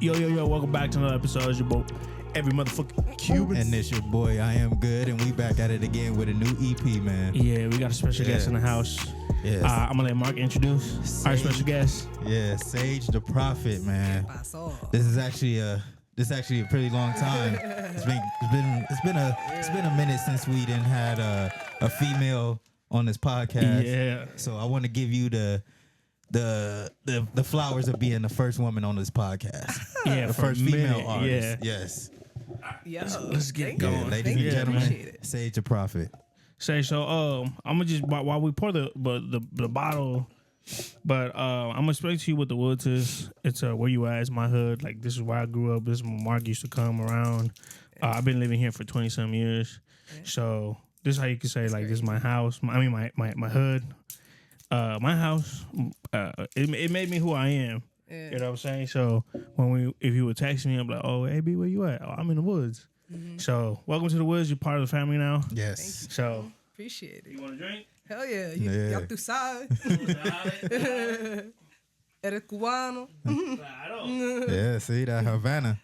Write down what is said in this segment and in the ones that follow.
Yo, welcome back to another episode. It's your boy, every motherfucking Cuban. And it's your boy, I Am Good, and we back at it again with a new EP, man. Yeah, we got a special guest in the house. Yes. I'm going to let Mark introduce our special guest. Yeah, Sage the Prophet, man. This is actually a pretty long time. It's been a minute since we didn't had a female on this podcast. Yeah. So I want to give you the flowers of being the first woman on this podcast. Yeah, the first female artist. Yeah. Yes. Yo, Let's get going. Yeah, ladies and gentlemen, Sage the Prophet. So I'm gonna just while we pour the bottle, but I'm gonna explain to you what the Woods is. It's where you at. It's my hood. Like, this is where I grew up. This is where Mark used to come around. I've been living here for 20-some years. So this is how you can say, like, this is my house. My hood. My house. It made me who I am. Yeah. You know what I'm saying? So if you would text me, I'm like, oh, hey, B, where you at? Oh, I'm in the woods. Mm-hmm. So welcome to the woods. You're part of the family now. Yes. So appreciate it. You want a drink? Hell yeah. Y'all tú sabes. Eres cubano. Claro. Yeah, see that Havana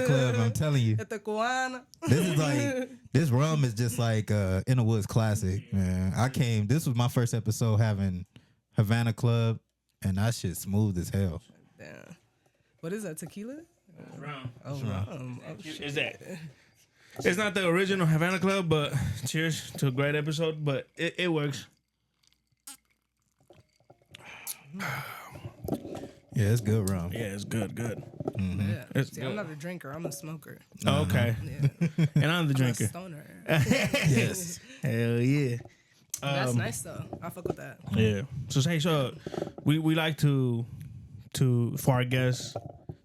club. I'm telling you. Este cubana. This is like, this rum is just like In the Woods classic, man. This was my first episode having Havana Club, and that shit smooth as hell. Damn. What is that, tequila? Rum. Oh, rum. Oh, shit. Is that? It's not the original Havana Club, but cheers to a great episode. But it works. Yeah, it's good rum. Yeah, it's good. Mm-hmm. Yeah. See, I'm not a drinker. I'm a smoker. Oh, okay. Yeah. And I'm the drinker. I'm a stoner. Yes. Hell yeah. That's nice though. I fuck with that. Yeah. So we like to for our guests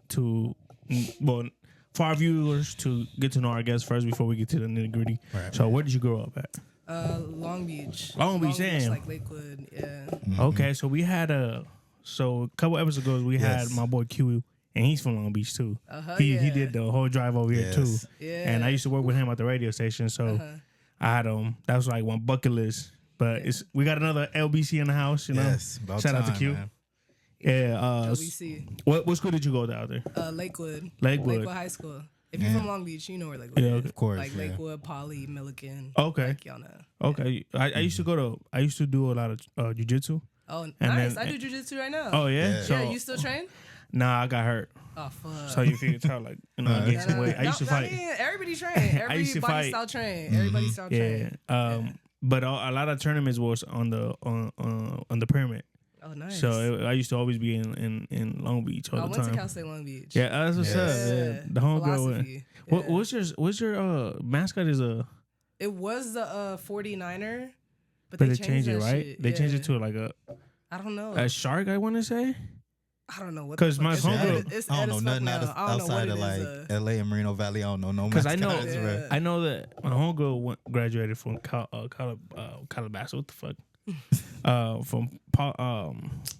for our viewers to get to know our guests first before we get to the nitty gritty. Right. So where did you grow up at? Long Beach. Long Beach, damn. like Lakewood. Yeah. Mm-hmm. Okay, so we had a couple episodes ago we had my boy Q, and he's from Long Beach too. He did the whole drive over here too. Yeah. And I used to work with him at the radio station, so I had that was like one bucket list. But we got another LBC in the house, you know. Yes, shout out to Q. Man. Yeah. LBC. What school did you go to out there? Lakewood. Lakewood High School. If you're from Long Beach, you know where Lakewood is. Of course. Like Lakewood, Poly, Milliken. Okay. Like, y'all know. Okay. I used to do a lot of jiu-jitsu. Oh, and nice. then, I do jiu-jitsu right now. Oh, yeah? Yeah. So, you still train? Nah, I got hurt. Oh, fuck. So you can tell, like, you know, I gained some weight. I used to fight. Everybody train. I used to Everybody fight. style train. Everybody style train. Yeah. But a lot of tournaments was on the pyramid. Oh, nice. So I used to always be in Long Beach all the time. I went to Cal State Long Beach. Yeah, that's what's up. Yeah. The homegirl. What's your mascot is a? It was the 49er, but they changed it, right? Shit. They changed it to like I don't know. A shark, I want to say. I don't know what. Because my homegirl, I don't know nothing outside of like LA and Moreno Valley. I don't know no. Because I know that my homegirl graduated from Calabasas. What the fuck? From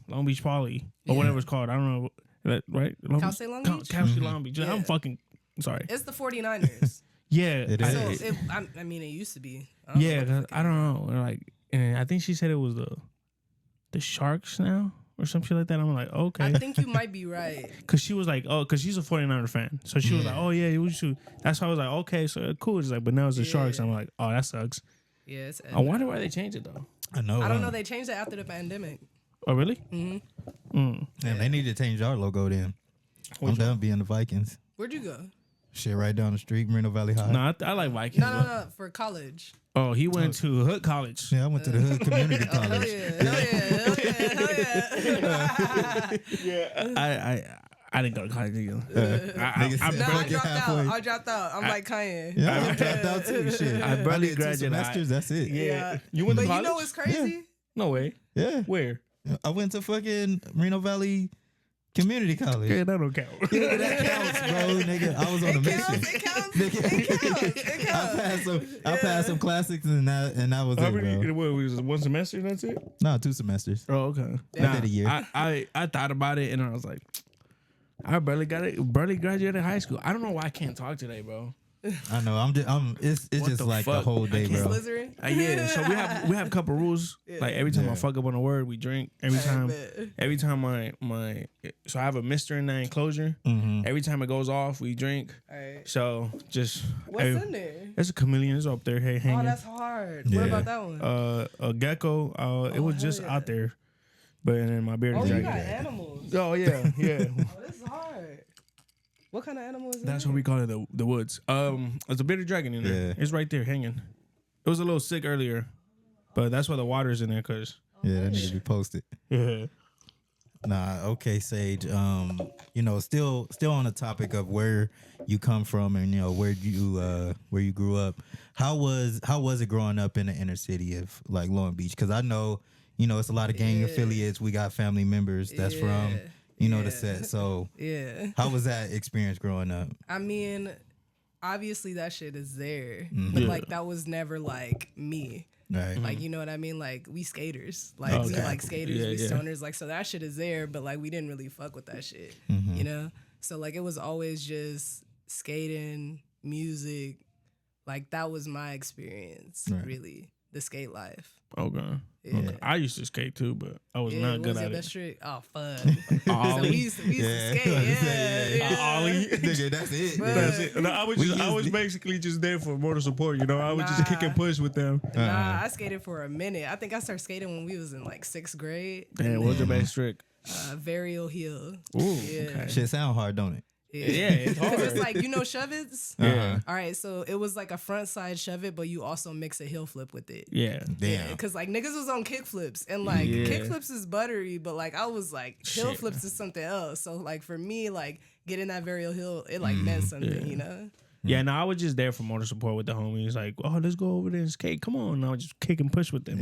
Long Beach Poly or whatever it's called. I don't know. Right? Cal State Long Beach. Cal State Long Beach. Yeah. I'm fucking sorry. It's the 49ers. Yeah, it is. So I mean, it used to be. I don't know. Like, and I think she said it was the Sharks now or some shit like that. I'm like, okay. I think you might be right. Cause she was like, cause she's a 49er fan, so she was like, oh yeah, we should. That's why I was like, okay, so cool. It's like, but now it's the Sharks. I'm like, oh, that sucks. Yeah, I wonder why they changed it though. I know. I don't know. They changed it after the pandemic. Oh really? Mm-hmm. Damn, they need to change our logo then. I'm done being the Vikings. Where'd you go? Shit, right down the street, Moreno Valley High. No, I like Vikings. No, for college. Oh, he went to Hood College. Yeah, I went to the Hood Community College. Hell yeah. Yeah, I didn't go to college either. I dropped out. I'm like Kanye. Yeah, I dropped out too. Shit, I barely did 2 graduated. semesters. That's it. Yeah. You went to college? But you know what's crazy? Yeah. No way. Yeah. Where? I went to fucking Moreno Valley Community College. Yeah, that don't count. Yeah, that counts, bro, nigga. I was on a mission. It counts. I passed some classics and that was it, bro. What was it, 1 semester and that's it? No, 2 semesters. Oh, okay. I did a year. I thought about it and I was like, I barely graduated high school. I don't know why I can't talk today, bro. I know. It's What just the like the fuck? whole day, bro. Slytherin? Yeah, so we have a couple rules. Like every time I fuck up on a word, we drink. Every time my so I have a mister in that enclosure. Mm-hmm. Every time it goes off, we drink. Alright. So just What's in there? There's a chameleon. It's up there, hey, hanging. Oh, that's hard. Yeah. What about that one? A gecko. It was hell just yeah. out there, but then my bearded Oh, you dragon. got animals. Oh yeah, yeah. Oh, this is hard. What kind of animal is that? That's what we call it, the woods. There's a bearded dragon in there. Yeah. It's right there hanging. It was a little sick earlier, but that's why the water's in there, cause Yeah, that nigga be posted. yeah. Nah, okay, Sage. Still on the topic of where you come from and where you grew up. How was it growing up in the inner city of like Long Beach? Because I know it's a lot of gang affiliates. We got family members that's from the set. So how was that experience growing up? I mean, obviously that shit is there, Mm-hmm. but like that was never like me. Right. Like, you know what I mean? Like, we skaters. Like, we Okay. like skaters, Yeah, we yeah. stoners. Like, so that shit is there, but like, we didn't really fuck with that shit, Mm-hmm. you know? So, like, it was always just skating, music. Like, that was my experience, Right. really. The skate life. Okay. Yeah. Okay. I used to skate too, but I was not what good was your at best it. trick? Oh, fuck. Ollie. So we used to skate, yeah. Ollie. Nigga, that's it. Bruh. That's it. No, I was basically just there for motor support. I would just kick and push with them. Nah, I skated for a minute. I think I started skating when we was in like 6th grade. Damn, what was your best trick? Varial heel. Ooh, Yeah. okay. Shit sound hard, don't it? Yeah, it's hard. Because it's like, shove it's? Yeah. All right, so it was like a front side shove it, but you also mix a heel flip with it. Yeah. Damn. Because like niggas was on kick flips and like Yeah. kick flips is buttery, but like I was like heel Shit. flips is something else. So like for me, like getting that varial heel, it like meant something, you know? Yeah, no, I was just there for motor support with the homies. Like, oh, let's go over there and skate. Come on. And I would just kick and push with them.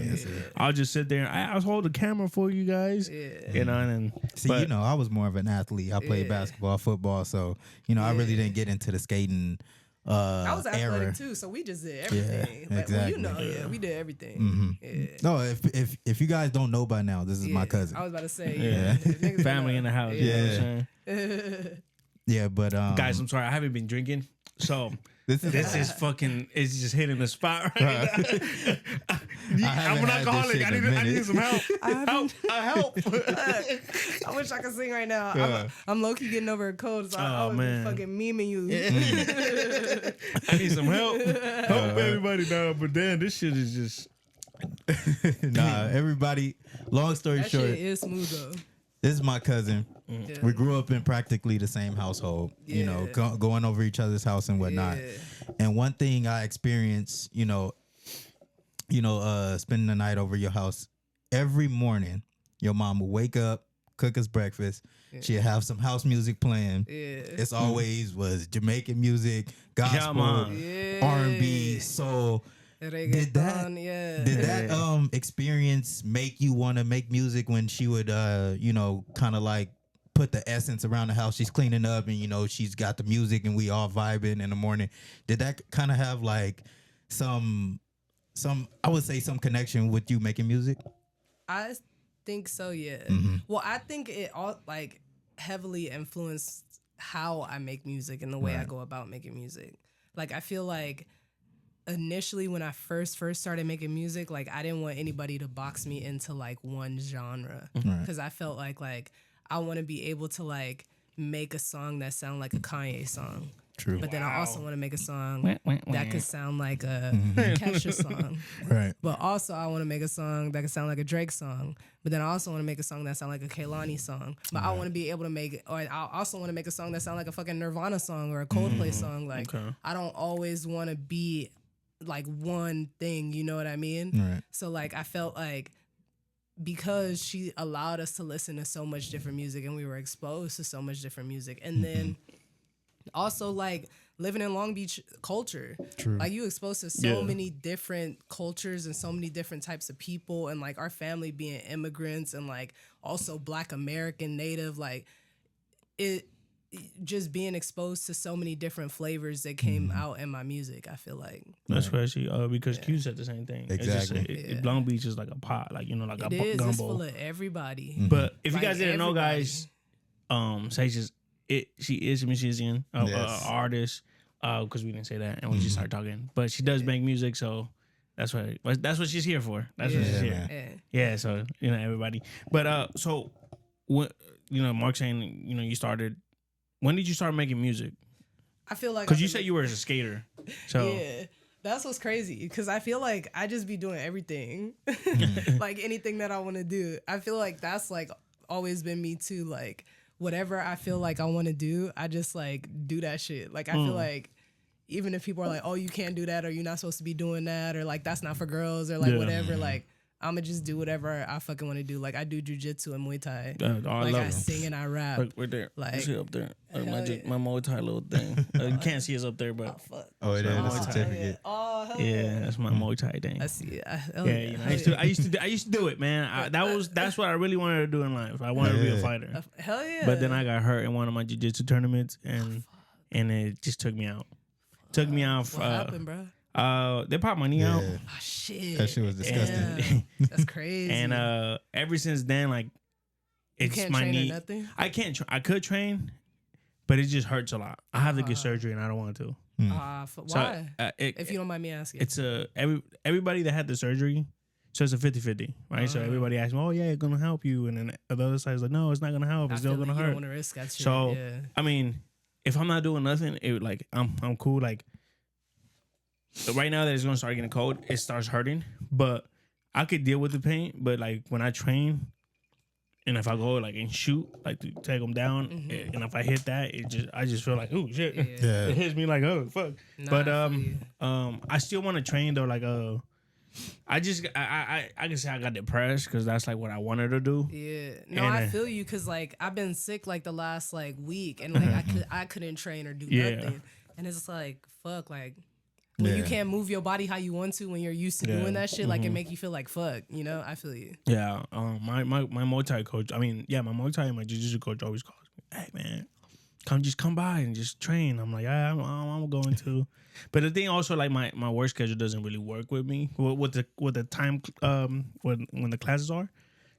I'll just sit there. I'll hold the camera for you guys. Yeah. And See, I was more of an athlete. I played basketball, football, so I really didn't get into the skating I was athletic era. too, so we just did everything. Yeah, Like, well, exactly. we did everything. Yeah. No, if you guys don't know by now, this is my cousin. I was about to say, Yeah. family in the house. You know what I'm saying? Yeah, but Guys, I'm sorry. I haven't been drinking. So this is fucking, it's just hitting the spot right now. I'm haven't an had this alcoholic. shit I in a need minute. some help. Help. I wish I could sing right now. I'm low key getting over a cold, so I Oh, was man. fucking memeing you. I need some help. Help everybody now. But damn, this shit is just. nah. Everybody. Long story That short, shit is smooth though. this is my cousin. Yeah. We grew up in practically the same household. Yeah. Going over each other's house and whatnot. Yeah. And one thing I experienced, spending the night over your house every morning. Your mom will wake up, cook us breakfast. She'll have some house music playing. Yeah. It's always was Jamaican music, gospel, man. Yeah. R&B, soul. Did that experience make you want to make music when she would kind of like put the essence around the house? She's cleaning up and she's got the music and we all vibing in the morning. Did that kind of have like some I would say some connection with you making music? I think so, yeah. Mm-hmm. Well, I think it all like heavily influenced how I make music and the way I go about making music. Like I feel like initially when I first started making music, like I didn't want anybody to box me into like one genre because I felt like I want to be able to like make a song that sound like a Kanye song. True. But then I also want to make a song that could sound like a Kesha song. Right. But also I want to make a song that could sound like a Drake song. But then I also want to make a song that sound like a Kehlani song. But I want to be able to make, or I also want to make a song that sound like a fucking Nirvana song or a Coldplay song. Like I don't always want to be like one thing, you know what I mean? Right. So like I felt like because she allowed us to listen to so much different music and we were exposed to so much different music. And then also like living in Long Beach culture. True. Like you exposed to so many different cultures and so many different types of people, and like our family being immigrants and like also Black American native, like it just being exposed to so many different flavors that came out in my music. I feel like That's crazy. Because Q said the same thing. Exactly. It's just, Long Beach is like a pot, like like it a is. gumbo. It's full of everybody. But if you Like, guys didn't know, everybody. guys, Sage she is a musician, Yes. artist. because we didn't say that, and we just started talking. But she does make music, so that's what she's here for. That's what she's here. Yeah. So everybody. But so what Mark saying you started. When did you start making music? I feel like because you said you were a skater. So yeah. That's what's crazy because I feel like I just be doing everything, like anything that I want to do. I feel like that's like always been me too. Like whatever I feel like I want to do, I just like do that shit. Like I feel like even if people are like, oh, you can't do that or you're not supposed to be doing that or like that's not for girls or like whatever, like I'ma just do whatever I fucking want to do. Like I do jujitsu and Muay Thai. Like I sing and I rap. Look, right there. Like see up there. My Muay Thai little thing. You can't see us up there, but it is a certificate. Yeah, that's my Muay Thai thing. I see it. I used to do it, man. That's what I really wanted to do in life. I wanted to be a fighter. Hell yeah. But then I got hurt in one of my jiu-jitsu tournaments, and it just took me out. Took me out. What happened, bro? They popped my knee out. Oh shit. That shit was disgusting. That's crazy. And ever since then, like, it's you can't my train knee. Or nothing? I can't. I could train, but it just hurts a lot. I have to get surgery, and I don't want to. Why? So, if you don't mind me asking. It's everybody that had the surgery. So it's a 50-50, right? So everybody asks me, "Oh yeah, it's gonna help you," and then the other side's like, "No, it's not gonna help. It's still gonna hurt." You don't want to risk that shit. So I mean, if I'm not doing nothing, I'm cool. Like right now that it's gonna start getting cold, it starts hurting, but I could deal with the pain. But like when I train, and if I go like and shoot, like to take them down, and if I hit that, I just feel like, oh shit, it hits me like, oh fuck. Nah, but I still want to train though. Like I can say I got depressed because that's like what I wanted to do. Yeah, no, I feel you because like I've been sick like the last like week, and like I couldn't train or do nothing, and it's just like fuck, like when you can't move your body how you want to when you're used to doing that shit, like it make you feel like fuck, I feel you. Yeah, my Muay Thai coach, my Muay Thai and my Jiu-Jitsu coach always calls me, hey man, come by and just train. I'm like, yeah, I'm going to. But the thing also, like my work schedule doesn't really work with me with the time when the classes are.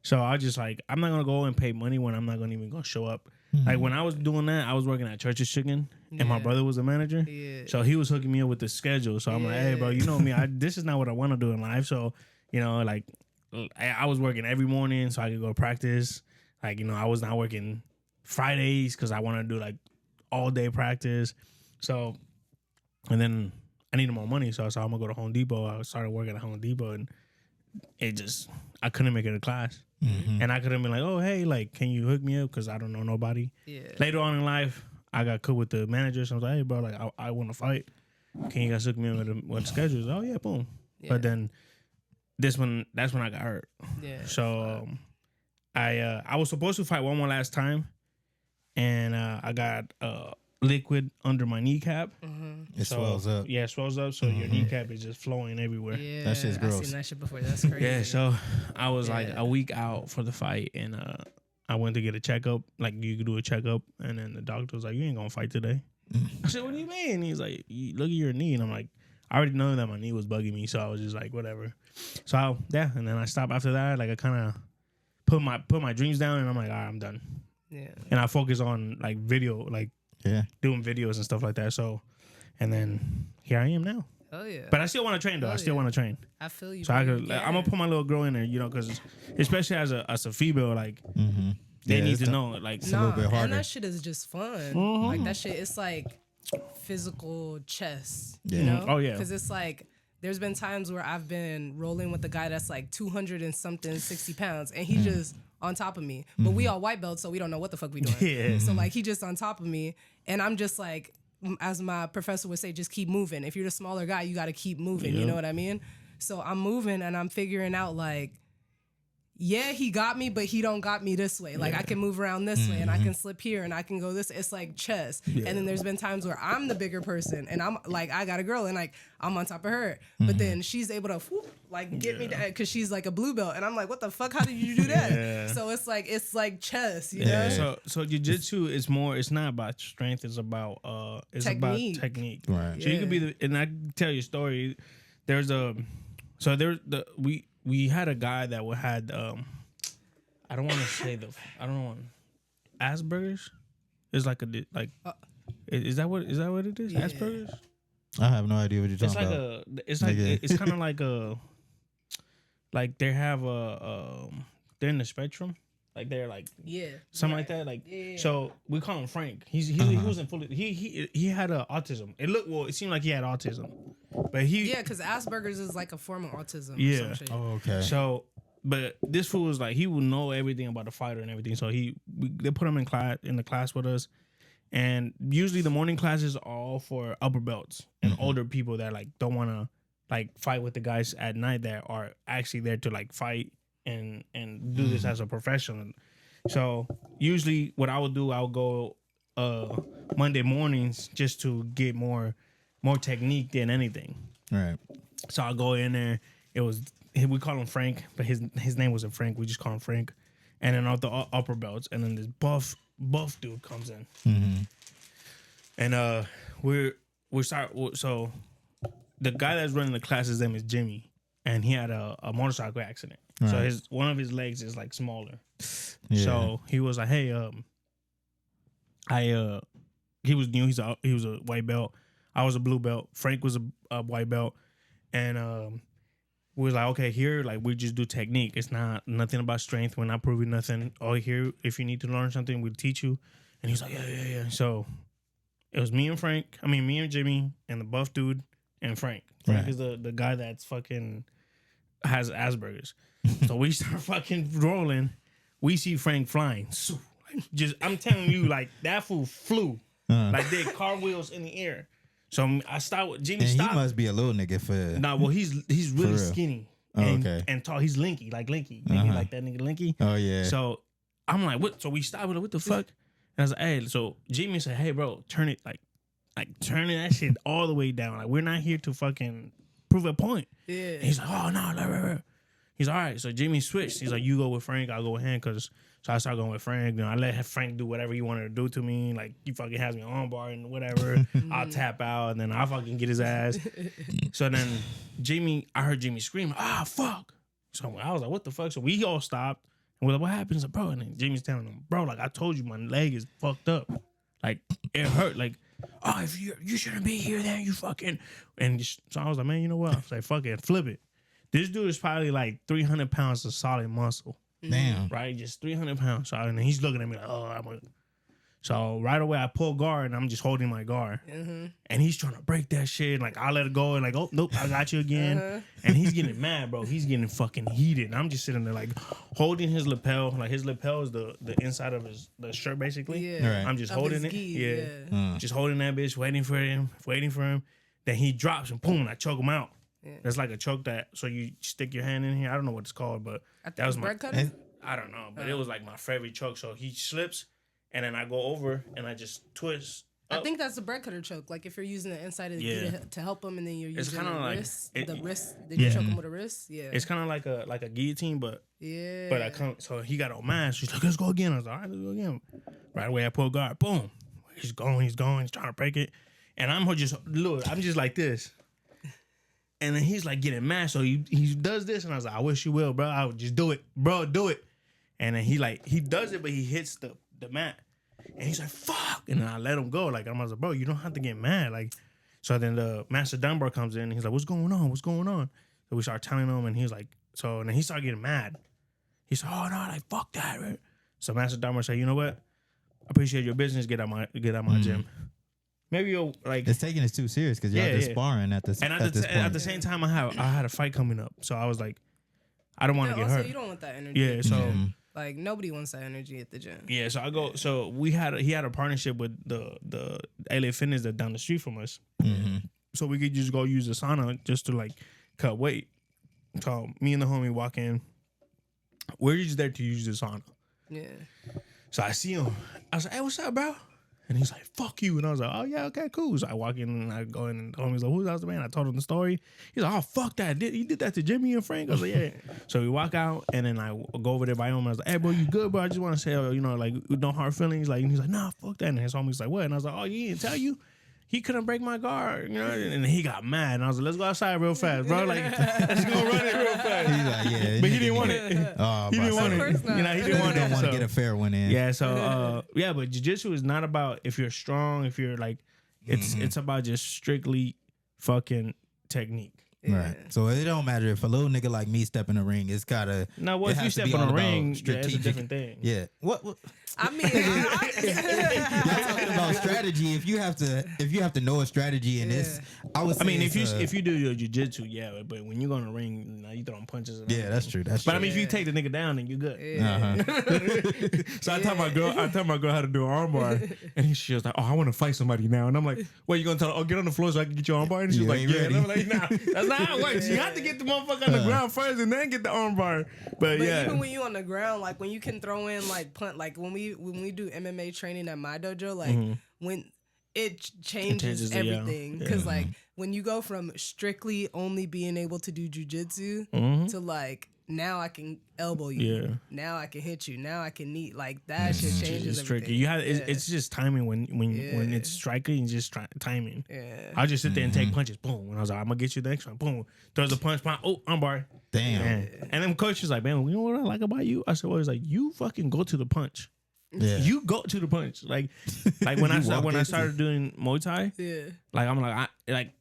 So I just like I'm not gonna go and pay money when I'm not gonna even show up. Like when I was doing that, I was working at Church's Chicken, and my brother was a manager. Yeah. So he was hooking me up with the schedule. So I'm like, hey bro, you know me, this is not what I want to do in life. So like I was working every morning so I could go to practice. Like I was not working Fridays because I wanted to do like all day practice. So. And then I needed more money, so I said I'm gonna go to Home Depot. I started working at Home Depot, and I couldn't make it a class. And I could have been like, oh hey, like can you hook me up because I don't know nobody. Yeah. Later on in life, I got cool with the manager, so I was like, hey bro, like I want to fight. Can you guys hook me up with the schedules? Oh yeah, boom. Yeah. But then that's when I got hurt. Yeah. So I was supposed to fight one more last time, and I got liquid under my kneecap. It swells up. Yeah, it swells up. So your kneecap is just flowing everywhere. Yeah, that shit's gross. I've seen that shit before. That's crazy. Yeah, so I was like a week out for the fight, and I went to get a checkup. Like you could do a checkup, and then the doctor was like, "You ain't gonna fight today." I said, "What do you mean?" He's like, "Look at your knee," and I'm like, I already know that my knee was bugging me, so I was just like, whatever. So and then I stopped after that. Like I kind of put my dreams down, and I'm like, all right, I'm done. Yeah. And I focus on like video, like. Yeah, doing videos and stuff like that. So, and then here I am now. Oh yeah. But I still want to train though. I still want to train. I feel you. So I'm gonna put my little girl in there, because especially as a female, like they need to know, like it's a little bit harder. And that shit is just fun. Like that shit, it's like physical chess. Yeah. You know? Oh yeah. Because it's like. There's been times where I've been rolling with a guy that's like 200 and something, 60 pounds, and he just on top of me. But we all white belts, so we don't know what the fuck we doing. Yeah. So like he just on top of me, and I'm just like, as my professor would say, just keep moving. If you're the smaller guy, you got to keep moving. You know what I mean? So I'm moving, and I'm figuring out like, yeah, he got me, but he don't got me this way. Like I can move around this way, and I can slip here, and I can go this. It's like chess. Yeah. And then there's been times where I'm the bigger person, and I'm like, I got a girl, and like I'm on top of her, but then she's able to get me down because she's like a blue belt, and I'm like, what the fuck? How did you do that? Yeah. So it's like chess, you know. So jiu-jitsu is more. It's not about strength. It's about technique. About technique. Right. So you could be and I can tell you a story. We had a guy that had I don't want to say I don't know, Asperger's. It's like Is that what it is? Yeah. Asperger's? I have no idea what you're talking about. It's kind of like they have they're in the spectrum. Like they're like something like that. Like so we call him Frank. He wasn't fully he had autism. It seemed like he had autism. But because Asperger's is like a form of autism. Yeah. Or some shit. Oh, okay. So but this fool was like he would know everything about the fighter and everything. So they put him in the class with us. And usually the morning classes are all for upper belts and older people that like don't want to like fight with the guys at night that are actually there to like fight and do this as a professional. So usually what I would do, I would go Monday mornings just to get more technique than anything. Right. So I'll go in there. We call him Frank, but his name wasn't Frank. We just call him Frank. And then off the upper belts, and then this buff dude comes in, and so the guy that's running the class, his name is Jimmy, and he had a motorcycle accident. Right. So one of his legs is like smaller. Yeah. So he was like, hey, he was new. He was a white belt. I was a blue belt. Frank was a white belt, and we was like, okay, here, like, we just do technique. It's not nothing about strength. We're not proving nothing. Oh, here, if you need to learn something, we'll teach you. And he's like, yeah. So it was me and Jimmy, and the buff dude, and Frank. Frank is the guy that's fucking has Asperger's. So we start fucking rolling. We see Frank flying. So, I'm telling you, like, that fool flew. Like, did cartwheels in the air. So I start with Jimmy. He must be a little nigga for. Nah, well he's really skinny and tall. He's Linky, like that nigga Linky. Oh yeah. So I'm like, what? So we stopped with what the fuck? And I was like, hey. So Jimmy said, hey, bro, turn it like turn that shit all the way down. Like we're not here to fucking prove a point. Yeah. And he's like, oh no, he's all right. So Jimmy switched. He's like, you go with Frank, I'll go with him, So I started going with Frank. You know, I let Frank do whatever he wanted to do to me. Like, he fucking has me on bar and whatever. I'll tap out, and then I'll fucking get his ass. So then I heard Jimmy scream, fuck. So I was like, what the fuck? So we all stopped. And we're like, what happened? He's like, bro. And then Jimmy's telling him, bro, like, I told you my leg is fucked up. Like, it hurt. Like, if you shouldn't be here then, you fucking. And so I was like, man, you know what? I was like, fuck it, flip it. This dude is probably like 300 pounds of solid muscle. Damn. Right? Just 300 pounds. So, and he's looking at me like, So right away I pull guard and I'm just holding my guard. And he's trying to break that shit. Like I let it go and like, oh, nope, I got you again. And he's getting mad, bro. He's getting fucking heated. And I'm just sitting there like holding his lapel. Like his lapel is the inside of the shirt basically. Yeah. Right. I'm just holding it. Just holding that bitch, waiting for him. Then he drops and boom, I choke him out. Yeah. That's like a choke so you stick your hand in here. I don't know what it's called, but that was my cutter? I don't know, but it was like my favorite choke. So he slips, and then I go over and I just twist. I think that's the bread cutter choke. Like if you're using the inside of the gi to help him, and then you're using the wrist. The wrist. Did you choke him with a wrist? Yeah. It's kind of like a guillotine, but But I come. So he got on mad. She's like, let's go again. I was like, all right, let's go again. Right away, I pull guard. Boom. He's going. He's trying to break it, and I'm just like this. And then he's like getting mad, so he does this, and I was like, I wish you will, bro. I would just do it, bro, do it. And then he does it, but he hits the mat, and he's like, fuck. And then I let him go. Like I was like, bro, you don't have to get mad. Like, so then the Master Dunbar comes in, and he's like, what's going on? So we start telling him, and he's like, and then he started getting mad. He said, oh no, like fuck that, right? So Master Dunbar said, you know what? I appreciate your business. Get out my gym. Maybe you'll like. It's taking it too serious because y'all just sparring at this. And at the same time, I had a fight coming up, so I was like, I don't want to get hurt. You don't want that energy. Yeah, so like nobody wants that energy at the gym. Yeah, so I go. So he had a partnership with the LA Fitness that down the street from us. So we could just go use the sauna just to like cut weight. So me and the homie walk in. We're just there to use the sauna. Yeah. So I see him. I was like, hey, what's up, bro? And he's like, fuck you. And I was like, oh, yeah, okay, cool. So I walk in and I go in and the homie's like, who's that man? I told him the story. He's like, oh, fuck that. He did that to Jimmy and Frank? I was like, yeah. So we walk out and then I go over there by him. And I was like, hey, bro, you good, bro? I just want to say, you know, like, no hard feelings. Like, and he's like, nah, fuck that. And his homie's like, what? And I was like, oh, he didn't tell you? He couldn't break my guard, you know? And he got mad. And I was like, let's go outside real fast, bro. Like, let's go run it real fast. He's like, but he didn't want it. Oh, He didn't want Of it. course not. You know, he didn't He want don't it. want to So, get a fair one in. yeah, so but jiu-jitsu is not about if you're strong, if you're like, it's about just strictly fucking technique. Right. So it don't matter if a little nigga like me step in the ring. It's gotta. Now, what it if you has to step be on all the about ring? Yeah, it's a strategic- different thing. Yeah. What? I mean, Y'all talking about strategy. If you have to know a strategy in this, I would say. I mean, if it's, you do your jiu-jitsu, yeah, but when you go in the ring, you throwing punches. And yeah, that's true. That's But true. I mean, if you take the nigga down, then you're good. Uh-huh. So I tell my girl how to do an armbar, and she was like, "Oh, I want to fight somebody now." And I'm like, "What you gonna tell her? Oh, get on the floor so I can get your armbar." And she's You like, ain't "Yeah." ready. And I'm like, "Nah, that's not how it works. You have to get the motherfucker on the ground first, and then get the armbar." But But yeah, even when you on the ground, like when you can throw in like punt, like when we do MMA training at my dojo, like when it changes changes it, yeah. everything. Because like when you go from strictly only being able to do jujitsu to like now I can elbow you, Yeah. now I can hit you, now I can knee, like that shit changes it's everything. tricky. You have Yeah. it's just timing when it's striking, and just timing. Yeah. I just sit there and take punches. Boom. And I was like, I'm gonna get you the next one. Boom. Throws a punch. Oh, armbar. Damn. Man. And then coach was like, man, you know what I like about you? I said, well, he's like, you fucking go to the punch. Yeah. You go to the punch. Like when I started doing Muay Thai, Yeah. like I'm like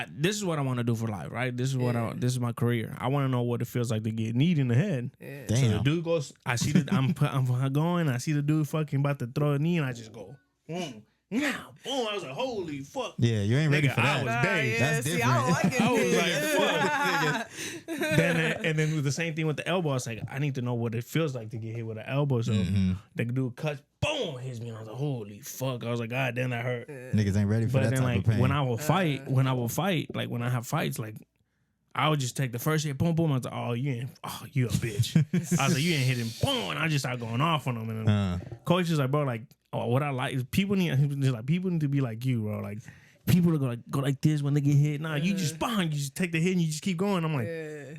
this is what I want to do for life, right? This is what this is my career. I want to know what it feels like to get kneed in the head. Yeah. So the Damn. dude goes, I see the I'm going, I see the dude fucking about to throw a knee, and I just go, boom. Now, boom! I was like, "Holy fuck!" Yeah, you ain't ready Nigga, for that. I was dazed. That's see, different. I don't like it. I was like, "Fuck!" And then with the same thing with the elbow, I was like, "I need to know what it feels like to get hit with an elbow." So the dude cuts, boom, hits me, and I was like, "Holy fuck!" I was like, "God damn, that hurt." Niggas ain't ready for But that then, type like, of pain. when I will fight, like when I have fights, like I would just take the first hit, boom, boom. I was like, "Oh, you a bitch." I was like, "You ain't hitting, boom," and I just started going off on him. And then coach is like, "Bro, like, what I like is people need to be like you, bro. Like, people are gonna go like this when they get hit. Nah, you just you just take the hit and you just keep going." I'm like,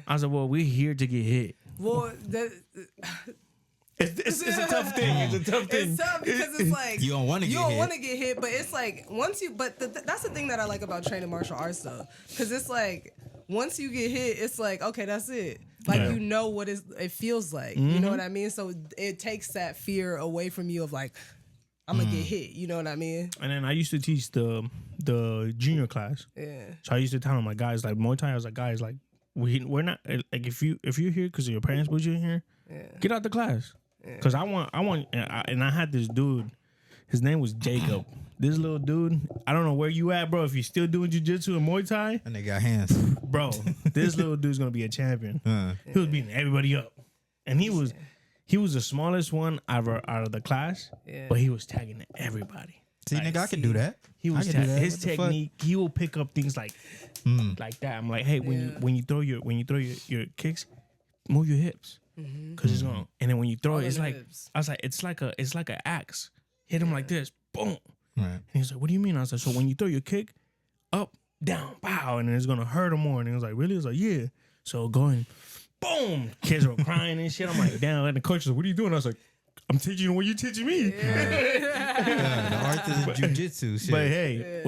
I was like, "Well, we're here to get hit." Well, It's a tough thing. It's a tough thing. it's tough because it's like You don't wanna you get don't hit. want to get hit, but it's like once you. But that's the thing that I like about training martial arts though, because it's like once you get hit, it's like okay, that's it. Like Yeah. you know what it feels like. You know what I mean? So it takes that fear away from you of like I'm gonna get hit. You know what I mean? And then I used to teach the junior class. Yeah. So I used to tell them like, guys, like Muay Thai, I was like, guys, like we're not like if you're here because your parents put you in here, get out the class. Because I want and I had this dude, his name was Jacob. This little dude, I don't know where you at, bro. If you're still doing jiu-jitsu and Muay Thai, And they got hands. bro, this little dude's gonna be a champion. He was beating everybody up, and he was the smallest one out of the class, but he was tagging everybody. See, nigga, I can do that. He was I can do that. his What the fuck? technique. He will pick up things like that. I'm like, hey, when you throw your kicks, move your hips because it's gonna. And then when you throw it, it's in the like hips. I was like, it's like an axe. Hit him like this, boom. Right. And he was like, what do you mean? I was like, so when you throw your kick, up, down, pow, and then it's gonna hurt him more. And he was like, really? I was like, yeah. So going, boom. Kids were crying and shit. I'm like, damn. And the coach was like, what are you doing? I was like, I'm teaching you what you teaching me. Yeah, the art of jujitsu shit. But hey,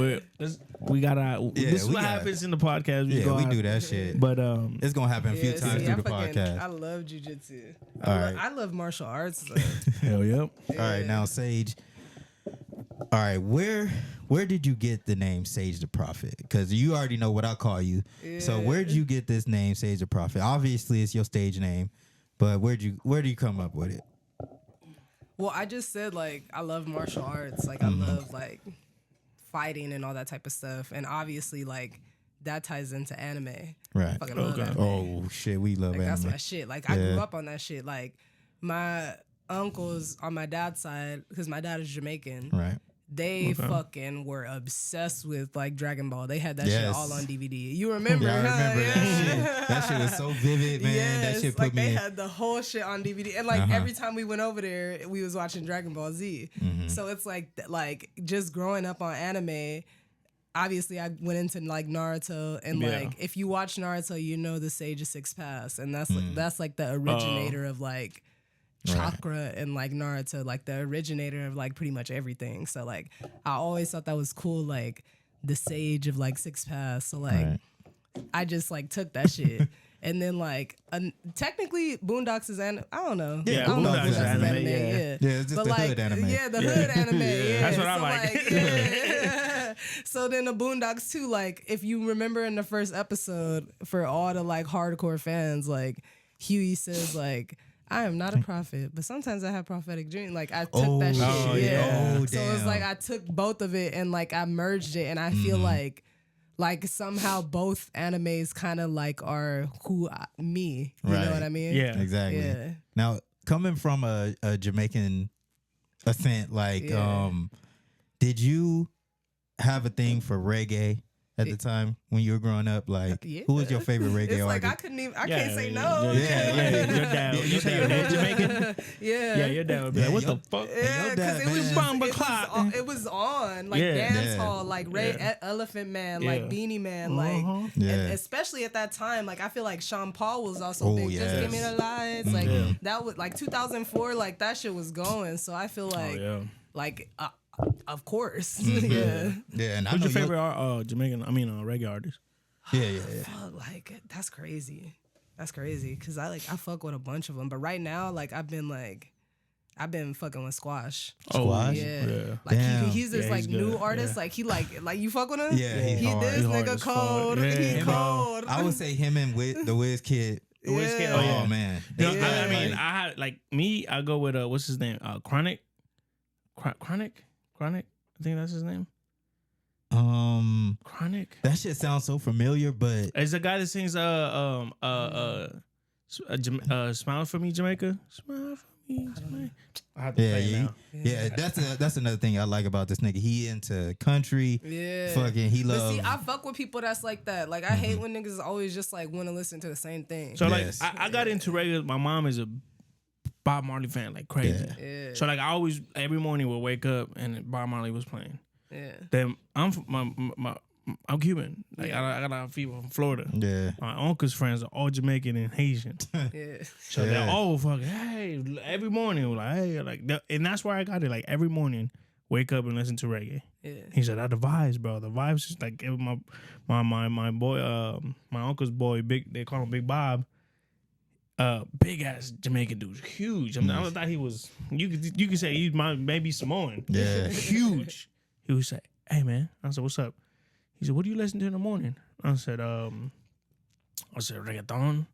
we gotta. This is we what gotta- happens in the podcast. yeah, we out. do that shit. But It's gonna happen a few Yeah, times see, through the I podcast. love jujitsu. All right. I love martial arts. So. hell yep. All right, now Sage. All right, where did you get the name Sage the Prophet? Because you already know what I call you. So where did you get this name Sage the Prophet? Obviously, it's your stage name, but where do you come up with it? Well, I just said like I love martial arts. Like I love like fighting and all that type of stuff. And obviously like that ties into anime. Right. Fucking love anime. Oh shit, we love Like anime. that's my shit. Like I grew up on that shit. Like my uncles on my dad's side, because my dad is Jamaican. Right. They fucking were obsessed with like Dragon Ball. They had that shit Yes. all on DVD. You remember? Yeah, I huh? remember that Yeah. shit. That shit was so vivid, man. Yes, that shit like put they me. had the whole shit on DVD, and like every time we went over there, we was watching Dragon Ball Z. So it's like just growing up on anime. Obviously, I went into like Naruto, and like if you watch Naruto, you know the Sage of Six Paths, and that's like the originator of like chakra and like Naruto, like the originator of like pretty much everything. So like I always thought that was cool, like the Sage of like Six Paths. So like I just like took that shit. And then like technically Boondocks is I don't know. Yeah, I don't know if Boondocks is anime. anime, Yeah, Yeah, it's just but the like, hood anime. Yeah, the hood anime. Yeah, That's what I so like. Yeah. So then the Boondocks too. Like if you remember in the first episode, for all the like hardcore fans, like Huey says like, I am not a prophet, but sometimes I have prophetic dreams. Like I took that shit. Oh, Yeah. Oh, So it's damn. like I took both of it and like I merged it, and I feel like somehow both animes kind of like are me. You Right. know what I mean? Yeah. Exactly. Yeah. Now, coming from a Jamaican ascent, like, Yeah. did you have a thing for reggae at the time when you were growing up? Like, Yeah. who was your favorite reggae It's like artist? I can't say no. Yeah. Your dad. You say your dad Jamaican? Yeah. Yeah, your dad would be like, what the fuck? Yeah, your because dad, it was man. just, Bomba it clock. was, it was on like Yeah. dance Yeah. hall, like Ray Yeah. Elephant Man, Yeah. like Beanie Man, like Yeah. and especially at that time, like I feel like Sean Paul was also Oh, big. Just give me yes. the lights, like Yeah. that was like 2004, like that shit was going. So I feel like Yeah. like of course, Mm-hmm. yeah. Yeah, and I Who's know your favorite Jamaican? I mean, reggae artist. Yeah. Fuck, like that's crazy. That's crazy because I fuck with a bunch of them, but right now like I've been fucking with Squash. Squash? Yeah, like Damn. he's this Yeah, like he's new good. artist. Yeah. Like he like you fuck with him. Yeah, he's he hard. this He's hard nigga as fuck. cold. Yeah, He bro. cold. I would say him and the Wiz Kid. Wiz Kid, Yeah. oh, yeah. man. You know, Yeah. I mean, I had like me. I go with what's his name? Chronic. Chronic. I think that's his name. Chronic. That shit sounds so familiar, but It's the guy that sings Smile for Me, Jamaica. Smile for Me, Jamaica. I have to play it now. yeah, that's another thing I like about this nigga. He into country. Yeah. Fucking, he But loves. see, I fuck with people that's like that. Like I hate when niggas always just like want to listen to the same thing. So Yes. like, I got into reggae. My mom is a Bob Marley fan, like crazy. Yeah. So like, I always every morning would wake up and Bob Marley was playing. Yeah. Then I'm Cuban. Like I got a lot of people from Florida. yeah, My uncle's friends are all Jamaican and Haitian. Yeah. So they're all fucking, hey, every morning, we're like, hey, and that's where I got it. Like every morning, wake up and listen to reggae. Yeah. He said, the vibes, bro. The vibes just like my boy, my uncle's boy, they call him Big Bob. Big ass Jamaican dude, huge. I mean, I thought he was. You could say he's maybe Samoan. Yeah. Huge. He would say, "Hey man," I said, "What's up?" He said, "What do you listen to in the morning?" I said, reggaeton,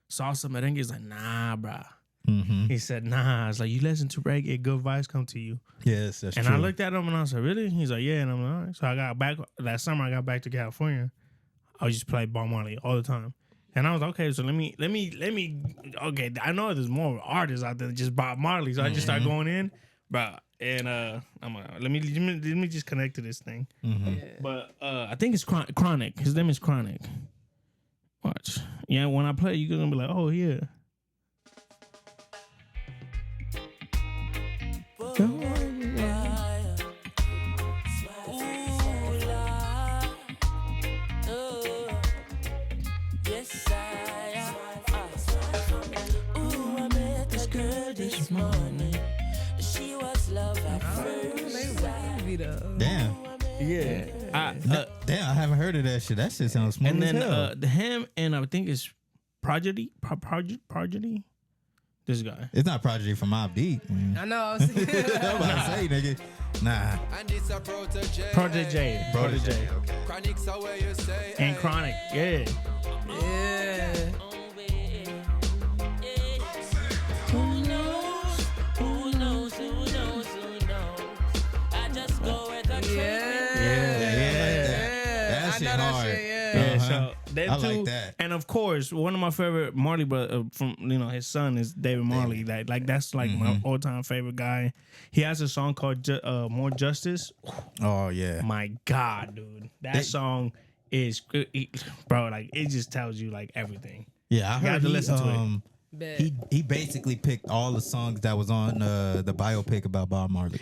salsa, merengue. He's like, "Nah, bruh." Mm-hmm. He said, "Nah." I was like, "You listen to reggae, good vibes come to you." Yes, that's And true. I looked at him and I said, "Really?" He's like, "Yeah." And I'm like, "All right." So I got back last summer. I got back to California. I just played Bob Marley all the time. And I was okay. So let me. Okay, I know there's more artists out there than just Bob Marley. So I just started going in, bro. And I'm like, let me just connect to this thing. But I think it's Chronic. His name is Chronic. Watch, yeah. When I play, you're gonna be like, oh yeah. Damn. Yeah. Damn, I haven't heard of that shit. That shit sounds smooth And then as hell. him and I think it's Prodigy. This guy. It's not Prodigy from Mobb Deep. Man. I know. I was I'm about to say, nigga. Nah. Prodigy. Okay. And Chronic. Yeah. yeah. That I shit know that hard. shit, yeah. Yeah, Uh-huh. so them I two, like that. and of course, one of my favorite Marley brother from his son is David Marley. Like that's like my all time favorite guy. He has a song called "More Justice." Oh yeah. My God, dude, that song is bro. Like it just tells you like everything. Yeah, I You heard have to listen to it. Bet. he basically picked all the songs that was on the biopic about Bob Marley.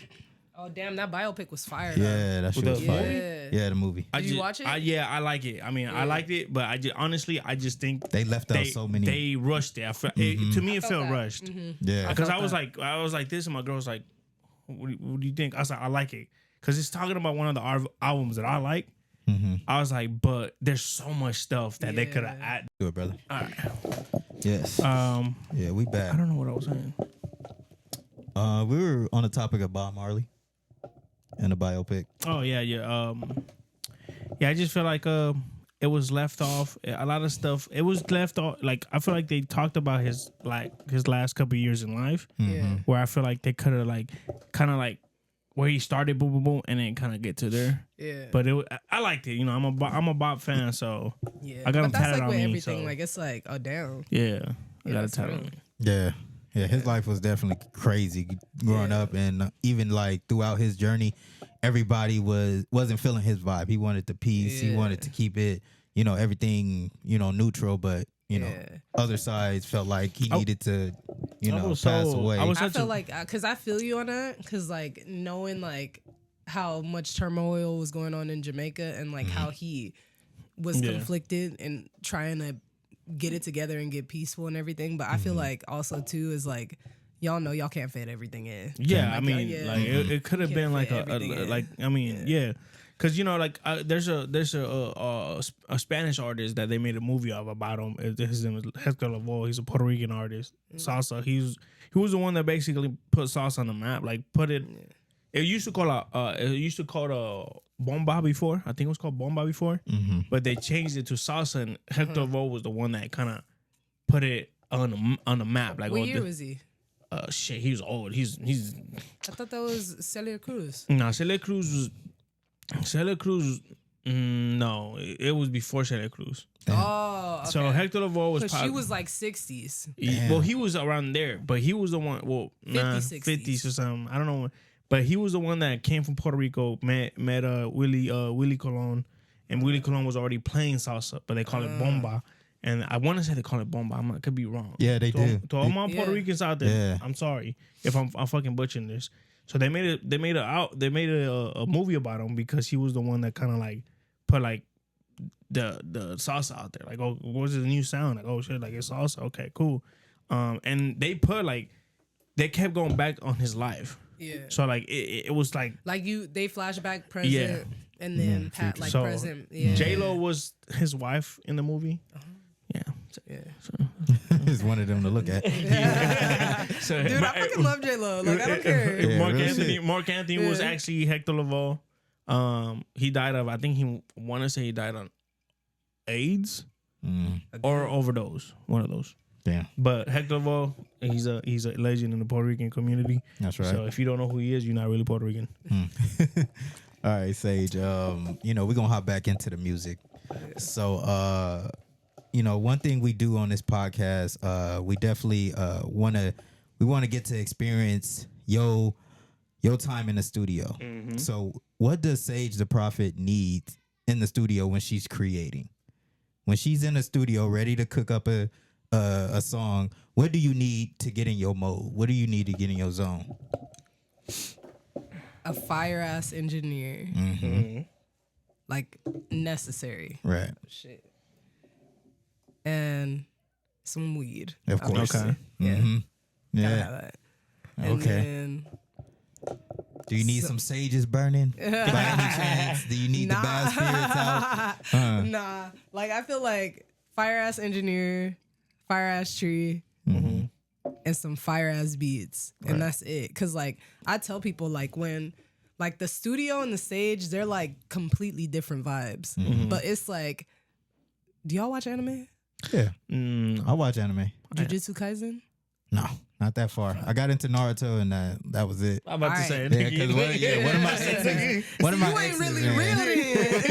Oh damn, that biopic was fire. though. Yeah, that shit was the fire. movie? Yeah, the movie. I Did you just- watch it? I like it. I mean, I liked it, but honestly, I just think They left out so many. They rushed it. To me, it felt that. rushed. Yeah. Because I was like this, and my girl was like, "What do you think?" I was like, "I like it," because it's talking about one of the albums that I like, I was like, but there's so much stuff that they could have added. Do it, brother. All right. Yes. Yeah, we back. I don't know what I was saying. We were on the topic of Bob Marley and the biopic. Oh yeah. I just feel like it was left off. A lot of stuff. It was left off. Like I feel like they talked about his last couple of years in life. Where I feel like they could have kind of where he started, boom, boom, boom, and then kind of get to there. Yeah. But I liked it. You know, I'm a Bob fan, so I got him tatted on me. Everything, so. it's like, oh damn. Yeah, I got it tatted on me. Yeah. Yeah, his life was definitely crazy growing up, and even throughout his journey, everybody wasn't feeling his vibe. He wanted the peace. He wanted to keep it, everything, neutral, but other sides felt like he needed to, pass away. I feel like, because I feel you on that, because knowing how much turmoil was going on in Jamaica and how he was conflicted and trying to get it together and get peaceful and everything. But I feel like also too is y'all know y'all can't fit everything in. Yeah, I mean, it could have been because there's a Spanish artist that they made a movie about him. His name is Hector Lavoe. He's a Puerto Rican artist. Salsa. He was the one that basically put salsa on the map. Put it. It used to call bomba before. I think it was called bomba before, but they changed it to salsa. And Hector Lavoe was the one that kind of put it on the map. What year was he? Shit, he was old. He's. I thought that was Celia Cruz. No, Celia Cruz. No, it was before Celia Cruz. Oh, okay. So Hector Lavoe was. She was 60s. Well, he was around there, but he was the one. Well, 50s or something. I don't know. But he was the one that came from Puerto Rico, met Willie Colon, and Willie Colon was already playing salsa, but they call it bomba. And I want to say they call it bomba. I could be wrong. Yeah, they do. To all my Puerto Ricans out there, I'm sorry if I'm fucking butchering this. So they made a movie about him because he was the one that kind of put the salsa out there. Oh, what's the new sound? Oh shit, it's salsa. Okay, cool. And they put they kept going back on his life. Yeah. So it was they flashback present and then so present. Yeah. J-Lo was his wife in the movie. Yeah. So. It's one of them to look at. So, dude, I fucking love J-Lo. I don't care. Yeah, Mark Anthony was actually Hector Lavoe. He died of, I think he died on AIDS or overdose. One of those. Damn. But Hector Lavoe, he's a legend in the Puerto Rican community. That's right. So if you don't know who he is, you're not really Puerto Rican. All right, Sage. We're gonna hop back into the music. So one thing we do on this podcast, we definitely want to get to experience your time in the studio. So what does Sage the Prophet need in the studio when she's creating? When she's in the studio ready to cook up a song, what do you need to get in your mode? What do you need to get in your zone? A fire ass engineer. Necessary. Right. Shit. And some weed. Of course. Okay. Yeah. Yeah. That. Okay. Then, do you need some sages burning? By any chance? Do you need the bad spirits out? Nah. I feel like fire ass engineer, fire ass tree, and some fire ass beats. Right. And that's it. Cause I tell people when the studio and the stage, they're completely different vibes. But it's do y'all watch anime? Yeah. I watch anime. Jujutsu Kaisen? No, not that far. I got into Naruto and that was it. I'm about to say it. Yeah, one of my exes. One of my you ain't exes, really real.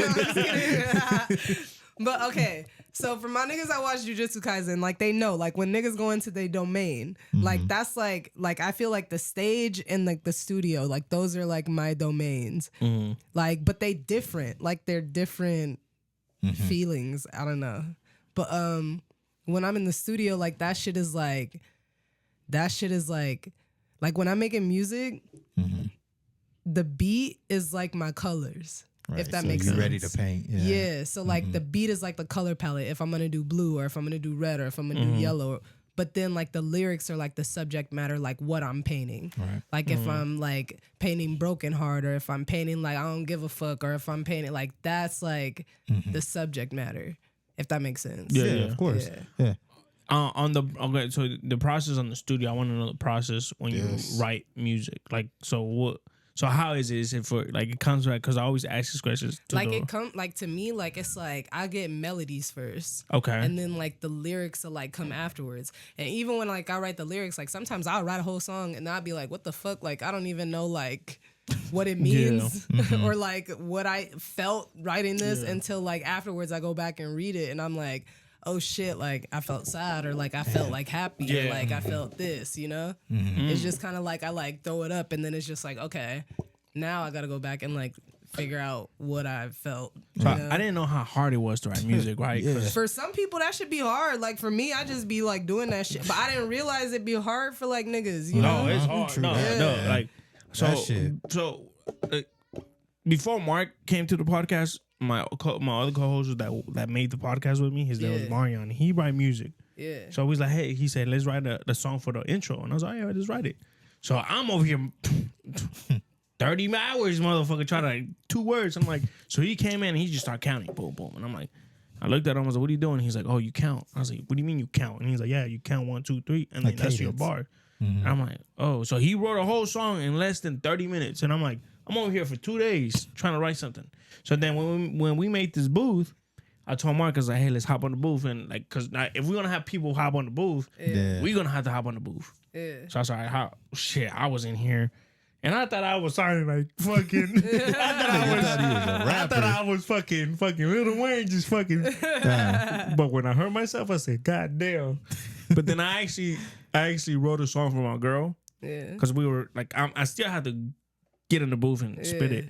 I'm just kidding. But okay, so for my niggas that watch Jujutsu Kaisen, they know, when niggas go into their domain, that's I feel like the stage and the studio, those are my domains. But they different, they're different feelings. I don't know. But when I'm in the studio, that shit is when I'm making music, the beat is my colors. Right, if that makes sense. You're ready to paint. Yeah. So the beat is the color palette. If I'm gonna do blue or if I'm gonna do red or if I'm gonna do yellow. but then like the lyrics are like the subject matter, like what I'm painting. Right. Like if I'm like painting broken heart, or if I'm painting like I don't give a fuck, or if I'm painting like that's like the subject matter, if that makes sense. Yeah, Of course. Yeah. So the process on the studio, I want to know the process when you write music. Like, so what? So how is it? Is it for like it comes back? Because I always ask these questions. To me, like it's like I get melodies first, Okay, and then like the lyrics will like come afterwards. And even when like I write the lyrics, like sometimes I'll write a whole song and I'll be like, what the fuck? Like I don't even know like what it means or like what I felt writing this until like afterwards I go back and read it and I'm like, oh shit, like I felt sad, or like I felt like happy, or like I felt this, you know? It's just kind of like I like throw it up and then it's just like, okay, now I gotta go back and like figure out what I felt. So I didn't know how hard it was to write music, right? For some people that should be hard. Like for me, I just be like doing that shit. But I didn't realize it'd be hard for like niggas, you know? No, it's hard. No, like so before Mark came to the podcast, my other co-host that made the podcast with me, his name was Marion. He write music. Yeah. So he's like, hey, he said, let's write the song for the intro. And I was like, yeah, let's write it. So I'm over here 30 hours, motherfucker, trying to like 2 words. I'm like, so he came in and he just started counting. Boom, boom. And I'm like, I looked at him, I was like, what are you doing? He's like, oh, you count. I was like, what do you mean you count? And he's like, yeah, you count 1, 2, 3. And then that's your bar. And I'm like, oh, so he wrote a whole song in less than 30 minutes. And I'm like, I'm over here for 2 days trying to write something. So then when we made this booth, I told Mark, I was like, hey, let's hop on the booth. And like, because if we're going to have people hop on the booth, we're going to have to hop on the booth. Yeah. So I was like, I was in here. And I thought I was sounding like fucking. I thought I was fucking Lil Wayne, just fucking. But when I heard myself, I said, God damn. But then I actually wrote a song for my girl. Yeah. Because we were like, I still had to get in the booth and spit it.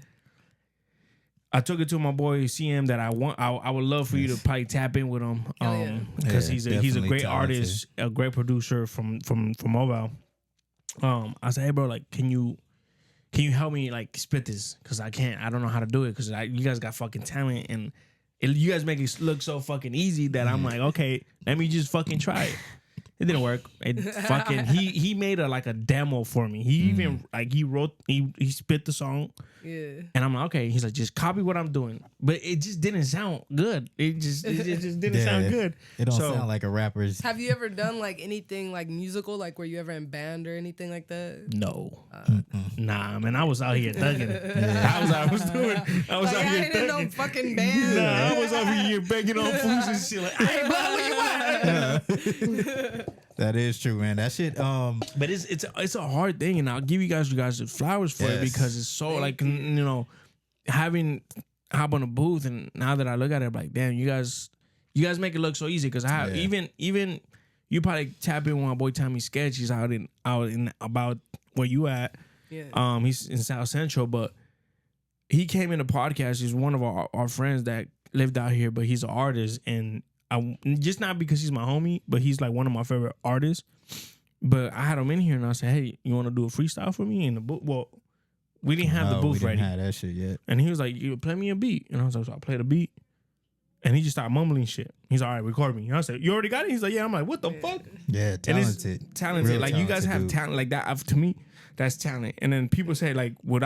I took it to my boy CM that I would love for you to probably tap in with him because he's a great artist, a great producer from Mobile. I said, hey bro, like can you help me like spit this, because I don't know how to do it, because you guys got fucking talent and you guys make it look so fucking easy that I'm like, okay, let me just fucking try it. It didn't work. It fucking he made a demo for me. He even like he spit the song. Yeah. And I'm like, okay. He's like, just copy what I'm doing. But it just didn't sound good. It just didn't sound good. It don't sound like a rapper's. Have you ever done like anything like musical? Like were you ever in band or anything like that? No. Nah, man. I was out here thugging it. I was out here thugging. No fucking band. Nah, I was out here begging on fools and shit like, hey, bro, where you at? That is true, man. That shit. But it's a hard thing, and I'll give you guys the flowers for it, because it's so like, you know, having hop on a booth, and now that I look at it, I'm like, damn, you guys make it look so easy. Because I have even you probably tap in with my boy Tommy Sketch. He's out in about where you at. Yeah. He's in South Central, but he came in the podcast. He's one of our friends that lived out here, but he's an artist, and just not because he's my homie, but he's like one of my favorite artists. But I had him in here and I said, hey, you want to do a freestyle for me in the booth? Well, we didn't have the booth ready. We didn't have that shit yet. And he was like, you play me a beat. And I was like, so I played a beat. And he just started mumbling shit. He's like, all right, record me. And I said, you already got it? He's like, yeah. I'm like, what the fuck? Yeah, talented. Talented. Like, you guys have talent like that. To me, that's talent. And then people say, like, what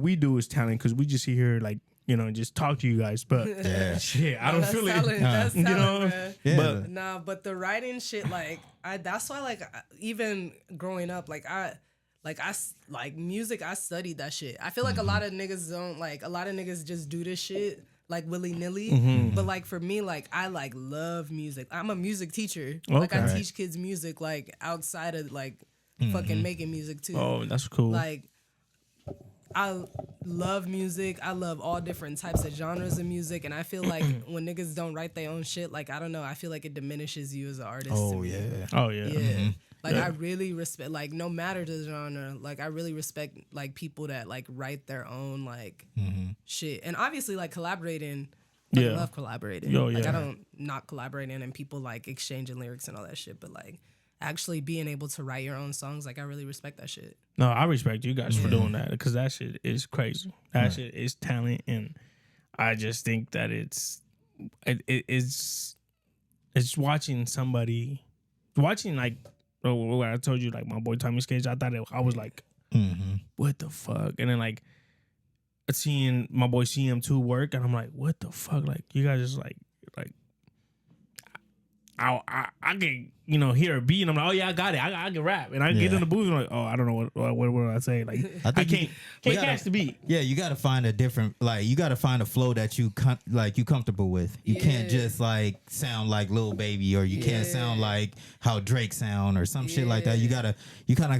we do is talent, because we just sit here, like, you know, just talk to you guys. But shit, I don't feel talent. it. That's you talent, know? Yeah. But the writing shit, like, that's why, like, even growing up, I music, I studied that shit. I feel like a lot of niggas don't, like, a lot of niggas just do this shit like willy-nilly. But like for me, like I like love music. I'm a music teacher. Okay. Like I teach kids music, like outside of like fucking making music too. Oh, that's cool. Like I love music. I love all different types of genres of music, and I feel like when niggas don't write their own shit, like I don't know, I feel like it diminishes you as an artist. Oh yeah. Oh yeah. Yeah. Like I really respect, like no matter the genre, like I really respect like people that like write their own like shit, and obviously like collaborating. I love collaborating. Like I don't not collaborating and people like exchanging lyrics and all that shit, but like actually being able to write your own songs, like I really respect that shit. No, I respect you guys for doing that, because that shit is crazy. That shit is talent, and I just think that it's watching somebody watching like what I told you, like my boy Tommy Skage, I thought I was like, what the fuck? And then like seeing my boy CM2 work, and I'm like, what the fuck? Like you guys just like I can hear a beat and I'm like, oh yeah, I got it. I can rap, and I get in the booth and I'm like, oh, I don't know what I say. Like I can't catch the beat. Yeah, you got to find a different, like you got to find a flow that you comfortable with. You can't just like sound like Lil Baby, or you can't sound like how Drake sound or some shit like that. You kind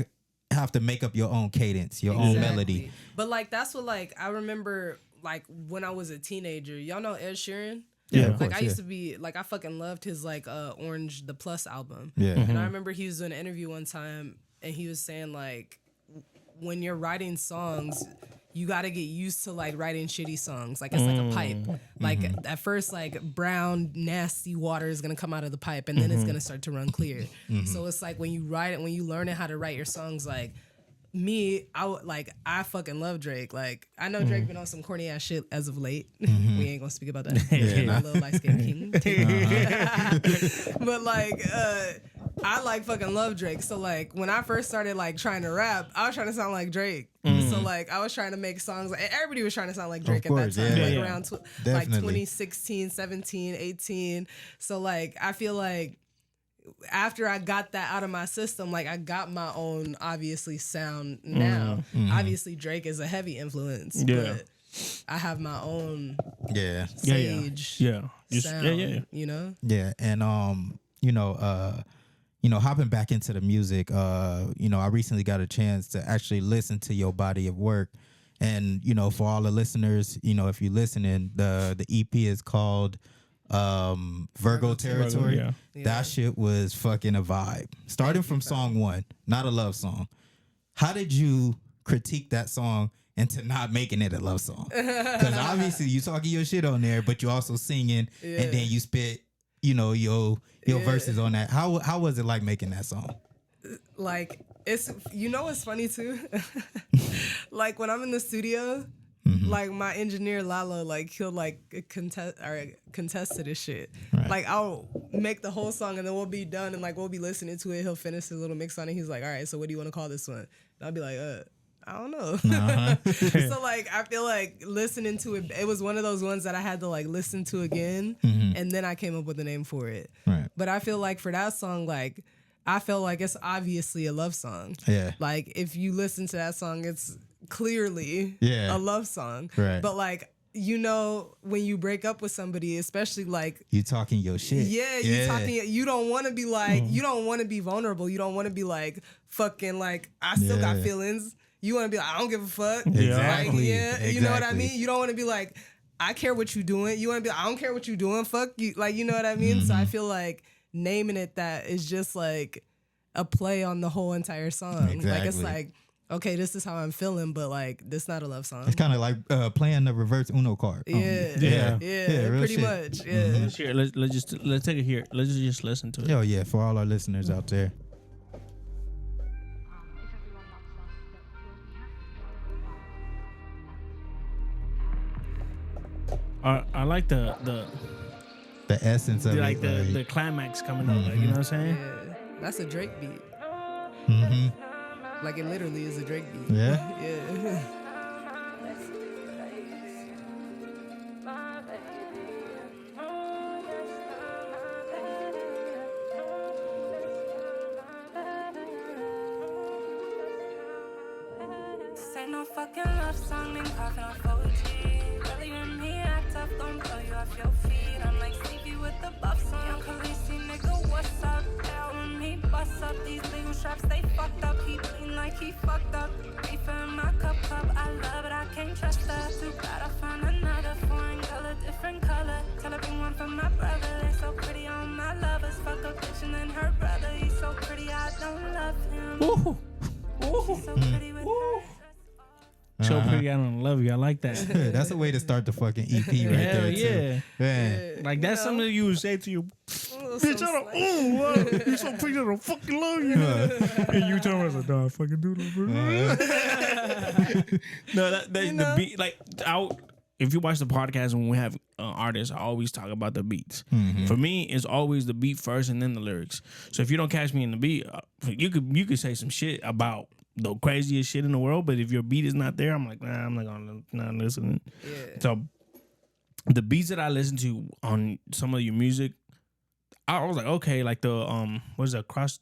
of have to make up your own cadence, your own melody. But like that's what like I remember like when I was a teenager. Y'all know Ed Sheeran? Yeah, like I used to be like I fucking loved his like Orange the Plus album. Yeah. And I remember he was doing an interview one time and he was saying like when you're writing songs, you got to get used to like writing shitty songs. Like it's like a pipe. Like at first like brown nasty water is going to come out of the pipe and then it's going to start to run clear. So it's like when you learn how to write your songs, like me, I fucking love Drake. Like I know Drake been on some corny ass shit as of late. We ain't gonna speak about that. Little light skin king. But like I like fucking love Drake. So like when I first started like trying to rap, I was trying to sound like Drake. So like I was trying to make songs, and everybody was trying to sound like Drake at that time, around like 2016, 17, 18. So like I feel like after I got that out of my system, like I got my own obviously sound now. Obviously Drake is a heavy influence, but I have my own sage sound, you know? Yeah, and hopping back into the music, I recently got a chance to actually listen to your body of work. And, for all the listeners, if you're listening, the EP is called Virgo Territory. That shit was fucking a vibe. Starting from song 1, not a love song. How did you critique that song into not making it a love song? Because obviously you talking your shit on there, but you also singing, and then you spit, your verses on that. How was it like making that song? Like it's what's funny too. Like when I'm in the studio. Like my engineer Lalo, like he'll like contest to this shit. Right. Like I'll make the whole song and then we'll be done and like we'll be listening to it. He'll finish his little mix on it. He's like, all right, so what do you want to call this one? And I'll be like, I don't know. So like I feel like listening to it, it was one of those ones that I had to like listen to again, and then I came up with a name for it. Right. But I feel like for that song, like I feel like it's obviously a love song. Yeah. Like if you listen to that song, it's clearly a love song. Right. But like when you break up with somebody, especially like you talking your shit. You talking. You don't want to be like you don't want to be vulnerable. You don't want to be like fucking like I still got feelings. You want to be like I don't give a fuck. Exactly. Like, exactly. You know what I mean. You don't want to be like I care what you doing. You want to be like I don't care what you doing. Fuck you. Like you know what I mean. So I feel like naming it that is just like a play on the whole entire song. Exactly. Like it's like. Okay, this is how I'm feeling, but like this not a love song. It's kind of like playing the reverse Uno card. Yeah, pretty shit. much. Yeah. Let's take it here. Let's just listen to it. Oh yeah, for all our listeners out there. I like the essence of like it, the climax coming up. Like, you know what I'm saying? Yeah, that's a Drake beat. Like it literally is a Drake beat. Yeah. Yeah. This ain't no fucking love song, been coughing off OG. Really with me, act tough, don't blow you off your feet. I'm like Stevie with the buff song. Young Khaleesi, nigga, what's up? Down with me, bust up these legal straps, they fucked up. He bleeding like he fucked up. Reefer in my cup, I love it, I can't trust her. Too bad I found another foreign color, different color. Tell her bring one for my brother. They so pretty on my lovers. Fuck a bitch and then her brother. He's so pretty, I don't love him. She's so pretty with her. So pretty, I don't love you. I like that. That's a way to start the fucking EP right there. Yeah. Too. Man. Like that's something you would say to you. Bitch, you're so pretty, I don't fucking love you. And you tell me, I was like, nah, I fucking do that, bro. No, that's the beat. Like, if you watch the podcast when we have artists, I always talk about the beats. For me, it's always the beat first and then the lyrics. So if you don't catch me in the beat, you could say some shit about the craziest shit in the world, but if your beat is not there, I'm like, nah, I'm not gonna not listening. Yeah. So the beats that I listen to on some of your music, I was like, okay, like the what is it, across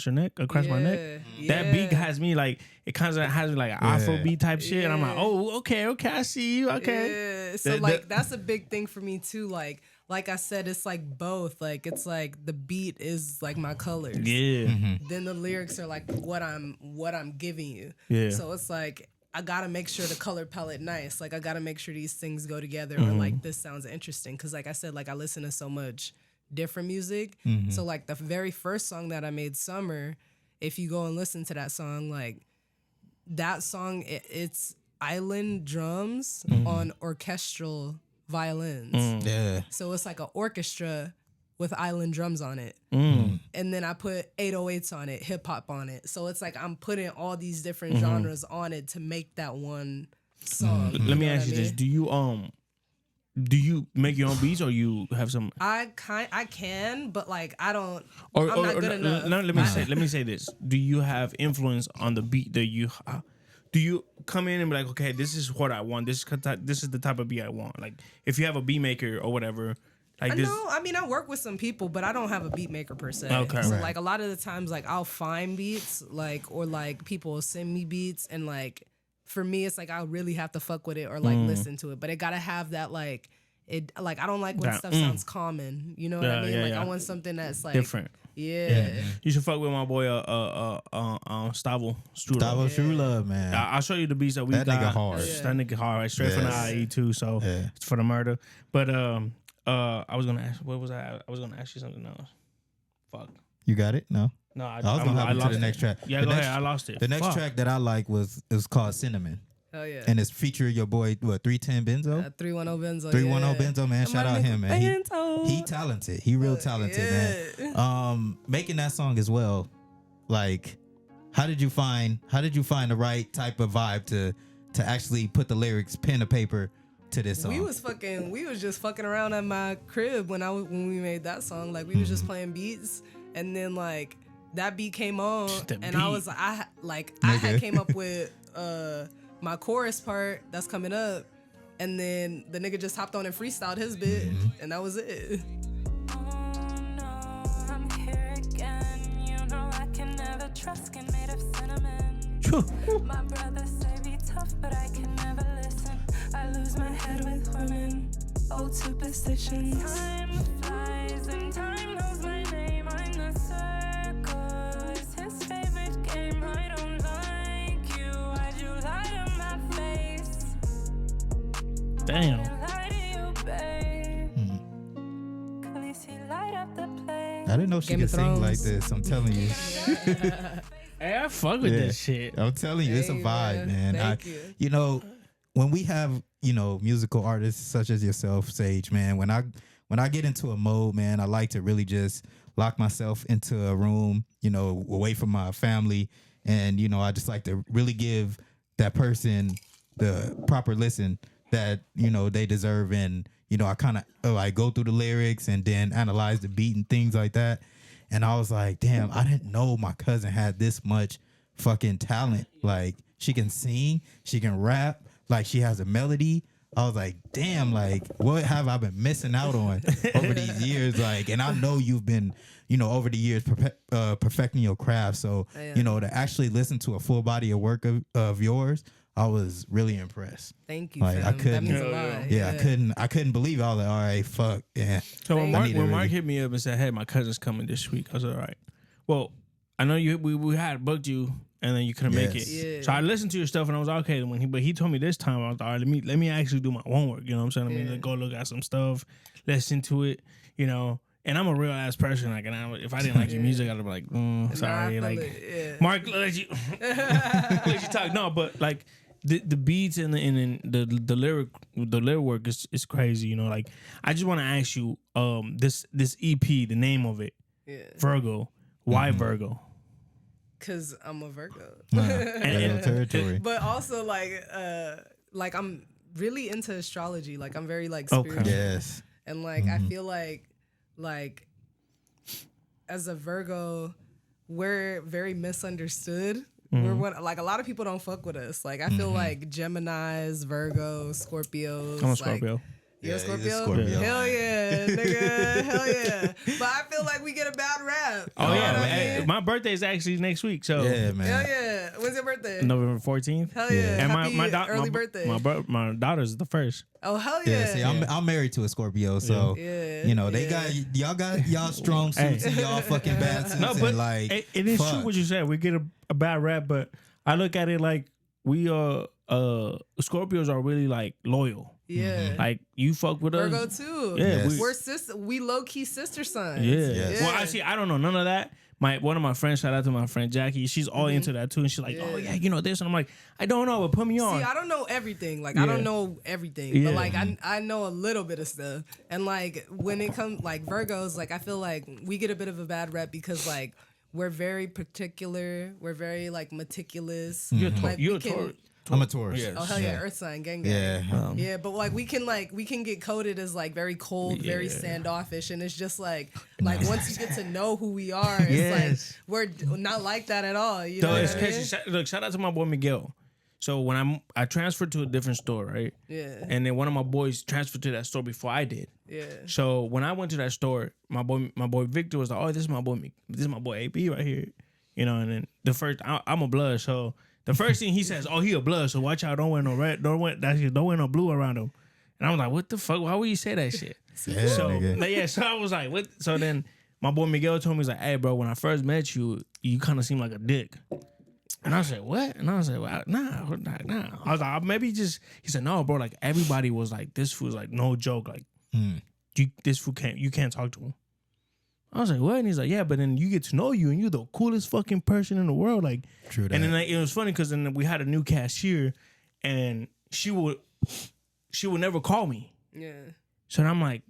your neck, across my neck. That beat has me like, it kind of has me like an Afro beat type shit, and I'm like, oh, okay, I see you, okay. Yeah. So like that's a big thing for me too. Like I said, it's like both. Like it's like the beat is like my colors. Yeah. Then the lyrics are like what I'm giving you. Yeah. So it's like I gotta make sure the color palette nice. Like I gotta make sure these things go together. Or like this sounds interesting. Cause like I said, like I listen to so much different music. So like the very first song that I made, Summer, if you go and listen to that song, like that song, it's island drums on orchestral violins. Yeah. So it's like an orchestra with island drums on it. And then I put 808s on it, hip hop on it. So it's like I'm putting all these different genres on it to make that one song. Let me ask you this. Do you make your own beats, or you have some? I can, but like I don't. I'm not good enough. No, let me say this. Do you have influence on the beat that you? Do you come in and be like, okay, this is what I want. This is the type of beat I want. Like if you have a beat maker or whatever. Like this. No, I mean I work with some people, but I don't have a beat maker per se. Okay. So like a lot of the times, like I'll find beats, like or like people will send me beats, and like. For me, it's like I really have to fuck with it or like listen to it, but it gotta have that like it. Like I don't like when stuff sounds common. You know what I mean? Like I want something that's like different. Yeah. You should fuck with my boy Stavo Strula, man. I'll show you the beats that we got. That nigga hard. That nigga hard, right? Straight from the IE too. So it's for the murder. But I was gonna ask. What was I was gonna ask you something else. Fuck. You got it? No. No, I was gonna hop into the next track. Yeah, go ahead. I lost it. The next track that I like was called Cinnamon. Oh yeah. And it's featuring your boy 310 Benzo. 310 Benzo. 310 Benzo, man. Shout out him, man. He talented. He real talented, man. Making that song as well. Like, how did you find the right type of vibe to actually put the lyrics, pen to paper to this song? We was just fucking around at my crib when we made that song. Like we was just playing beats, and then like that beat came on, and I was I had came up with my chorus part that's coming up, and then the nigga just hopped on and freestyled his bit, and that was it. Trust skin made of cinnamon. My brother say be tough, but I can never listen. I lose my head with women. Old superstitions. Time flies and time knows my name. I'm the circle. It's his favorite game. I don't like you. Why'd you lie to my face? Damn. Lie to you, babe. Khaleesi, light up the place. I didn't know she could sing like this. I'm telling you. Hey, I fuck with this shit. I'm telling you, it's a vibe, man. Thank you. You know, when we have, musical artists such as yourself, Sage, man, when I get into a mode, man, I like to really just lock myself into a room, away from my family. And, I just like to really give that person the proper listen that, they deserve. And, I kind of like go through the lyrics and then analyze the beat and things like that. And I was like, damn, I didn't know my cousin had this much fucking talent. Like, she can sing, she can rap, like, she has a melody. I was like, damn, like, what have I been missing out on over these years? Like, and I know you've been, over the years perfecting your craft. So, to actually listen to a full body of work of yours, I was really impressed. Thank you, like, fam. That means a lot. Yeah, I couldn't believe it. I was like, all right, fuck, yeah. So when Mark hit me up and said, hey, my cousin's coming this week, I was all right. Well, I know we had booked you and then you couldn't make it. Yeah. So I listened to your stuff and I was okay. But he told me this time, I was all right, let me actually do my homework. You know what I'm saying? I mean, go look at some stuff, listen to it, And I'm a real ass person. Like, and if I didn't like your music, I'd be like, sorry. Like, Mark, let you talk. No, but like the beats and the lyric work is crazy. Like I just want to ask you, this EP, the name of it, Virgo. Why Virgo? Cause I'm a Virgo. Territory. But also like I'm really into astrology. Like I'm very like Okay. spiritual. Yes. And like I feel like as a Virgo, we're very misunderstood. We're one, like a lot of people don't fuck with us. Like I feel like Geminis, Virgos, Scorpios. I'm a like, Scorpio. You're a Yeah, he's Scorpio? a Scorpio. Hell yeah, nigga. Hell yeah. But I feel like we get a bad rap. Oh You know yeah, what I man. mean? My birthday is actually next week, so Yeah, man. Hell yeah. When's your birthday? November 14th. Hell yeah. And Happy early my birthday. My daughter's the first. Oh, hell Yeah, yeah. see, I'm married to a Scorpio, so Yeah, you know they yeah. got y'all strong suits Hey. and y'all fucking bad suits. No, but and like it is fuck. true what you said. We get a bad rap, but I look at it like we Scorpios are really like loyal. Yeah. Like you fuck with us. Virgo too. Yeah, Yes. We're we low key sister sons. Yeah. Yes. Well, I don't know none of that. One of my friends, shout out to my friend Jackie. She's all into that too, and she's like, "Oh yeah, you know this," and I'm like, "I don't know, but put me on." See, I don't know everything. Like I Yeah. don't know everything, Yeah. but like I know a little bit of stuff. And like when it comes like Virgos, like I feel like we get a bit of a bad rep because like we're very particular. We're very like meticulous. Like, You're we a can- Taurus. I'm a Taurus. Yes. Oh hell yeah, Earth sign, gang gang. Yeah. Yeah, but like we can get coded as like very cold, very standoffish, and it's just like once you get to know who we are, it's Yes. like we're not like that at all. You So know it's what I mean? crazy. Look, shout out to my boy Miguel. So when I transferred to a different store, right? Yeah. And then one of my boys transferred to that store before I did. Yeah. So when I went to that store, my boy Victor was like, "Oh, this is my boy AP right here," you know. And then the first, I'm a blood, so the first thing he says, "Oh, he a blood, so watch out, don't wear no red, don't wear no blue around him." And I'm like, "What the fuck? Why would you say that shit?" Yeah, So nigga. so I was like, "What?" So then my boy Miguel told me, he's like, "Hey, bro, when I first met you, you kind of seemed like a dick." And I said, "What?" And I was like, well, nah. I was like, maybe just. He said, "No, bro. Like everybody was like, this fool's like no joke. Like this fool you can't talk to him." I was like, "What?" And he's like, "Yeah, but then you get to know you, and you're the coolest fucking person in the world." Like, True that. and then like, it was funny because then we had a new cashier, and she would never call me. Yeah. So then I'm like,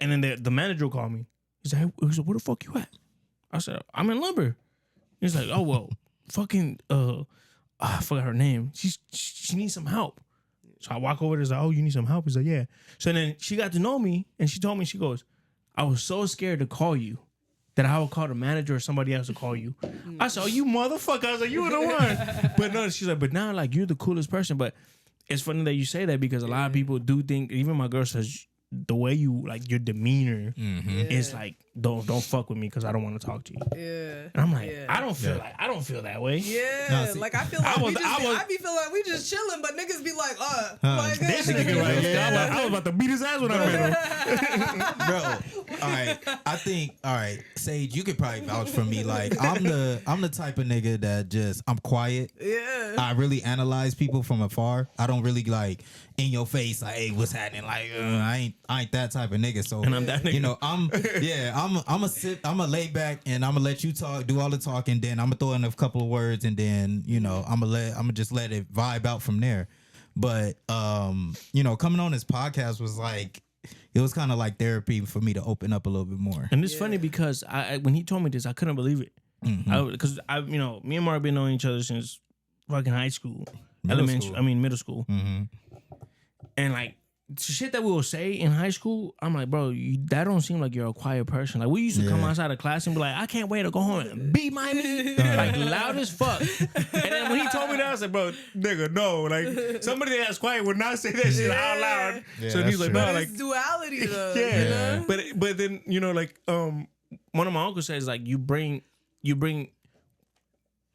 and then the manager called me. He's like, "Where the fuck you at?" I said, "I'm in lumber." He's like, "Oh well, fucking I forgot her name. She needs some help." So I walk over there, like, "Oh, you need some help?" He's like, "Yeah." So then she got to know me, and she told me, she goes, "I was so scared to call you that I would call the manager or somebody else to call you." I said, "Oh, you motherfucker." I was like, "You were the one." But no, she's like, "But now, like, you're the coolest person." But it's funny that you say that because a lot of people do think, even my girl says, the way you, like, your demeanor is like, don't fuck with me because I don't want to talk to you. Yeah. And I'm like, Yeah. I don't feel that way. Yeah, No, see, like I feel like I I be feeling like we just chilling, but niggas be like, like This nigga right here, I was about to beat his ass when I met him. Bro, all right. I think, all right, Sage, you could probably vouch for me. Like, I'm the type of nigga that I'm quiet. Yeah. I really analyze people from afar. I don't really like in your face, like, "Hey, what's happening?" Like, I ain't that type of nigga. So, And I'm that nigga. you know, I'm a lay back and I'm gonna let you talk, do all the talking. Then I'm gonna throw in a couple of words, and then you know, I'm gonna just let it vibe out from there. But you know, coming on this podcast was like, it was kind of like therapy for me to open up a little bit more. And it's funny because I when he told me this, I couldn't believe it. Because you know, me and Mark been knowing each other since fucking high school, middle school. And like shit that we will say in high school, I'm like, bro, that don't seem like you're a quiet person. Like we used to come outside of class and be like, "I can't wait to go home and beat my knee," like loud as fuck. And then when he told me that, I said, "Bro, nigga, no." Like somebody that's quiet would not say that shit out loud. Yeah, So he's that's like, true. "No, But like." it's duality though. Yeah. You know? But then, you know, like one of my uncles says, like, you bring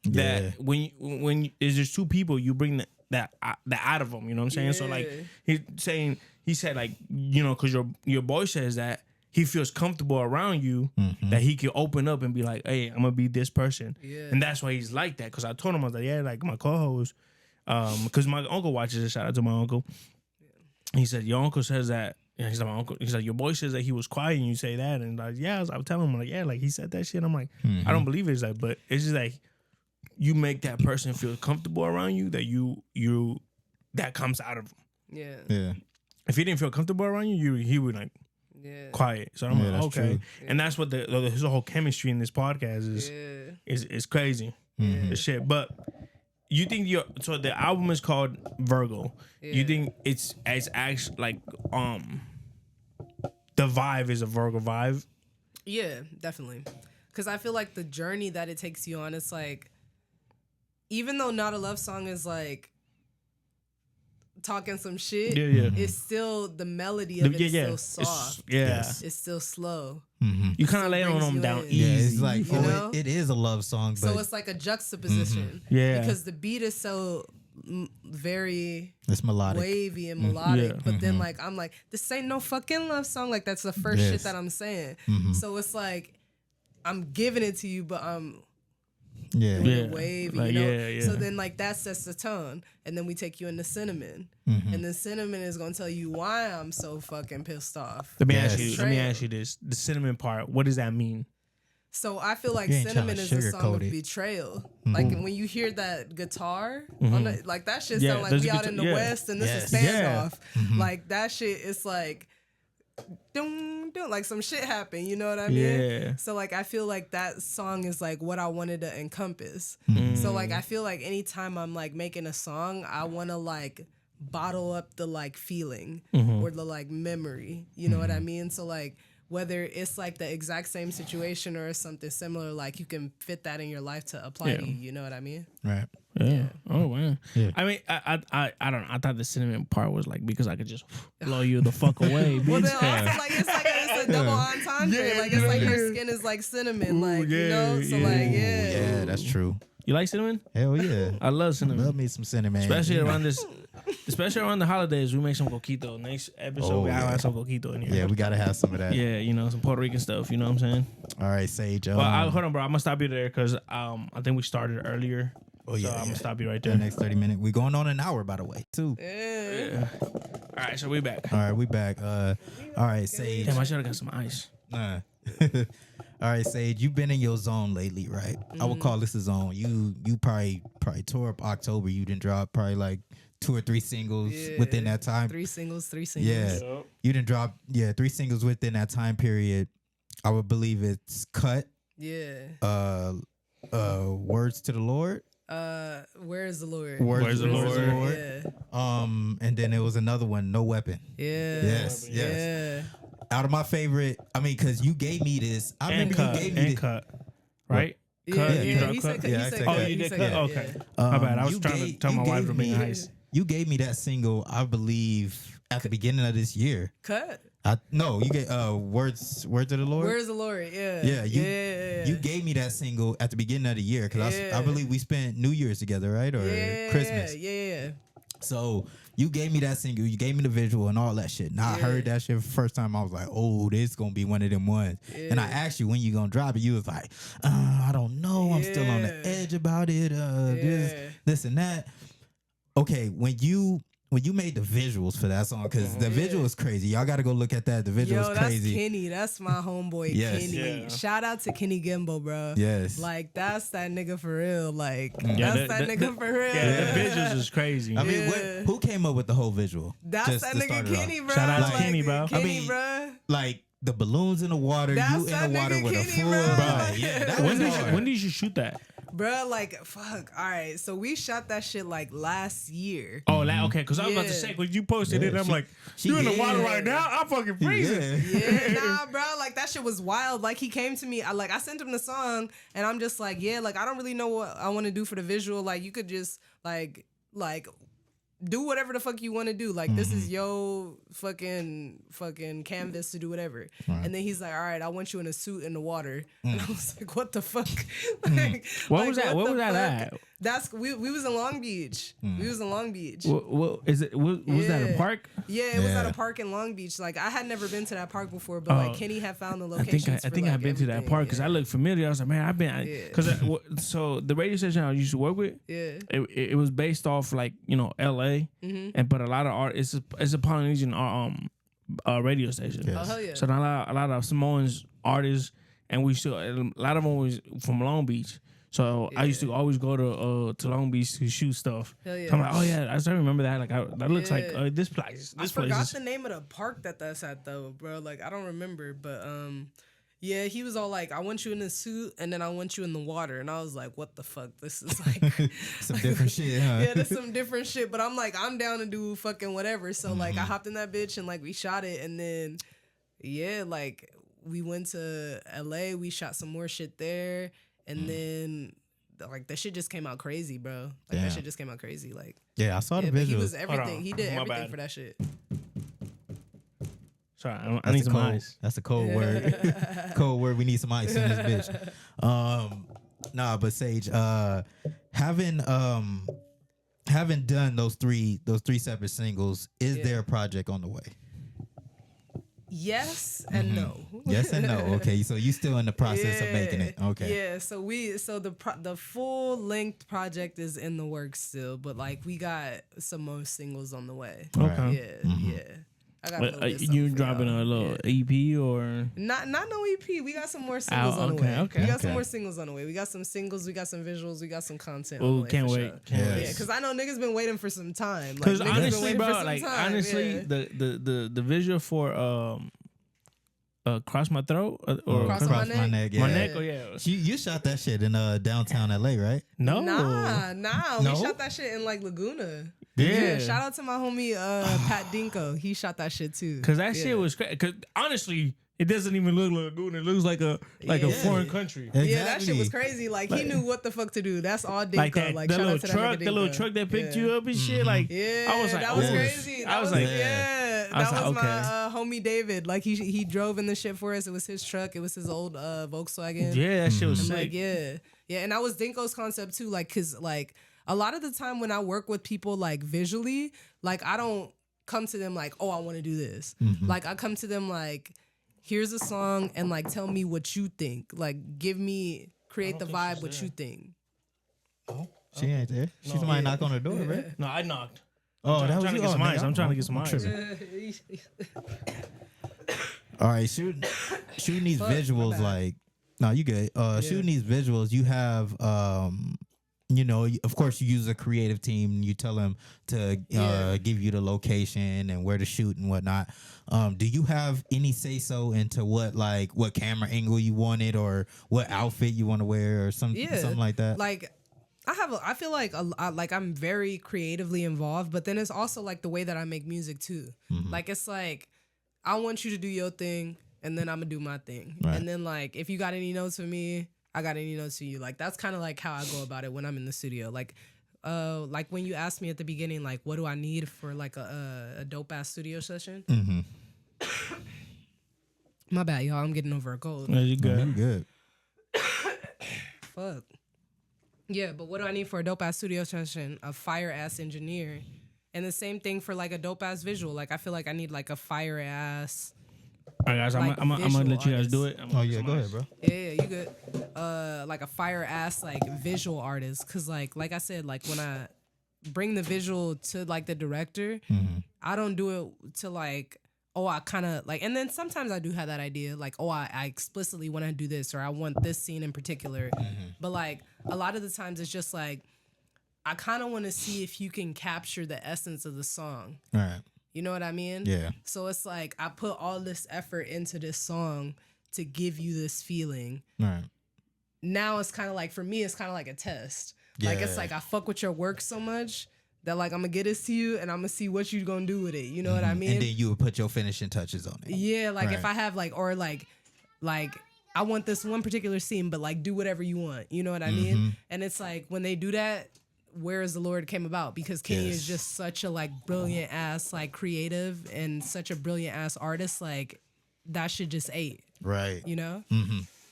that when there's just two people, you bring that out of them, you know what I'm saying? So like he said like, you know, because your boy says that he feels comfortable around you, that he can open up and be like, "Hey, I'm gonna be this person." Yeah. And that's why he's like that. Because I told him, I was like, "Yeah, like my co-host, because my uncle watches it. Shout out to my uncle. He said, "Your uncle says that." Yeah, he's like, "My uncle." He's like, "Your boy says that he was quiet and you say that." And like, yeah, I was telling him like, "Yeah, like he said that shit." I'm like, I don't believe it. It's like, but it's just like you make that person feel comfortable around you, that you that comes out of him. Yeah. Yeah. If he didn't feel comfortable around you, he would like Yeah. quiet. So I'm like, that's okay. true. And that's what his whole chemistry in this podcast is Yeah. is crazy. The shit. But you think so the album is called Virgo. Yeah. You think it's actually like the vibe is a Virgo vibe? Yeah, definitely. Because I feel like the journey that it takes you on, it's like, even though Not a Love Song is like talking some shit, it's still the melody of it is still soft. It's still slow. You kind of lay on them down easy. Yeah, it's like it is a love song, but so it's like a juxtaposition. Yeah, because the beat is so very it's melodic, wavy and melodic. But then like I'm like, this ain't no fucking love song. Like that's the first shit that I'm saying. So it's like I'm giving it to you, but I'm wavy, like, you know. So then like that sets the tone, and then we take you into Cinnamon, and then Cinnamon is gonna tell you why I'm so fucking pissed off. Let me ask you this: the cinnamon part. What does that mean? So I feel like Cinnamon is a song of betrayal. Like when you hear that guitar, on the, like that shit sound like we out in the West and this is standoff. Like that shit is like, like some shit happened. You know what I mean? Yeah. So like I feel like that song is like what I wanted to encompass. So like I feel like anytime I'm like making a song, I want to like bottle up the like feeling or the like memory. You know what I mean? So like, whether it's like the exact same situation or something similar, like you can fit that in your life to apply to you. You know what I mean? Right. Yeah. Oh man. Yeah. I mean, I don't know. I thought the cinnamon part was like because I could just blow you the fuck away. Well, then also like it's a double entendre. Like it's like your skin is like cinnamon. Like you know. So like yeah, that's true. You like cinnamon? Hell yeah. I love cinnamon. Love me some cinnamon. Especially around the holidays, we make some coquito. Next episode, we gotta have some coquito in here. Yeah, we gotta have some of that. Yeah, you know, some Puerto Rican stuff. You know what I'm saying? All right, Sage. But hold on, bro. I'm gonna stop you there because I think we started earlier. Oh yeah, so I'm gonna stop you right there. The next 30 minutes. We're going on an hour, by the way, too. Yeah. All right, so we back. All right, we back. All right, Sage. Damn, I should have got some ice. All right, Sage, you've been in your zone lately, right? I would call this a zone. You probably tore up October. You didn't drop probably like 2 or 3 singles within that time. 3 singles. Yeah, you didn't drop 3 singles within that time period. I would believe it's Cut. Yeah. Words to the Lord. Where is the Lord? Where's the Lord? Yeah. And then there was another one, No Weapon. Yeah. Yes. Yeah. Out of my favorite, I mean, because you gave me this. I remember you gave me this. Cut, right? Yeah, he said cut. Yeah, I said cut. Oh, you did cut? Okay. My bad. I was trying to tell my wife to bring ice. You gave me that single, I believe, at the beginning of this year. Cut? No, you get Words of the Lord. Where's the Lord? Yeah. Yeah, you gave me that single at the beginning of the year because I believe we spent New Year's together, right? Or Christmas. Yeah. So you gave me that single, you gave me the visual and all that shit. Now I heard that shit for the first time. I was like, oh, this gonna be one of them ones. And I asked you when you gonna drop it. You was like, I don't know. I'm still on the edge about it. This and that. Okay, when you made the visuals for that song, because the visual is crazy. Y'all got to go look at that. The visual is crazy. That's Kenny. That's my homeboy, Kenny. Yeah. Shout out to Kenny Gimbo, bro. Yes. Like, that's that nigga for real. Like, that's that nigga for real. Yeah, the visuals is crazy. I mean, who came up with the whole visual? That's that nigga Kenny, bro. Shout out to Kenny, bro. Kenny, bro. Like, the balloons in the water, you in the water with Kenny, a full bro. Yeah, when did you shoot that? Bruh, like, fuck. All right, so we shot that shit like last year. Oh, okay, because I was about to say, when you posted it, I'm like, you in the water right now? I'm fucking freezing. Yeah, nah, bro, like, that shit was wild. Like, he came to me, I sent him the song, and I'm just like, yeah, like, I don't really know what I want to do for the visual. Like, you could just, like, do whatever the fuck you want to do. Like, this is your fucking canvas to do whatever. Right. And then he's like, all right, I want you in a suit in the water. And I was like, what the fuck? Like, what was that? What was that at? That's we was in Long Beach. We was in Long Beach. Was that a park? Yeah, it was at a park in Long Beach. Like, I had never been to that park before, but like Kenny had found the location. I think I've been to that park because I looked familiar. I was like, man, I've been because so the radio station I used to work with, it was based off like L.A. And but a lot of art. It's a Polynesian radio station. Yes. Oh hell yeah! So a lot of Samoans artists, and a lot of them was from Long Beach. So I used to always go to Long Beach to shoot stuff. Hell yeah. So I'm like, oh yeah, I still remember that. Like that looks like this place. I forgot the name of the park that's at though, bro. Like I don't remember, but Yeah, he was all like, I want you in a suit and then I want you in the water. And I was like, what the fuck? This is like some different shit, huh? Yeah, there's some different shit. But I'm like, I'm down to do fucking whatever. So like I hopped in that bitch and like we shot it. And then yeah, like we went to LA, we shot some more shit there. And then like that shit just came out crazy, bro. Like that shit just came out crazy. Like yeah, I saw the but visuals. he was everything. He did My everything bad. for that shit. Sorry, I need some ice. That's a cold word. Cold word. We need some ice in this bitch. Nah, but Sage, having done those three separate singles, is there a project on the way? Yes and no. Yes and no. Okay, so you still in the process of making it. Okay. Yeah, so the full length project is in the works still, but like we got some more singles on the way. Okay. Yeah. I got a little bit you something for dropping y'all. a little EP or Not no EP. We got some more singles on the way. okay. We got some more singles on the way. We got some singles. We got some visuals. We got some content. on Oh, the way can't for wait. Sure. Can't Yeah, wait. because I know niggas been waiting for some time. Because Niggas been honestly, waiting bro, for some like time, honestly, yeah. the visual for Cross My Throat or Cross My Neck? Yeah. My neck. Oh yeah. You shot that shit in downtown LA, right? No. Nah. No? We shot that shit in like Laguna. Yeah. Shout out to my homie Pat Dinko. He shot that shit too. Cause that shit was crazy. Cause honestly, it doesn't even look like Laguna. It looks like a foreign country. Yeah, that shit was crazy. Like he knew what the fuck to do. That's all Dinko. Like that, Like that shout little out to truck, that the little Dinko. truck that picked Yeah. you up and shit. Like, Yeah, I was like, that was oh. crazy. I was that like, that was okay. my homie David. Like he drove in the shit for us. It was his truck. It was his old Volkswagen. Yeah, that shit was I'm sick. like, yeah, and that was Dinko's concept too. Like, cause like a lot of the time when I work with people like visually, like I don't come to them like, oh, I want to do this. Like I come to them like, here's a song and like tell me what you think. Like create the vibe what you think. She ain't there. She might knock on the door, right? No, I knocked. Oh, that I'm was trying to you. get some Oh, ice. nigga, I'm trying to get some I'm ice. tripping. All right, shooting these visuals like, no, you good. Shooting these visuals, you have, you know, of course you use a creative team. You tell them to give you the location and where to shoot and whatnot. Do you have any say so into what camera angle you wanted or what outfit you want to wear or something like that? Like I feel like I'm very creatively involved, but then it's also like the way that I make music too. Like it's like I want you to do your thing and then I'm gonna do my thing. Right. And then like if you got any notes for me, I got any notes for you. Like that's kind of like how I go about it when I'm in the studio. Like when you asked me at the beginning, like what do I need for like a dope ass studio session? My bad, y'all. I'm getting over a cold. Yeah, you good. You good. Fuck. Yeah, but what do I need for a dope ass studio session? A fire ass engineer. And the same thing for like a dope ass visual. Like I feel like I need like a fire ass. All right, guys, Like I'm gonna let you guys visual do it. Oh yeah, go ahead, bro. Yeah, you good. Like a fire ass like visual artist. Cause like I said, like when I bring the visual to like the director, I don't do it to like, oh, I kind of like, and then sometimes I do have that idea, like, oh, I explicitly want to do this or I want this scene in particular. But like a lot of the times it's just like, I kind of want to see if you can capture the essence of the song. All right. You know what I mean? Yeah. So it's like I put all this effort into this song to give you this feeling. All right. Now it's kind of like, for me, it's kind of like a test. Like it's Yeah. like I fuck with your work so much that like I'm gonna get this to you and I'm gonna see what you gonna do with it. You know what I mean? And then you would put your finishing touches on it. Yeah, like if Right. I have like, or like I want this one particular scene, but like do whatever you want. You know what I mean? And it's like when they do that, Where Is the Lord came about, because Kenny is just such a like brilliant ass like creative and such a brilliant ass artist. Like that shit just ate, Right. you know?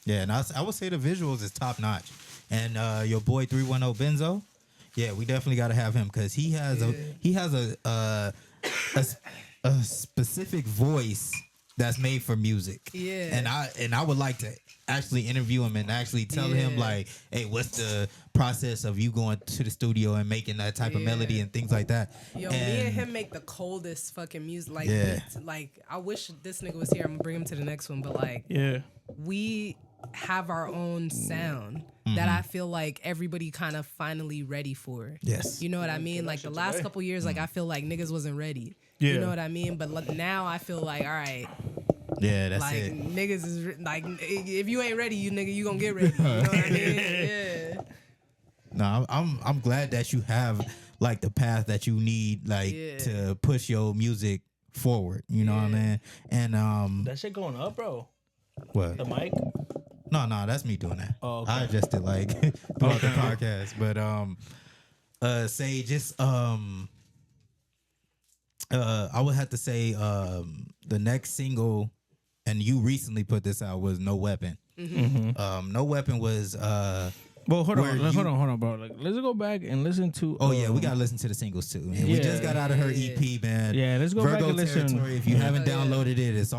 Yeah, and I would say the visuals is top notch. And your boy 310 Benzo, yeah, we definitely got to have him because he has a specific voice that's made for music. Yeah. And I would like to actually interview him and actually tell him like, hey, what's the process of you going to the studio and making that type of melody and things like that. Yo, me and him make the coldest fucking music. Like, like I wish this nigga was here. I'm gonna bring him to the next one, but like, we have our own sound that I feel like everybody kind of finally ready for. Yes. You know what I mean? Like the last couple years, like I feel like niggas wasn't ready. Yeah. You know what I mean? But now I feel like, all right, Yeah, that's like, it. Niggas is like, if you ain't ready, you gonna get ready. You know what I mean? Yeah. No, I'm glad that you have like the path that you need, like to push your music forward. You know what I mean? And That shit going up, bro. what? The mic. No, that's me doing that. Oh, okay. I adjusted like throughout the podcast, but say just I would have to say the next single, and you recently put this out, was No Weapon. Mm-hmm. No Weapon was Well, hold where on, bro. Like, let's go back and listen to. Oh yeah, we gotta listen to the singles too. And we just got out of her EP, man. Yeah, let's go back and listen. Territory. If you haven't downloaded it, it's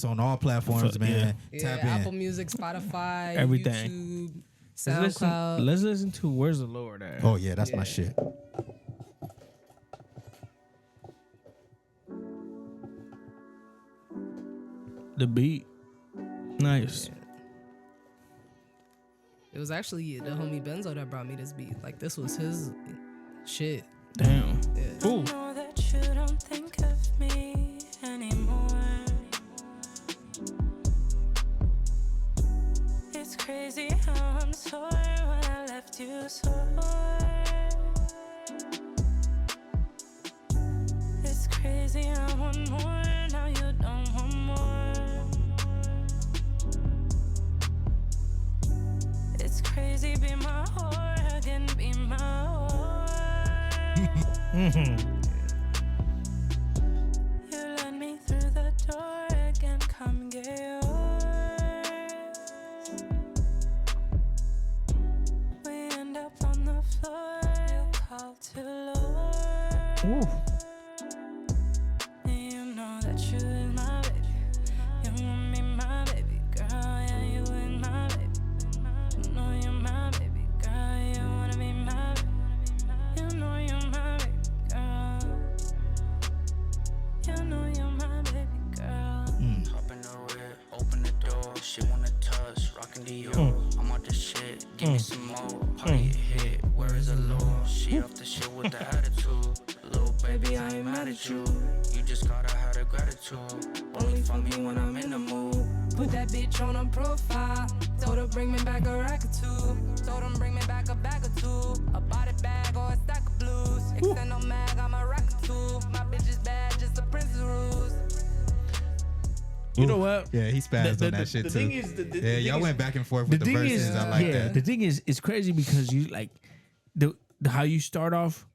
on all platforms, man. Tap in. Apple Music, Spotify, Everything. YouTube, SoundCloud. Let's listen to Where's the Lord at. Oh yeah, that's my shit. The beat, nice. It was actually the homie Benzo that brought me this beat. Like, this was his shit. Damn. Yeah. Ooh. I know that you don't think of me anymore. It's crazy how I'm sore when I left you sore. It's crazy I want more, now you don't want more. It's crazy, be my whore again, be my whore. You let me through the door again, come get yours. We end up on the floor, you call too low. Ooh. And you know that you is my baby. You want me, my baby girl. Yeah, you is my baby. You know you're my baby girl. You wanna be my baby. You know you're my baby girl. You know you're my baby girl. Hop in the whip, open the door. She wanna touch, rockin' Dior. I'm out the shit, give me some more. Party hit, where is the Lord? She off the shit with the attitude. Little baby, I ain't mad at you. You just gotta have the gratitude. Only for me when I'm in the mood. Put that bitch on her profile. Told her bring me back a rack or two. Told him bring me back a bag or two. A body bag or a stack of blues. Extend no mag, I'm a rack or two. My bitch is bad, just the Prince's rules. You know what? Yeah, he spazzed on that shit the too. Thing is, yeah, y'all went back and forth with the verses. I like that. The thing is, it's crazy because you like the how you start off.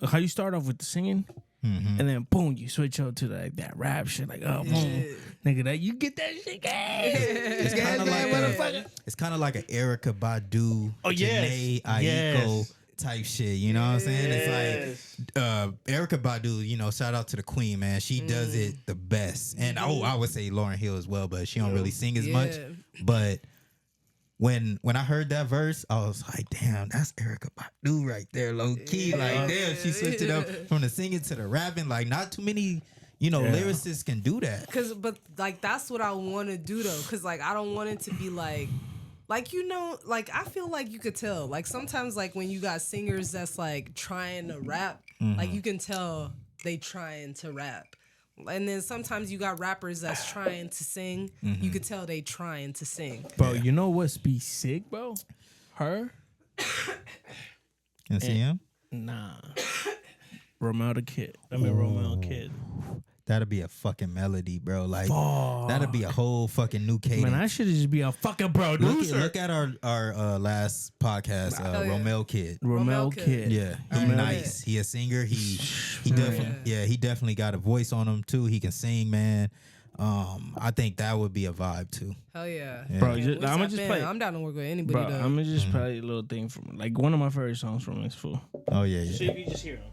How you start off with the singing, and then boom, you switch up to like that rap shit. Like, oh, boom, nigga, that you get that shit, guys. It's kind of like it's kind of like an Erykah Badu, Janae Aiko type shit. You know what I'm saying? It's like Erykah Badu. You know, shout out to the queen, man. She does it the best. And I would say Lauryn Hill as well, but she don't really sing as much. But when I heard that verse, I was like, damn, that's Erykah Badu right there, low key. Like, damn, she switched it up from the singing to the rapping. Like, not too many, lyricists can do that. But like, that's what I want to do though. Cause like, I don't want it to be like, I feel like you could tell. Like, sometimes like when you got singers that's like trying to rap, like you can tell they trying to rap. And then sometimes you got rappers that's trying to sing. You could tell they trying to sing. Bro, you know what's be sick, bro? Her. And CM? Nah. Romel the Kid. Romel Kid. That'd be a fucking melody, bro. Like, that'd be a whole fucking new cadence. Man, I should just be a fucking producer. Look at our last podcast, Romel Kid. Romel Kid. Yeah, he nice. He a singer. He definitely got a voice on him too. He can sing, man. I think that would be a vibe too. Hell yeah. Bro, I'm gonna just play. I'm down to work with anybody. Bro, I'm gonna just play a little thing from like one of my favorite songs from this fool. Oh yeah. See if you just hear him.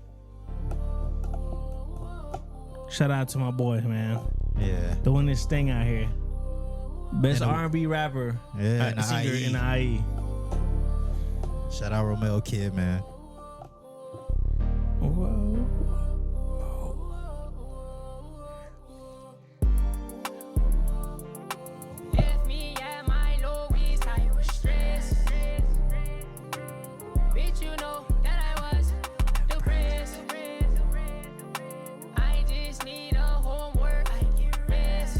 Shout out to my boy, man. Yeah. Doing this thing out here. Best R&B rapper. Yeah. Singer in the IE. Shout out Romel Kid, man. Whoa. Left me at my lowest, I was stressed. Bitch, you know that I was depressed. I just need a homework, I get rest.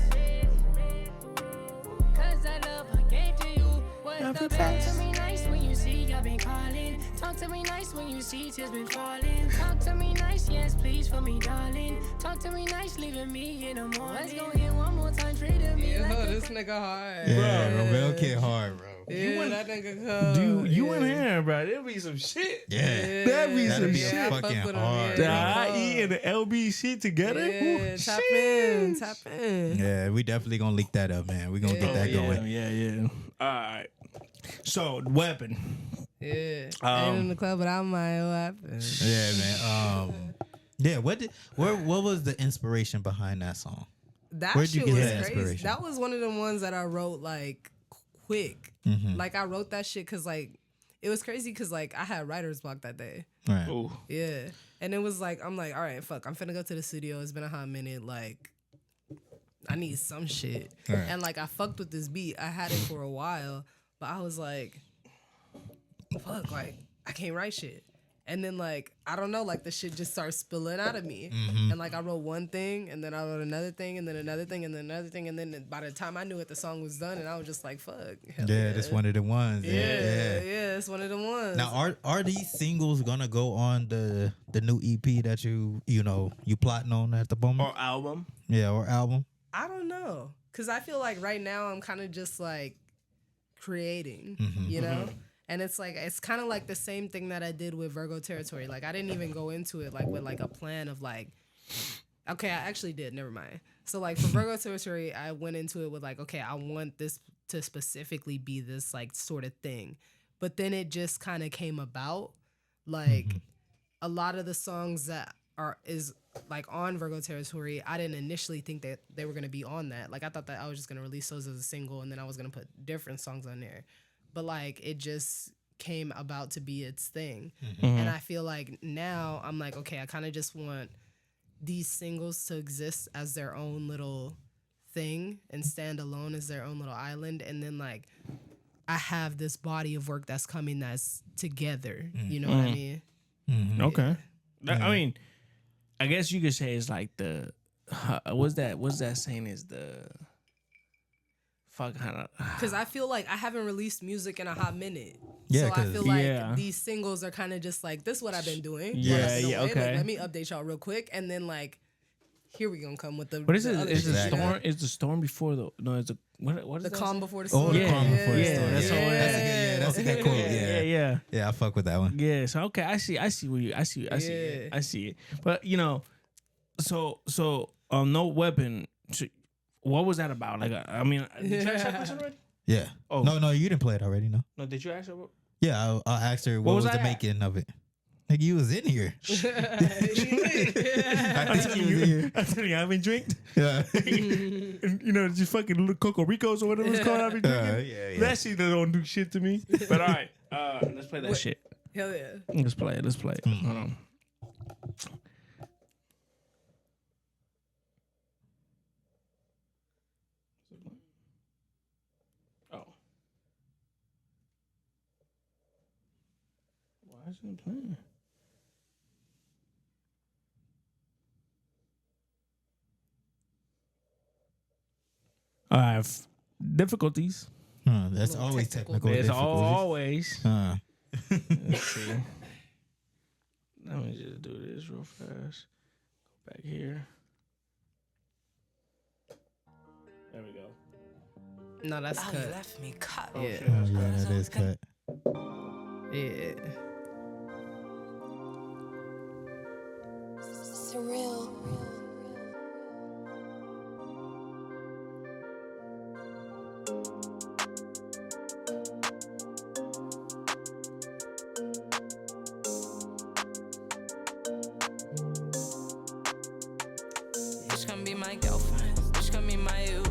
up, baby. Talk to me nice when you see I've been calling. Talk to me nice when you see tears been falling. Talk to me nice, yes, please for me, darling. Talk to me nice, leaving me in the morning. Let's go hit one more time, treating me like this nigga hard. Yeah, Romeo Kid hard, bro. Yeah, that nigga cold. Dude, you in here, bro. There'll be some shit. Yeah. That'd be That'd some be shit. fucking fuck with him, hard. The yeah. IE and the LB shit together. Yeah, Ooh, tap shit. in. Yeah, we definitely gonna leak that up, man. We gonna get that going. Yeah. All right. So, Weapon. Yeah. Ain't in the club without my weapon. Yeah, man. Yeah, what was the inspiration behind that song? That Where'd you shit get was that crazy. inspiration? That was one of the ones that I wrote like quick. Like I wrote that shit because like it was crazy because like I had writer's block that day. Right. Ooh. Yeah. And it was like I'm like, all right, fuck, I'm finna go to the studio. It's been a hot minute. Like I need some shit. Right. And like I fucked with this beat. I had it for a while, but I was like, fuck, like I can't write shit. And then like I don't know, like the shit just starts spilling out of me. And like I wrote one thing, and then I wrote another thing, and then another thing, and then another thing, and then by the time I knew it, the song was done, and I was just like, fuck. Hell Yeah, that's one of the ones. Yeah, it's one of the ones. Now, are these singles gonna go on the new EP that you plotting on at the moment? Or album. Yeah, or album. I don't know, cause I feel like right now I'm kind of just like creating, you know. And it's like it's kind of like the same thing that I did with Virgo Territory. Like I didn't even go into it like with like a plan of like, okay, I actually did. Never mind. So like for Virgo Territory, I went into it with like, okay, I want this to specifically be this like sort of thing. But then it just kind of came about. Like a lot of the songs that is like on Virgo Territory, I didn't initially think that they were gonna be on that. Like I thought that I was just gonna release those as a single, and then I was gonna put different songs on there. But like it just came about to be its thing. And I feel like now I'm like, okay, I kind of just want these singles to exist as their own little thing and stand alone as their own little island. And then like I have this body of work that's coming that's together. You know what I mean? Okay. I mean, I guess you could say it's like the what's that saying is the fuck kind of, because I feel like I haven't released music in a hot minute. Yeah, so I feel like 'cause- these singles are kind of just like, this is what I've been doing. Yeah, What I've been yeah, away. okay. Like, let me update y'all real quick, and then like, here we gonna come with the. what is it? other Is the shit, you know? storm? Is the storm before the? No, it's a what is The that calm saying? before the Oh, storm. the calm before the yeah, storm. that's all it is. That's a good. Yeah, that's a good quote. Yeah, Yeah. I fuck with that one. Yeah, so okay, I see where you, I see it. But you know, so No Weapon. What was that about? Like, I mean, did you ask that question already? Yeah. Oh. No, you didn't play it already. No. No, did you ask her? Yeah, I asked her what was was the I at? making of it. Like you was in here. I think you was in here. I told you I haven't drank. Yeah. And, you know, just fucking little Coco Ricos or whatever it's called. I've been drinking. yeah. That shit don't do shit to me. But all right, let's play that shit. Hell yeah. Let's play it. Hold on. Oh. Why isn't it playing? All right, difficulties. That's Little always technical technical There's difficulties. always. Let's see. Let me just do this real fast. Go back here. There we go. No, that's Oh, cut. you left me cut. Yeah. Oh, yeah, that is cut. Yeah. Surreal. Bitch can be my girlfriend, bitch can be my you.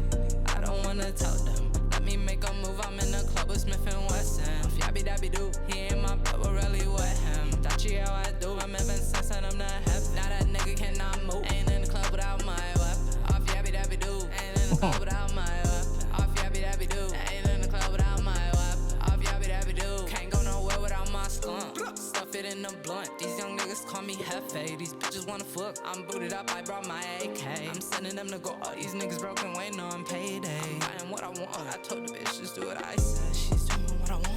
I don't wanna tell them. Let me make a move, I'm in the club with Smith and Wesson. Yabby dabby doo, he ain't my blood, but really with him. Dachi how I do, I'm living since and I'm not happy. Now that nigga cannot move. Ain't in the club without my weapon. Off yabby dabby doo, ain't in the club without my weapon. Off yabby dabby doo, ain't in the club without my weapon. Off yabby dabby doo, can't go nowhere without my skunk. Stuff it in the blunt. These young niggas call me Hefe. These bitches wanna fuck. I'm booted up, I brought my AK. I'm sending them to go. All these niggas broken, waiting on payday. I'm buying what I want. I told the bitch, just do what I said. She's doing what I want.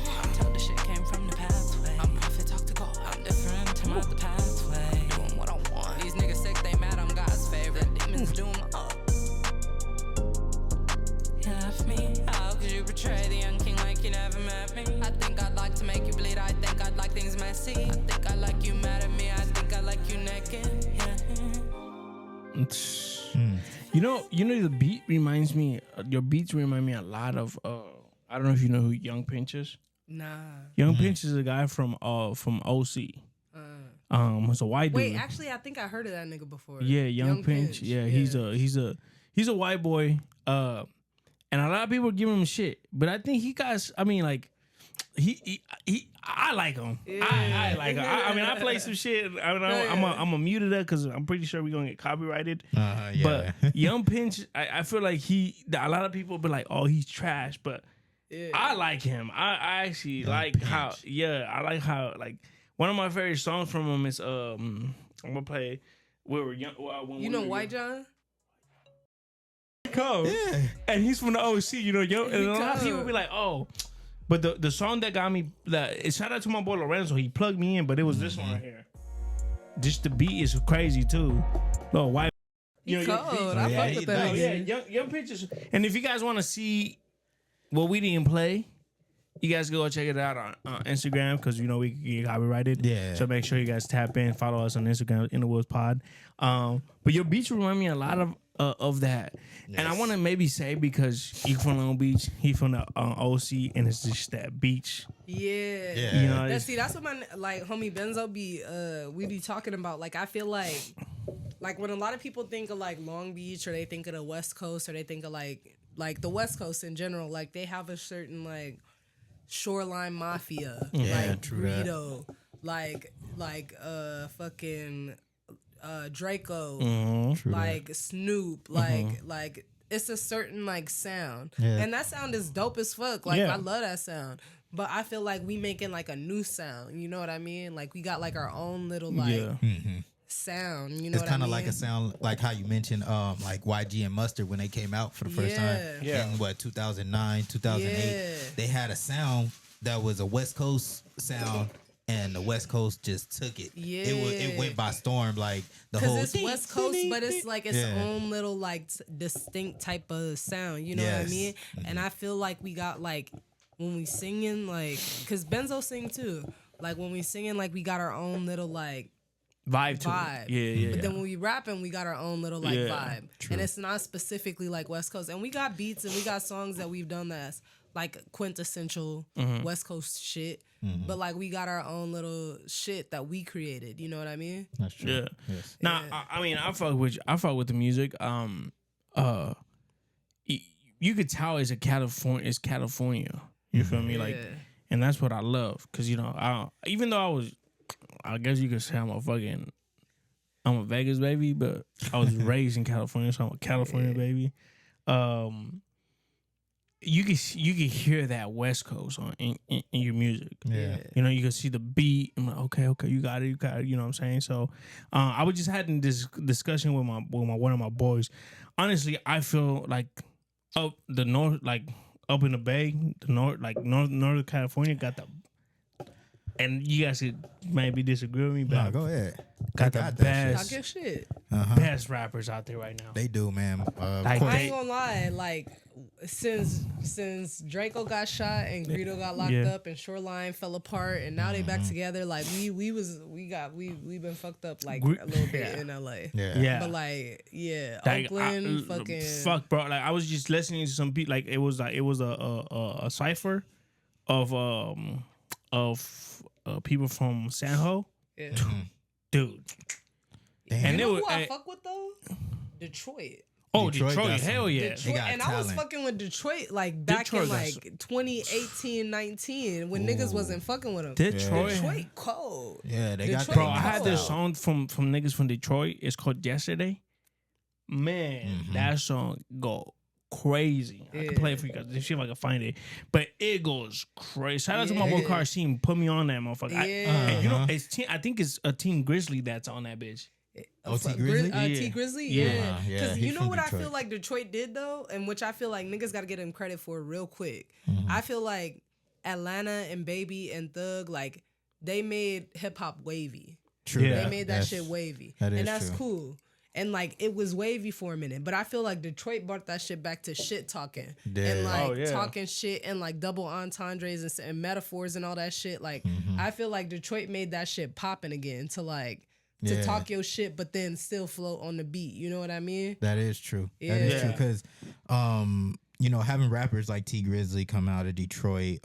messy. I think I like you mad at me. I think I like you naked. Yeah. You know, the beat reminds me. Your beats remind me a lot of. I don't know if you know who Young Pinch is. Nah. Young Pinch is a guy from OC. He's a white dude. Wait, actually, I think I heard of that nigga before. Yeah, Young Pinch. Yeah, he's a white boy. And a lot of people give him shit, but I think he got. I mean, like, I like him. Yeah. I like him. I mean, I play some shit. I don't know. I'm a mute that because I'm pretty sure we're gonna get copyrighted. Yeah. But Young Pinch, I feel like a lot of people be like, oh, he's trash, but I like him. I actually like Pinch. how. Yeah, I like how like. One of my favorite songs from him is I'm gonna play. We were young. You know White John? Cold. Yeah. And he's from the OC. You know, and a lot of people be like, oh, but the song that got me shout out to my boy Lorenzo. He plugged me in, but it was this one right here. Just the beat is crazy too. No white. You know, cold. I fuck with that. Young pictures. And if you guys want to see what we didn't play, you guys go check it out on Instagram because you know we can get copyrighted. Yeah. So make sure you guys tap in, follow us on Instagram, In the Woods Pod. But your beats remind me a lot of that, and I want to maybe say because you from Long Beach, he from the OC, and it's just that beach. Yeah. You know, that's what my like homie Benzo we be talking about. Like I feel like when a lot of people think of like Long Beach or they think of the West Coast or they think of like the West Coast in general, like they have a certain like Shoreline Mafia, like Burrito, like fucking Draco, like Snoop, like it's a certain like sound, and that sound is dope as fuck. Like I love that sound, but I feel like we making like a new sound. You know what I mean? Like we got like our own little like sound. You know, it's kind of like a sound like how you mentioned like YG and Mustard when they came out for the first time in 2009 2008 they had a sound that was a West Coast sound and the West Coast just took it. It went by storm, like the whole it's West Coast, but it's like its own little like distinct type of sound, you know what I mean? And I feel like we got like when we singing, like because Benzo sing too, like when we singing, like we got our own little like vibe to it. Yeah. But then when we rapping, we got our own little like vibe. True. And it's not specifically like West Coast. And we got beats and we got songs that we've done that's like quintessential West Coast shit. But like we got our own little shit that we created. You know what I mean? That's true. Yeah. Yes. Now, I mean, I fuck with the music. You could tell it's California. You feel me? Like, and that's what I love. Cause you know, even though I guess you could say I'm a Vegas baby, but I was raised in California, so I'm a California baby. You can hear that West Coast in your music. Yeah. You know, you can see the beat. I'm like, okay, you got it. You know what I'm saying? So, I was just having this discussion with one of my boys. Honestly, I feel like up the north, like up in the Bay, the north, like Northern California got the. And you guys could maybe disagree with me, but no, go ahead. Got the best, shit. Best rappers out there right now. They do, man. Like, I ain't gonna lie, like since Draco got shot and Greedo got locked up and Shoreline fell apart and now they back together, like we been fucked up like a little bit in LA. Yeah. But like Oakland, fucking fuck, bro. Like I was just listening to some beat, like it was a cipher of people from San Ho. Yeah. Dude. Damn. And you know who I fuck with though? Detroit. Oh, Detroit, hell yeah. Detroit, and I was fucking with Detroit like back in like 2018, 19 when niggas wasn't fucking with them. Detroit cold. Yeah, they got bro, I had this song from niggas from Detroit. It's called Yesterday. Man, that song go crazy. I can play it for you guys. See if I can find it. But it goes crazy. Shout out to my boy Carson. Put me on that motherfucker. And you know, I think it's a Team Grizzly that's on that bitch. T Grizzly? T Grizzly? Yeah. Because you know what Detroit. I feel like Detroit did though, and which I feel like niggas gotta get him credit for real quick. I feel like Atlanta and Baby and Thug, like, they made hip hop wavy. True. They made that shit wavy. And that's cool. And like it was wavy for a minute, but I feel like Detroit brought that shit back to shit talking Yeah. and like Oh, yeah. talking shit and like double entendres and metaphors and all that shit. Like I feel like Detroit made that shit popping again to like to Yeah. talk your shit, but then still float on the beat. You know what I mean? That is true. That is Yeah. true because, you know, having rappers like T Grizzly come out of Detroit,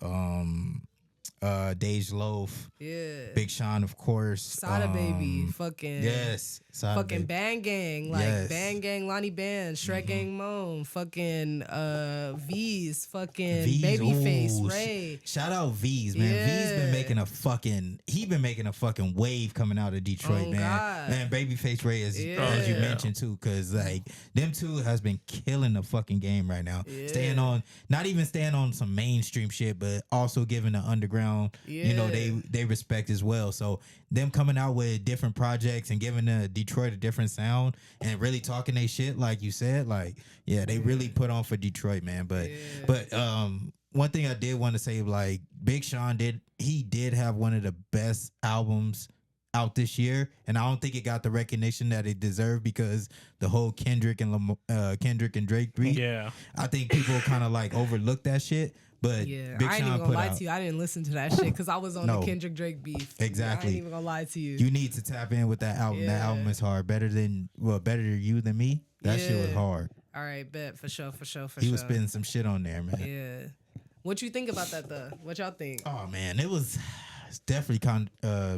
Dej Loaf, Yeah. Big Sean, of course, Sada Baby, fucking yes, Sada fucking Baby. Bang Gang, like Yes. Bang Gang, Lonnie Band, Shrek Gang Moan, fucking V's, fucking V's, Babyface, ooh, Ray. Shout out V's, man. V's been Yeah. making a fucking wave coming out of Detroit, Oh, man. God. Man, Babyface Ray as you Yeah. mentioned too, cause like them two has been killing the fucking game right now. Yeah. Not even staying on some mainstream shit, but also giving the underground, you know, Yeah. they respect as well. So them coming out with different projects and giving Detroit a different sound and really talking they shit, like you said, like yeah, they really put on for Detroit, man. But one thing I did want to say, like Big Sean did have one of the best albums out this year, and I don't think it got the recognition that it deserved because the whole Kendrick and Drake beat. Yeah. I think people kind of like overlooked that shit. But Yeah, Big I ain't Sean even gonna put lie out. to you. I didn't listen to that shit because I was on No. the Kendrick Drake beef. Exactly. I ain't even gonna lie to you. You need to tap in with that album. That Yeah. album is hard. Better you than me. That shit was Yeah. hard. All right, bet for sure. He was spitting some shit on there, man. Yeah. What you think about that though? What y'all think? Oh man, it's definitely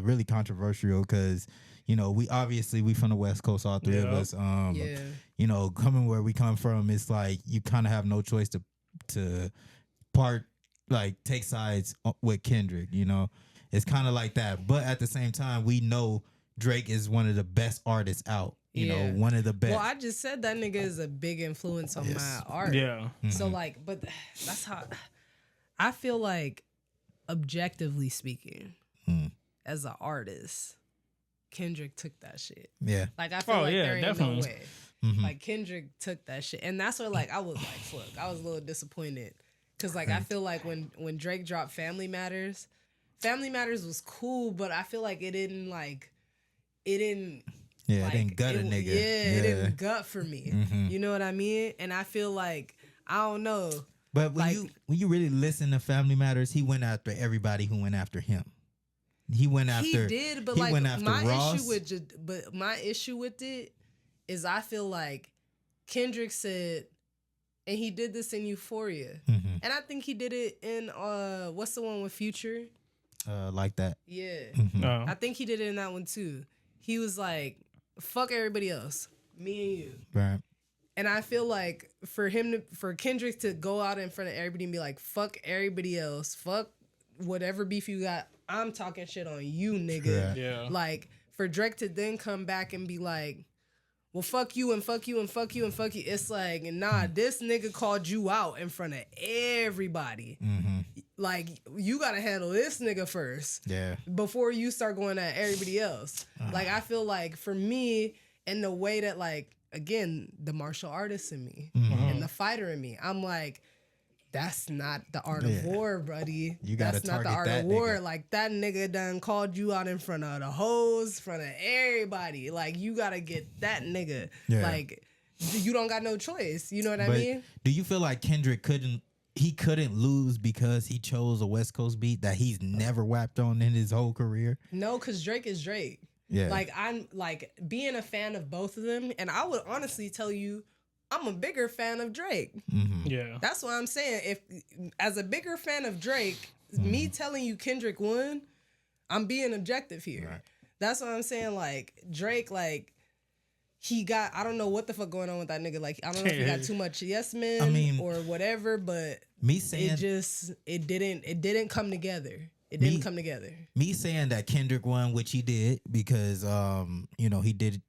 really controversial because you know we from the West Coast, all three of Yeah. us. Yeah. You know, coming where we come from, it's like you kind of have no choice to take sides with Kendrick. You know, it's kind of like that. But at the same time, we know Drake is one of the best artists out. You know, one of the best. Well, I just said that nigga is a big influence on my art. Yeah. So like, but that's how I feel like, objectively speaking, as an artist, Kendrick took that shit. Yeah. Like I feel Oh, like yeah, there ain't definitely. no way. Like Kendrick took that shit, and that's where like I was like, fuck, I was a little disappointed because like I feel like when Drake dropped Family Matters was cool, but I feel like it didn't. Yeah, Like, it didn't gut a nigga. it didn't gut for me. You know what I mean? And I feel like I don't know. But when like- you really listen to Family Matters, he went after everybody who went after him. He went after. He did, but he like went after my Ross. issue with it is I feel like Kendrick said, and he did this in Euphoria, and I think he did it in what's the one with Future? Like that. Yeah, Oh. I think he did it in that one too. He was like, "Fuck everybody else, me and you." Right. And I feel like for Kendrick to go out in front of everybody and be like, "Fuck everybody else, fuck whatever beef you got, I'm talking shit on you, nigga." Yeah. Like for Drake to then come back and be like, "Well, fuck you and fuck you and fuck you and fuck you." It's like, nah, this nigga called you out in front of everybody. Like you gotta handle this nigga first. Yeah. Before you start going at everybody else. Like I feel like for me, in the way that like, again, the martial artist in me and the fighter in me, I'm like, that's not the art of war, buddy. You gotta That's not the target art that of war. nigga. Like that nigga done called you out in front of the hoes, in front of everybody. Like you gotta get that nigga. Yeah. Like you don't got no choice. You know what I But mean? do you feel like Kendrick couldn't lose because he chose a West Coast beat that he's never whapped on in his whole career? No, because Drake is Drake. Yeah. Like I'm like being a fan of both of them, and I would honestly tell you, I'm a bigger fan of Drake. Yeah. That's what I'm saying. If as a bigger fan of Drake, me telling you Kendrick won, I'm being objective here. Right. That's what I'm saying. Like Drake, like he got, I don't know what the fuck going on with that nigga. Like I don't know if he got too much yes men or whatever, but Me saying it didn't come together. It didn't come together. Me saying that Kendrick won, which he did, because you know, he did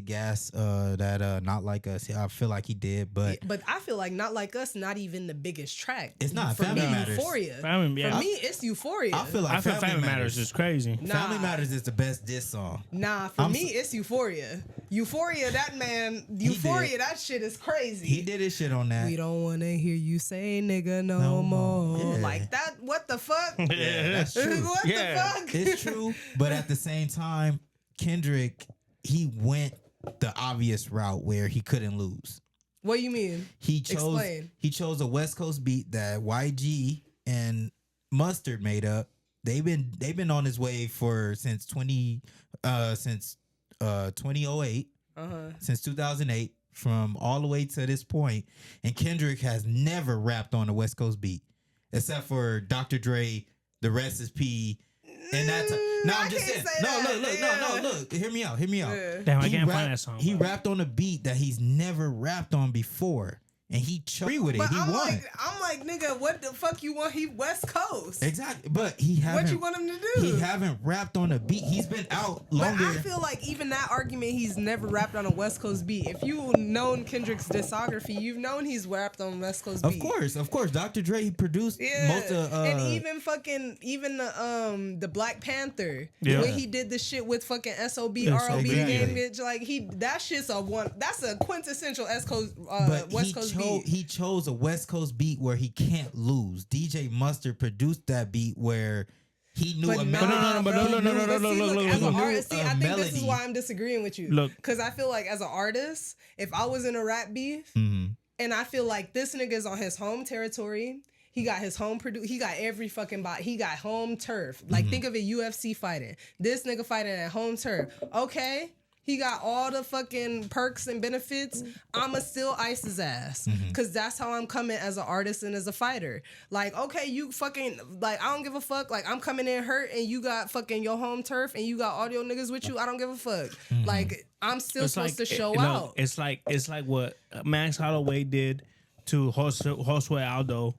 gas that Not Like Us. I feel like he did, but I feel like Not Like Us, not even the biggest track. It's not. For Family me, Matters. Euphoria. Family, yeah. For me, it's Euphoria. I feel like Family Matters is crazy. Nah. Family Matters is the best diss song. Nah, for me, it's Euphoria. Euphoria, that shit is crazy. He did his shit on that. We don't want to hear you say nigga no more. Yeah. Like that, what the fuck? Yeah, that's true. What Yeah. the fuck? It's true, but at the same time, Kendrick, he went the obvious route where he couldn't lose. What do you mean? Explain. He chose a West Coast beat that YG and Mustard made up. They've been on his wave since 2008, since 2008, from all the way to this point. And Kendrick has never rapped on a West Coast beat, except for Dr. Dre, The Rest Is P. And that's no, I'm just saying. Look. Hear me out. Yeah. Damn, I can't find that song. He rapped on a beat that he's never rapped on before, and he chose with it. But He I'm won. like, nigga, what the fuck you want? He West Coast. Exactly, but he haven't. What you want him to do? He haven't rapped on a beat. He's been out longer. But I feel like even that argument, he's never rapped on a West Coast beat. If you've known Kendrick's discography, you've known he's rapped on West Coast beat. Of course. Dr. Dre, he produced most of and even the Black Panther when he did the shit with fucking SOB R.O.B. game, bitch, like that's a quintessential West Coast beat. He chose a West Coast beat where he can't lose. DJ Mustard produced that beat where he knew a melody. I think this is why I'm disagreeing with you. Look, because I feel like as an artist, if I was in a rap beef, and I feel like this nigga's on his home territory. He got his home he got every fucking bot. He got home turf. Like think of a UFC fighting. This nigga fighting at home turf. Okay. He got all the fucking perks and benefits. I'ma still ice his ass. Cause that's how I'm coming as an artist and as a fighter. Like, okay, you fucking, like, I don't give a fuck. Like, I'm coming in hurt and you got fucking your home turf and you got audio niggas with you. I don't give a fuck. Like, I'm still supposed to show out. It's like what Max Holloway did to Josue Aldo.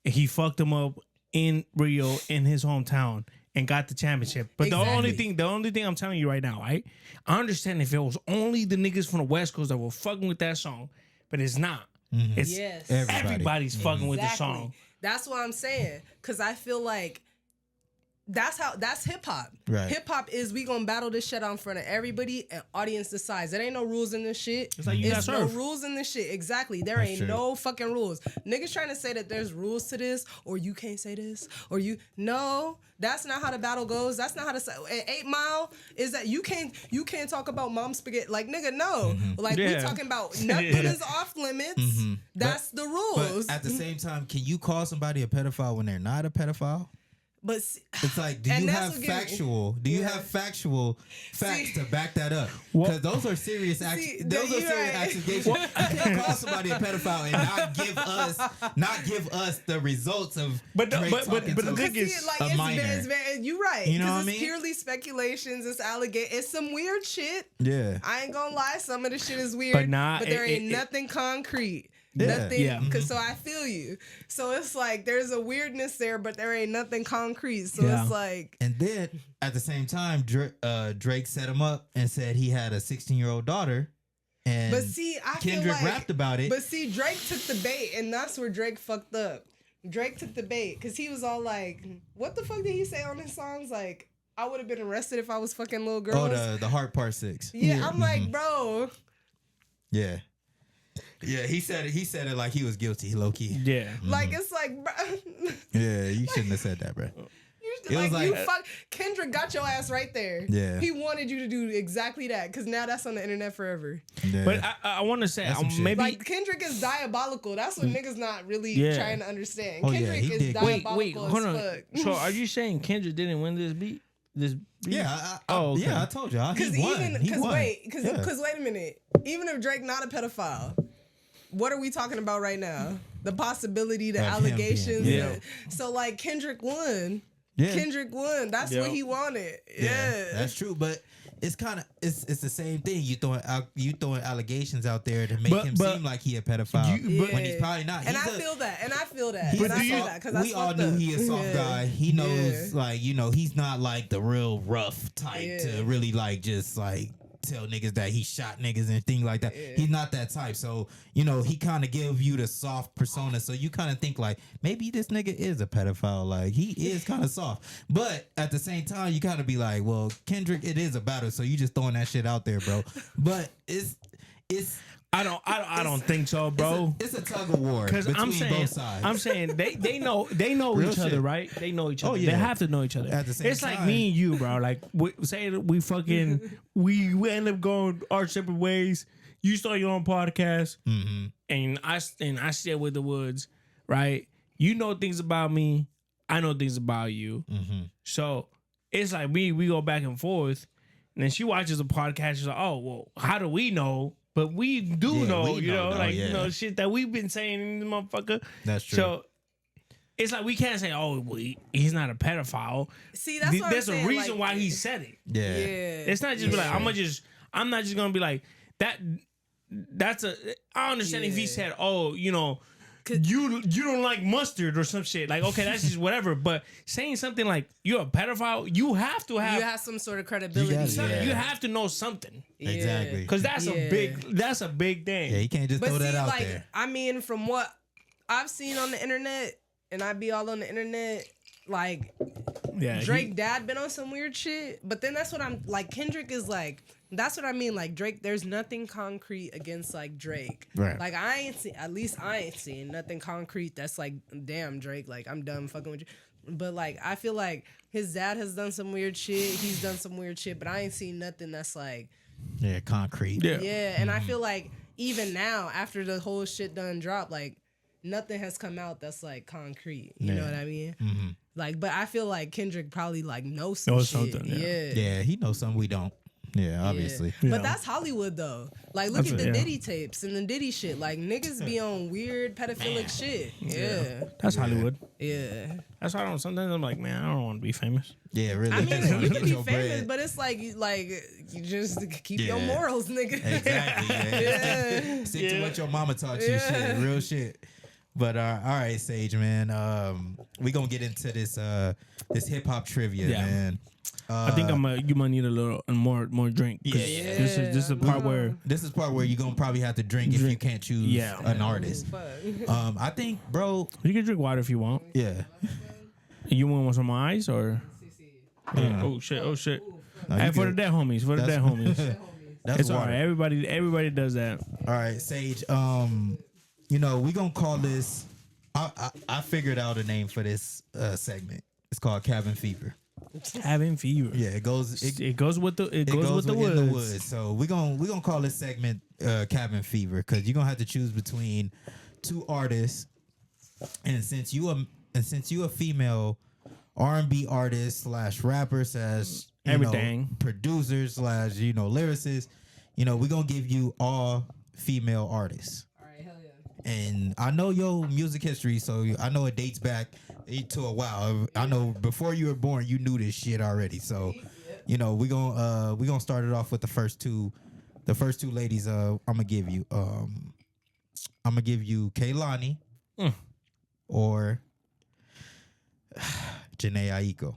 He fucked him up in Rio in his hometown and got the championship. But the only thing I'm telling you right now, right? I understand if it was only the niggas from the West Coast that were fucking with that song, but it's not. It's everybody's fucking with the song. That's what I'm saying. Cause I feel like that's hip hop. Right. Hip hop is we gonna battle this shit out in front of everybody and audience decides. There ain't no rules in this shit. It's like There's no rules in this shit. Exactly. There ain't no fucking rules. Niggas trying to say that there's rules to this or you can't say this or you no. That's not how the battle goes. That's not how to say. 8 Mile is that you can't talk about mom spaghetti. Like nigga, no. Like we talking about nothing is off limits. That's the rules. But at the same time, can you call somebody a pedophile when they're not a pedophile? But it's like, do you have factual facts to back that up? Because those are serious accusations. You can't call somebody a pedophile and not give us the results of but the thing is, like, a minor. You're right. You know what I mean? It's purely speculations. It's it's some weird shit. Yeah. I ain't gonna lie. Some of the shit is weird. But there ain't nothing concrete. Nothing. So I feel you. So it's like there's a weirdness there, but there ain't nothing concrete. So it's like. And then at the same time, Drake set him up and said he had a 16-year-old daughter. And Kendrick rapped about it. But see, Drake took the bait, and that's where Drake fucked up. Drake took the bait because he was all like, "What the fuck did he say on his songs?" Like, I would have been arrested if I was fucking little girls. Oh, the Heart Part 6. Yeah, I'm like, bro. Yeah. Yeah, he said it like he was guilty, low key. Yeah. Like, it's like, bro. Yeah, you shouldn't have said that, bro. Kendrick got your ass right there. Yeah. He wanted you to do exactly that because now that's on the internet forever. Yeah. But I want to say, maybe. Like, Kendrick is diabolical. That's what niggas not really trying to understand. Oh, Kendrick is diabolical wait, as hold on. fuck. So are you saying Kendrick didn't win this beat? Yeah, okay. Yeah, I told you. He won. Because wait a minute. Even if Drake not a pedophile, what are we talking about right now? The possibility, the allegations. So like Kendrick won. Yeah. Kendrick won. That's what he wanted. Yeah, that's true. But it's kind of it's the same thing. You throwing allegations out there to make him seem like he a pedophile when he's probably not. And I feel that. We all knew he a soft guy. He knows, like, you know, he's not like the real rough type to really like just like tell niggas that he shot niggas and things like that. He's not that type. So, you know, he kind of give you the soft persona. So you kind of think like, maybe this nigga is a pedophile. Like, he is kind of soft. But at the same time, you kind of be like, well, Kendrick, it is a battle. So you just throwing that shit out there, bro. But it's I don't think so, bro. It's a tug of war Because between I'm saying, both sides. I'm saying they know Real each other, shit. right? They know each other. Oh, yeah. They have to know each other. At the same it's like time. me and you, bro. Like say that we fucking we end up going our separate ways. You start your own podcast, and I share with the Woods, right? You know things about me. I know things about you. So it's like we go back and forth. And then she watches a podcast. She's like, "Oh, well, how do we know?" But we do know, we you know, know, like yeah. you know, shit that we've been saying in the motherfucker. That's true. So it's like we can't say, "Oh, well, he's not a pedophile." See, that's what There's I'm a saying, reason like, why he said it. yeah. It's not just be like I'm not just gonna be like that. That's a. I understand if he Yeah. said, "Oh, you know." You don't like mustard or some shit. Like, okay, that's just whatever. But saying something like you're a pedophile, you have to have You have some sort of credibility. You gotta- something. yeah. You have to know something. Yeah. Exactly. Because that's a big thing. Yeah, you can't just But throw see, that out like, there. I mean, from what I've seen on the internet, and I be all on the internet, like Yeah, Drake dad been on some weird shit. But then that's what I'm like. Kendrick is like. That's what I mean. Like Drake, there's nothing concrete against like Drake. Right. Like I ain't seen. At least I ain't seen nothing concrete. That's like, damn Drake. Like I'm done fucking with you. But like I feel like his dad has done some weird shit. He's done some weird shit. But I ain't seen nothing that's like. Yeah, concrete. Yeah, and I feel like even now, after the whole shit done dropped, like nothing has come out that's like concrete. You know what I mean? Like, but I feel like Kendrick probably like knows some Knows shit. something, yeah. Yeah, he knows something we don't. Yeah, obviously. Yeah. Yeah. But that's Hollywood though. Like, look That's at the it, yeah. Diddy tapes and the Diddy shit. Like, niggas be on weird pedophilic shit. Yeah. That's Hollywood. Yeah. That's why I don't. Sometimes I'm like, man, I don't want to be famous. Yeah, really. I mean, Just wanna you get can be your famous, bread. but it's like you just keep your Yeah. morals, nigga. Exactly. Yeah. Stick to what your mama taught you. Shit, real shit. But all right, Sage, man. We gonna get into this this hip hop trivia, Yeah. man. I think you might need a little more drink. 'Cause Yeah. This is the part where This is part where you're gonna probably have to drink if you can't choose Yeah. an artist. I think, bro. you can drink water if you want. Yeah. You want some ice or? Yeah. Oh shit! Oh shit! Hey, you for the good. dead homies. For the dead homies. That's It's all water. right. Everybody does that. All right, Sage. You know, we gonna call this. I figured out a name for this segment. It's called Cabin Fever. Having fever. Yeah, it goes with the it goes with the within woods. the woods. So we gonna call this segment Cabin Fever because you're gonna have to choose between two artists, and since you a female R&B artist / rapper / Everything. producer / lyricist, we're gonna give you all female artists. All right, hell yeah. And I know your music history, so I know it dates back to a while. I know before you were born, you knew this shit already. So, we're gonna start it off with the first two ladies. I'm gonna give you. I'm gonna give you Kehlani or Jhené Aiko.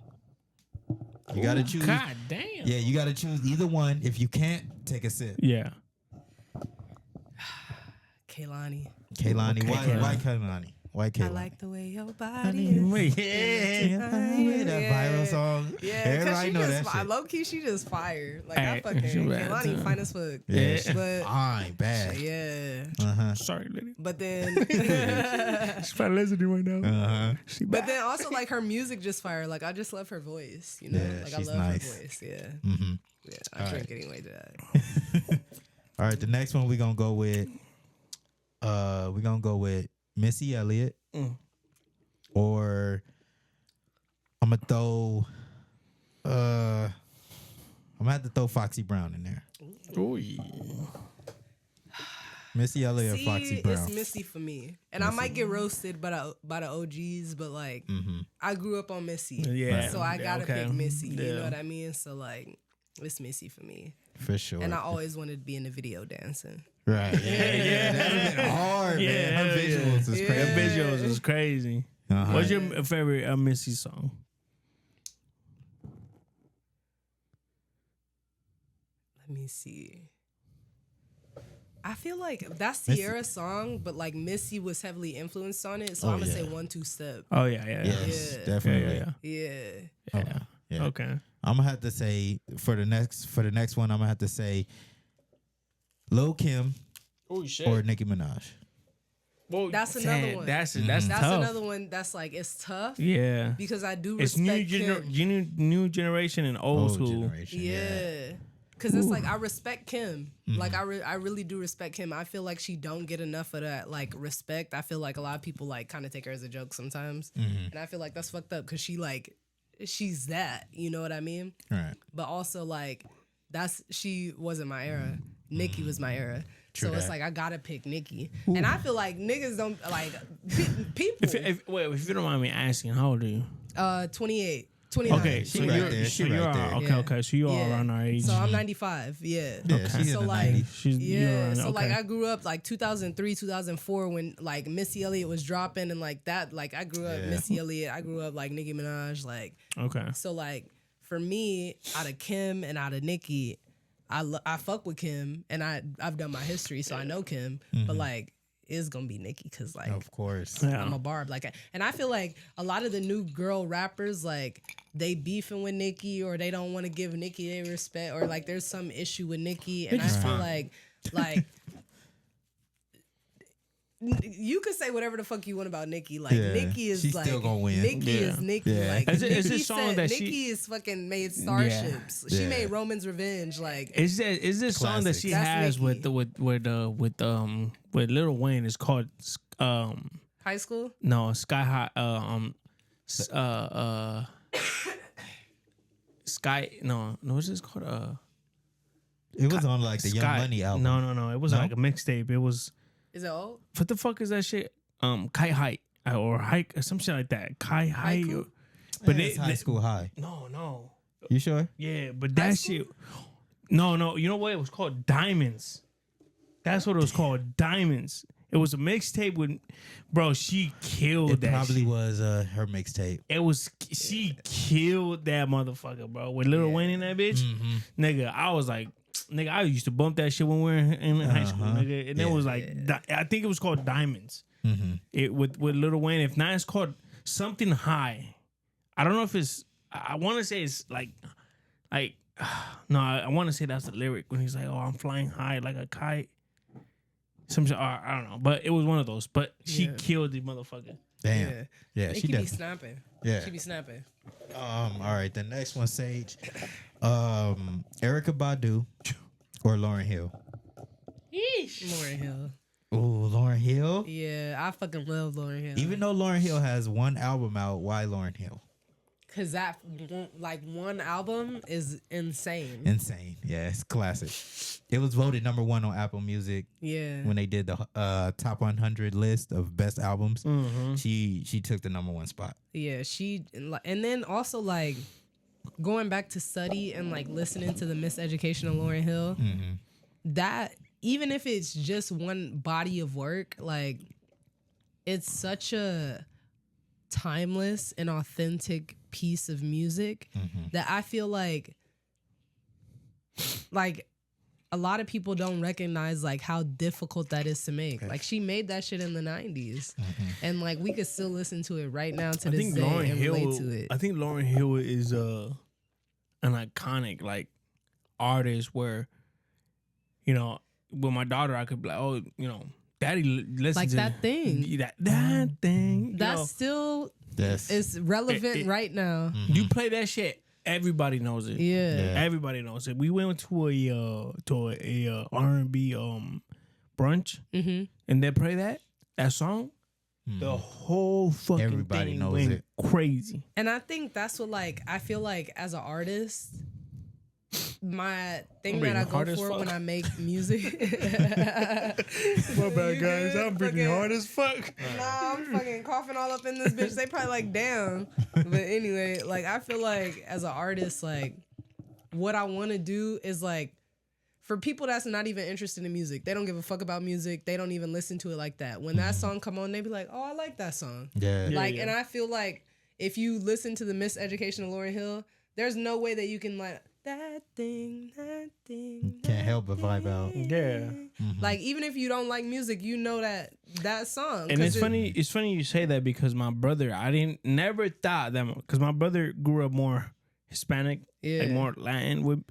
You gotta choose. God damn. Yeah, you gotta choose either one. If you can't, take a sip. Yeah. Kehlani. Kehlani, Okay, why Kehlani. Kehlani? Why Kehlani? I like the way your body is. Yeah, that viral song. Yeah, Everybody know that shit. Low key, she just fire. Like Hey, I fucking she bad, Kehlani too. fine as fuck. Yeah, Yeah. But fine, bad. yeah, Sorry, lady. but then She's probably listening right now. She but then also like her music just fire. Like I just love her voice. You know, Yeah, like I she's love nice. her voice. Yeah, Mm-hmm. yeah. I drink anyway to that. All right, the next one we're gonna go with. Missy Elliott, or I'm gonna throw. I'm gonna have to throw Foxy Brown in there. Missy Elliott or See, Foxy Brown. it's Missy for me, and I might get roasted by the OGs, but like I grew up on Missy, Yeah. so I gotta Okay. pick Missy. You Yeah. know what I mean? So like, it's Missy for me, For sure. and I always wanted to be in the video dancing. Right. Yeah. That would have been hard, man. Her hell yeah. visuals is Yeah. crazy. Her visuals is crazy. Uh-huh. What's your favorite Missy song? Let me see. I feel like that's Missy- Sierra's song, but like Missy was heavily influenced on it, so Oh, I'm gonna yeah. say 1-2 Step. Oh yeah, yeah, yeah. Yes, Yeah. definitely. Yeah. Yeah. Yeah. Okay. I'm gonna have to say for the next one, I'm gonna have to say Lil Kim Oh shit. or Nicki Minaj? Well, That's another one. That's That's tough. another one that's like it's tough. Yeah. Because I do It's respect Kim. new generation and old school. Generation. Yeah. Cause it's like I respect Kim. Like I really do respect Kim. I feel like she don't get enough of that like respect. I feel like a lot of people like kind of take her as a joke sometimes, and I feel like that's fucked up because she's that. You know what I mean? Right. But also like she wasn't my era. Nicki was my era. True so it's that. like I gotta pick Nicki, and I feel like niggas don't like people. If you don't mind me asking, how old are you? 28. 29. Okay, She so right you're, there. so She you're right there. okay, Yeah. okay. So you are Yeah. around our age. So I'm 95. Yeah. Yeah, she's So in the like, 90s. you're yeah. around, So like okay. I grew up like 2003, 2004 when like Missy Elliott was dropping and like that. Like I grew up Yeah. Missy Elliott. I grew up like Nicki Minaj. Like Okay. so like for me, out of Kim and out of Nicki, I fuck with Kim and I've done my history, so I know Kim. But like it's gonna be Nicki because like Of course. Yeah. I'm a barb. Like, and I feel like a lot of the new girl rappers, like, they beefing with Nicki or they don't want to give Nicki their respect or like there's some issue with Nicki. And I Nicki's feel fine. like you could say whatever the fuck you want about Nicki. Like Yeah. Nicki is She's like still gonna win. Nicki Yeah. is Nicki. Yeah. Like Is it- is Nicki it song said, that she- Nicki is fucking made starships. She Yeah. made Roman's Revenge. Like Is this song that Classic. she That's has Nicki. with Lil Wayne is called high school. no Sky High Sky what's this called It was on like the Young Money album. No, it wasn't No? like a mixtape. It was Is it old? what the fuck is that shit? Kite Hike or Hike or some shit like that. Kite Hike. Haiku? But it's high school high. No. You sure? Yeah, but that shit. No. You know what? It was called Diamonds. That's what it was called. Diamonds. It was a mixtape with, bro. She killed It that. probably shit. was her mixtape. It was. She killed that motherfucker, bro. With Lil Wayne in that bitch, nigga. I was like, nigga. I used to bump that shit when we were in high school, nigga. And it was like, I think it was called Diamonds. It with Lil Wayne. If not, it's called something high. I don't know if it's. I want to say it's like. No, I want to say that's the lyric when he's like, "Oh, I'm flying high like a kite." Some shit, I don't know, but it was one of those. But she killed the motherfucker. Damn. Yeah, she Nicki be definitely. snapping. Yeah. She be snapping. All right, the next one, Sage. Erykah Badu or Lauryn Hill? Lauryn Hill. Oh, Lauryn Hill. Yeah, I fucking love Lauryn Hill. Even though Lauryn Hill has one album out, why Lauryn Hill? Cause that like one album is insane. Insane. Yeah, it's classic. It was voted number 1 on Apple Music Yeah. when they did the top 100 list of best albums. She took the number 1 spot. Yeah, and then also like going back to study and like listening to the Miseducation of Lauryn Hill. That even if it's just one body of work, like it's such a timeless and authentic piece of music that I feel like a lot of people don't recognize like how difficult that is to make. Like she made that shit in the 90s and like we could still listen to it right now to this day and relate to it. I think Lauryn Hill is an iconic like artist where, you know, with my daughter I could be like, oh, you know, Daddy listen Like to that thing. That thing. That's still Yes. it's relevant right now. You play that shit, everybody knows it. Yeah. Everybody knows it. We went to a R&B brunch and they play that song. The whole fucking Everybody thing knows went it. crazy. And I think that's what like I feel like as an artist, my thing I'm that I being go hard as for fuck. when I make music. My bad, guys. I'm being Fucking- hard as fuck. Nah, I'm fucking coughing all up in this bitch. They probably like, damn. But anyway, like I feel like as an artist, like what I want to do is like for people that's not even interested in music, they don't give a fuck about music. They don't even listen to it like that. When that song come on, they be like, oh, I like that song. Yeah. Like, yeah. and I feel like if you listen to the Miseducation of Lauryn Hill, there's no way that you can like that thing. Can't help but vibe out. Yeah. Like even if you don't like music, you know that song. And 'Cause it's funny. It's funny you say that because my brother, never thought that because my brother grew up more Hispanic, Yeah. like more Latin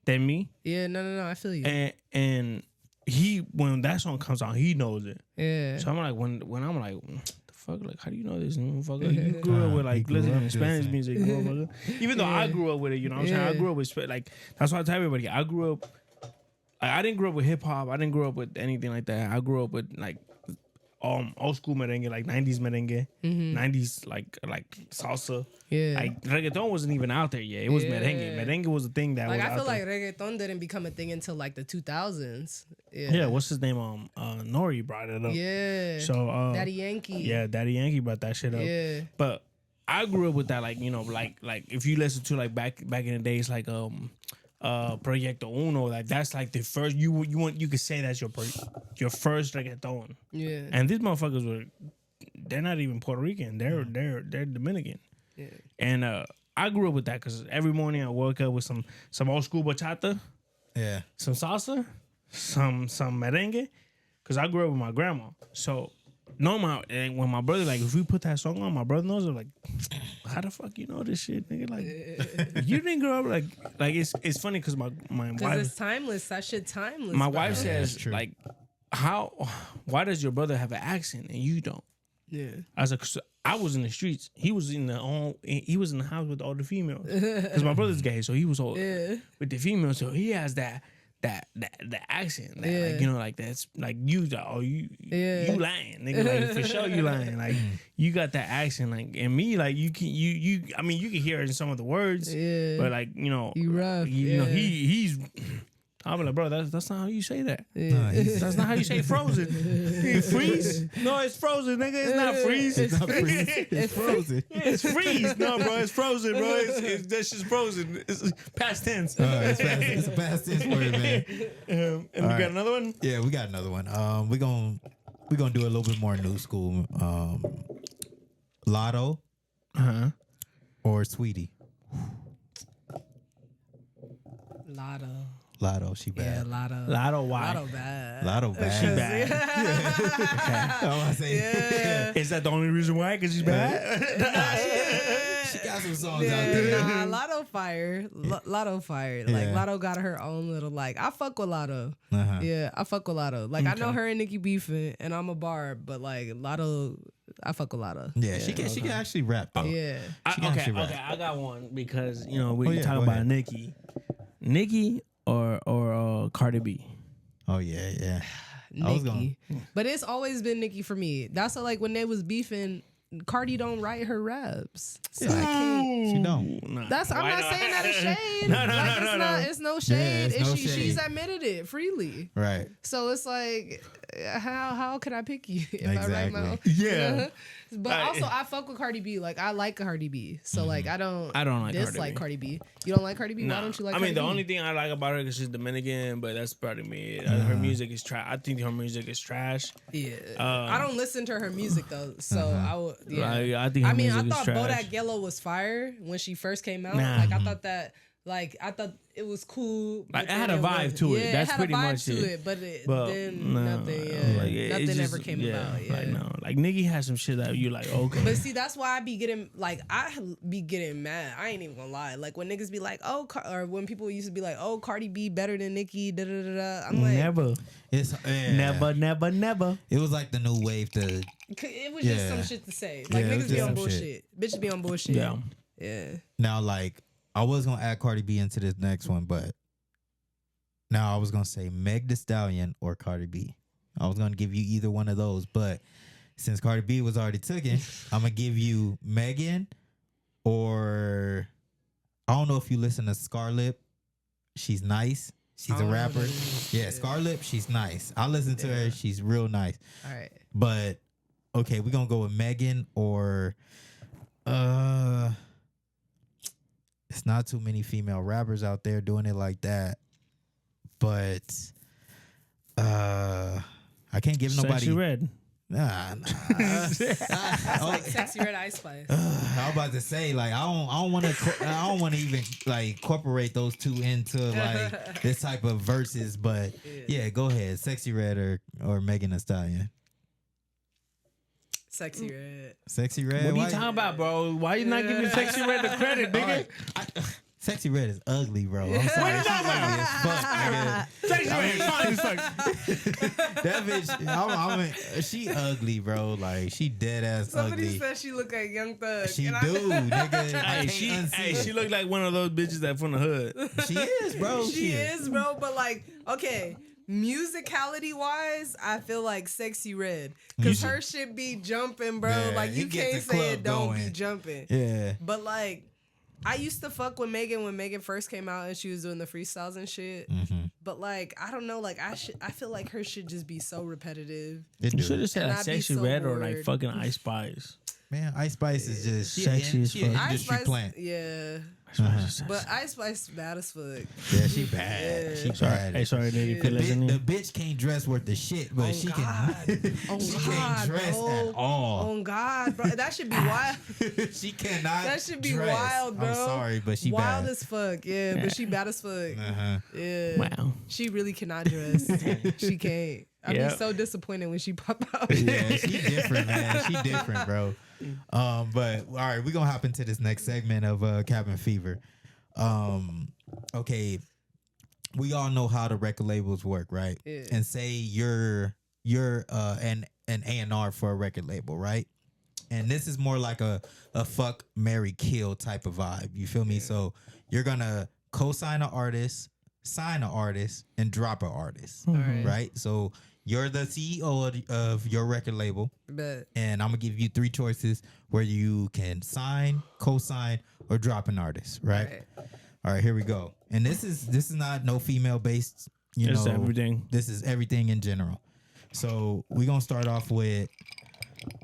than me, Yeah, no, I feel you. and when that song comes out, he knows it. Yeah. So I'm like, when I'm like, the fuck, like, how do you know this, motherfucker? You grew up with like listening to Spanish music, motherfucker. Even though I grew up with it, you know what I'm saying? I grew up with like, that's why I tell everybody, I grew up. I didn't grow up with hip hop. I didn't grow up with anything like that. I grew up with like old school merengue, like 90s merengue, 90s like salsa. Yeah. Like reggaeton wasn't even out there yet. It was merengue. Merengue was a thing that Like was I feel out like there. reggaeton didn't become a thing until like the 2000s. Yeah, what's his name? Nori brought it up. Yeah. So Daddy Yankee. Yeah, Daddy Yankee brought that shit up. Yeah. But I grew up with that, like, you know, like if you listen to like back in the days, like Proyecto Uno, like that's like the first you could say that's your first reggaeton. Yeah. And these motherfuckers they're not even Puerto Rican. They're Dominican. Yeah. And I grew up with that because every morning I woke up with some old school bachata, Yeah. some salsa, some merengue, because I grew up with my grandma. So and when my brother, like, if we put that song on, my brother knows it. Like, how the fuck you know this shit, nigga? Like, you didn't grow up like it's funny because my wife. Because it's timeless. That shit timeless. My bro. wife says like, why does your brother have an accent and you don't? Yeah. I was like, I was in the streets. He was in the house with all the females. Because my brother's gay, so he was all with the females. So he has that accent. That, like, you know, like that's like you lying, nigga. Like for sure you lying. Like you got that accent. Like and me, like you I mean you can hear it in some of the words. Yeah. But like, you know, you rough. You know, he's I'm like, bro, that's not how you say that. Yeah. That's not how you say frozen. Freeze? No, it's frozen, nigga. It's not freeze. It's not freeze. It's frozen. It's freeze. No, bro, it's frozen, bro. That's just frozen. It's past tense. It's a past tense word, man. And we got another one? Yeah, we got another one. We're gonna do a little bit more new school. Lotto or Sweetie. Lotto, she bad. Yeah, Lotto. Lotto, why? Lotto bad. Lotto bad. She bad. I want to say, Is that the only reason why? Because she's bad? she got some songs out there. Nah, Lotto fire. Lotto fire. Like, Lotto got her own little, like, I fuck with Lotto. Yeah, I fuck with Lotto. Like, I know her and Nicki beefing, and I'm a barb, but, like, Lotto, I fuck with Lotto. Yeah, she can actually rap, though. Yeah. Okay, I got one because, you know, we talk about Nicki. Nicki or Cardi B? Oh, yeah. Nicki. But it's always been Nicki for me. That's like when they was beefing, Cardi don't write her raps. So I can't. She don't. Nah. I'm not saying that is shade. No. It's no shade. Yeah, it's no She's shade. admitted it freely. Right. So it's like, how can I pick you if I write my own? Yeah. But also, I fuck with Cardi B. Like, I like Cardi B. So, like, I don't like dislike Cardi B. You don't like Cardi B? Nah. Why don't you like I Cardi mean, the B? only thing I like about her is she's Dominican, but that's probably me. Her music is trash. I think her music is trash. Yeah. I don't listen to her music, though. So, I would, yeah. I think her I music thought is trash. Bodak Yellow was fire when she first came out. Nah. Like, I thought it was cool. Like, it had a vibe to it. That's pretty much it. But Nothing ever came about. Yeah. Like, no. Like, Nicki has some shit that you like, okay. But see, that's why I be getting mad. I ain't even gonna lie. Like when niggas be like, oh, or when people used to be like, oh, Cardi B better than Nicki. Da da da da. I'm like, never. Never. It was like the new wave to. It was just some shit to say. Like niggas be on bullshit. Bitches be on bullshit. Yeah. Now, like, I was gonna add Cardi B into this next one, but now I was gonna say Meg Thee Stallion or Cardi B. I was gonna give you either one of those, but since Cardi B was already taken, I'm gonna give you Megan or I don't know if you listen to Scarlett. She's nice. She's a rapper. Yeah, Scarlett, she's nice. I listen to her. She's real nice. All right. But okay, we're gonna go with Megan or it's not too many female rappers out there doing it like that. But I can't give nobody Sexy Red. Nah. Like Sexy Red Ice Spice. I was about to say, like, I don't want to even like incorporate those two into like this type of verses. But yeah, go ahead, Sexy Red or Megan Thee Stallion. Sexy Red. Sexy Red. What are you talking about, bro? Why you not giving Sexy Red the credit, nigga? Sexy Red is ugly, bro. I'm sorry. What you talking about? Ugly as fuck, nigga. That bitch, she ugly, bro. Like she dead ass Somebody ugly. said she look like Young Thug. She and do, nigga. Hey, she looked like one of those bitches that from the hood. She is, bro. She is, bro. But like, okay, musicality wise, I feel like Sexy Red, because her shit be jumping, bro. Yeah, like you it get can't the say it club don't be going. jumping. Yeah. But like, I used to fuck with Megan when Megan first came out and she was doing the freestyles and shit. Mm-hmm. But like, I don't know, like I feel like her shit just be so repetitive. It You do. should have said And like I'd be Sexy so Red or like bored. fucking Ice Spice. Man, Ice Spice is just Sexy as she an fuck. industry plant. Yeah. Uh-huh. But Ice Spice bad as fuck. Yeah, she bad. Yeah. She Sorry, bad. hey, sorry, Nitty. The, Feel listening. the bitch can't dress worth the shit, but Oh, she God. can. Oh, she God, can't dress bro. at all. Oh God, bro, that should be wild. She cannot. That should be dress. wild, bro. I'm sorry, but she wild bad. as fuck. Yeah, but she bad as fuck. Uh-huh. Yeah. Wow. She really cannot dress. She can't. I'd Yeah. be so disappointed when she pop out. Yeah, she different, man. She different, bro. But all right, we're gonna hop into this next segment of Cabin Fever. Okay, we all know how the record labels work, right? Yeah. And say you're an A&R for a record label, right? And this is more like a fuck, marry, kill type of vibe. You feel me? So you're gonna co-sign an artist, sign an artist, and drop an artist, right? So you're the CEO of your record label, But and I'm gonna give you 3 choices where you can sign, co-sign, or drop an artist, right? All right, here we go. And this is not no female based, It's everything. This is everything in general. So we're gonna start off with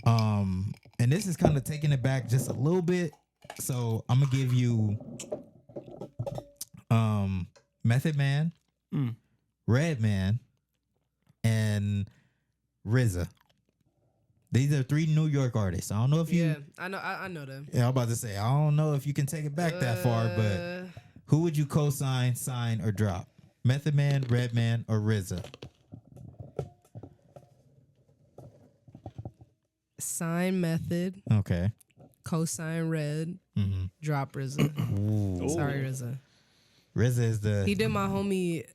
and this is kind of taking it back just a little bit. So I'm gonna give you Method Man, Redman, and RZA. These are 3 New York artists. I don't know if you yeah, I know them. Yeah, I'm about to say, I don't know if you can take it back that far, but who would you co-sign, sign, or drop? Method Man, Redman, or RZA? Sign Method, Okay. co-sign Red, Mm-hmm. drop RZA. Ooh. Sorry, RZA. RZA is the He did my homie.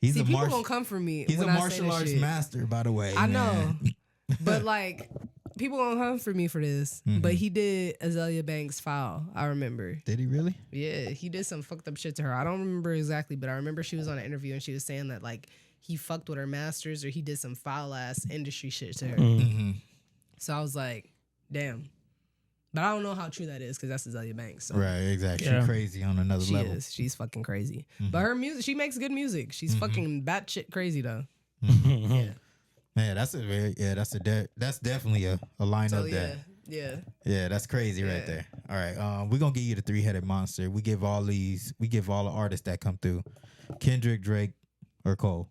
he's See, a people martial gonna come for me. he's a when I say martial this arts shit. master, by the way. I man. know, but like, people gonna come for me for this. Mm-hmm. But he did Azalea Banks' foul. I remember. Did he really? Yeah, he did some fucked up shit to her. I don't remember exactly, but I remember she was on an interview and she was saying that like he fucked with her masters or he did some foul ass industry shit to her. Mm-hmm. So I was like, damn. But I don't know how true that is because that's Azalea Banks. So. Right, exactly. Yeah. She's crazy on another She level. is. She's fucking crazy. Mm-hmm. But her music, she makes good music. She's fucking batshit crazy though. Man, that's definitely a lineup So that. yeah. Yeah, that's crazy right Yeah. there. All right, we're gonna give you the 3-headed monster. We give all the artists that come through. Kendrick, Drake, or Cole.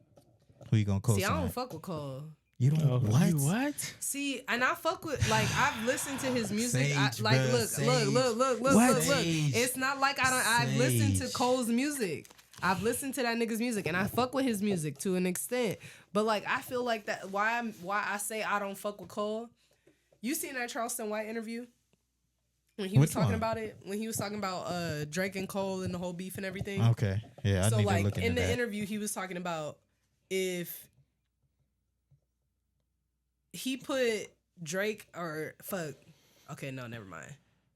Who you gonna co-sign? See, I don't fuck with Cole. You don't what? You what? See, and I fuck with like I've listened to his music. Sage, Like bruh, look. Sage. Sage. It's not like I've listened to Sage. Cole's music. I've listened to that nigga's music and I fuck with his music to an extent. But like I feel like that why I say I don't fuck with Cole. You seen that Charleston White interview? When he was Which talking one? about it, when he was talking about Drake and Cole and the whole beef and everything. Okay, yeah, I So need to like look into in the that. interview, he was talking about if he put Drake or fuck. Okay, no, never mind.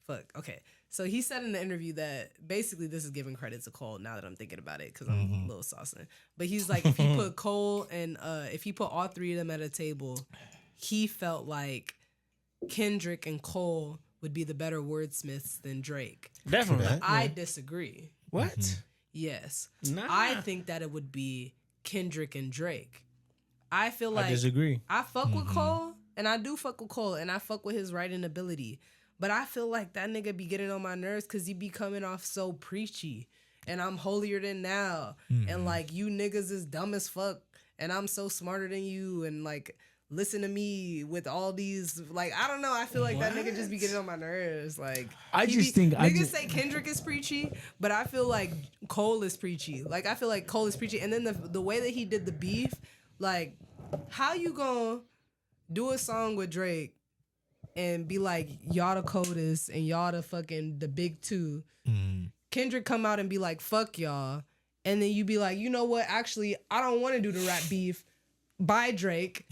Fuck. Okay, so he said in the interview that basically this is giving credit to Cole. Now that I'm thinking about it, because I'm a little saucing. But he's like, if he put Cole and if he put all 3 of them at a table, he felt like Kendrick and Cole would be the better wordsmiths than Drake. Definitely. True that. I disagree. What? Yes. Nah. I think that it would be Kendrick and Drake. I feel like I disagree. I fuck with Cole, and I do fuck with Cole, and I fuck with his writing ability. But I feel like that nigga be getting on my nerves because he be coming off so preachy. And I'm holier than thou. And like, you niggas is dumb as fuck. And I'm so smarter than you. And like, listen to me with all these, like, I don't know. I feel like that nigga just be getting on my nerves. Like, niggas say Kendrick is preachy, but I feel like Cole is preachy. Like, I feel like Cole is preachy. And then the way that he did the beef, like, how you gonna do a song with Drake and be like, y'all the coldest and y'all the fucking the big 2. Kendrick come out and be like, fuck y'all. and then you be like, you know what? Actually, I don't want to do the rap beef. By Drake,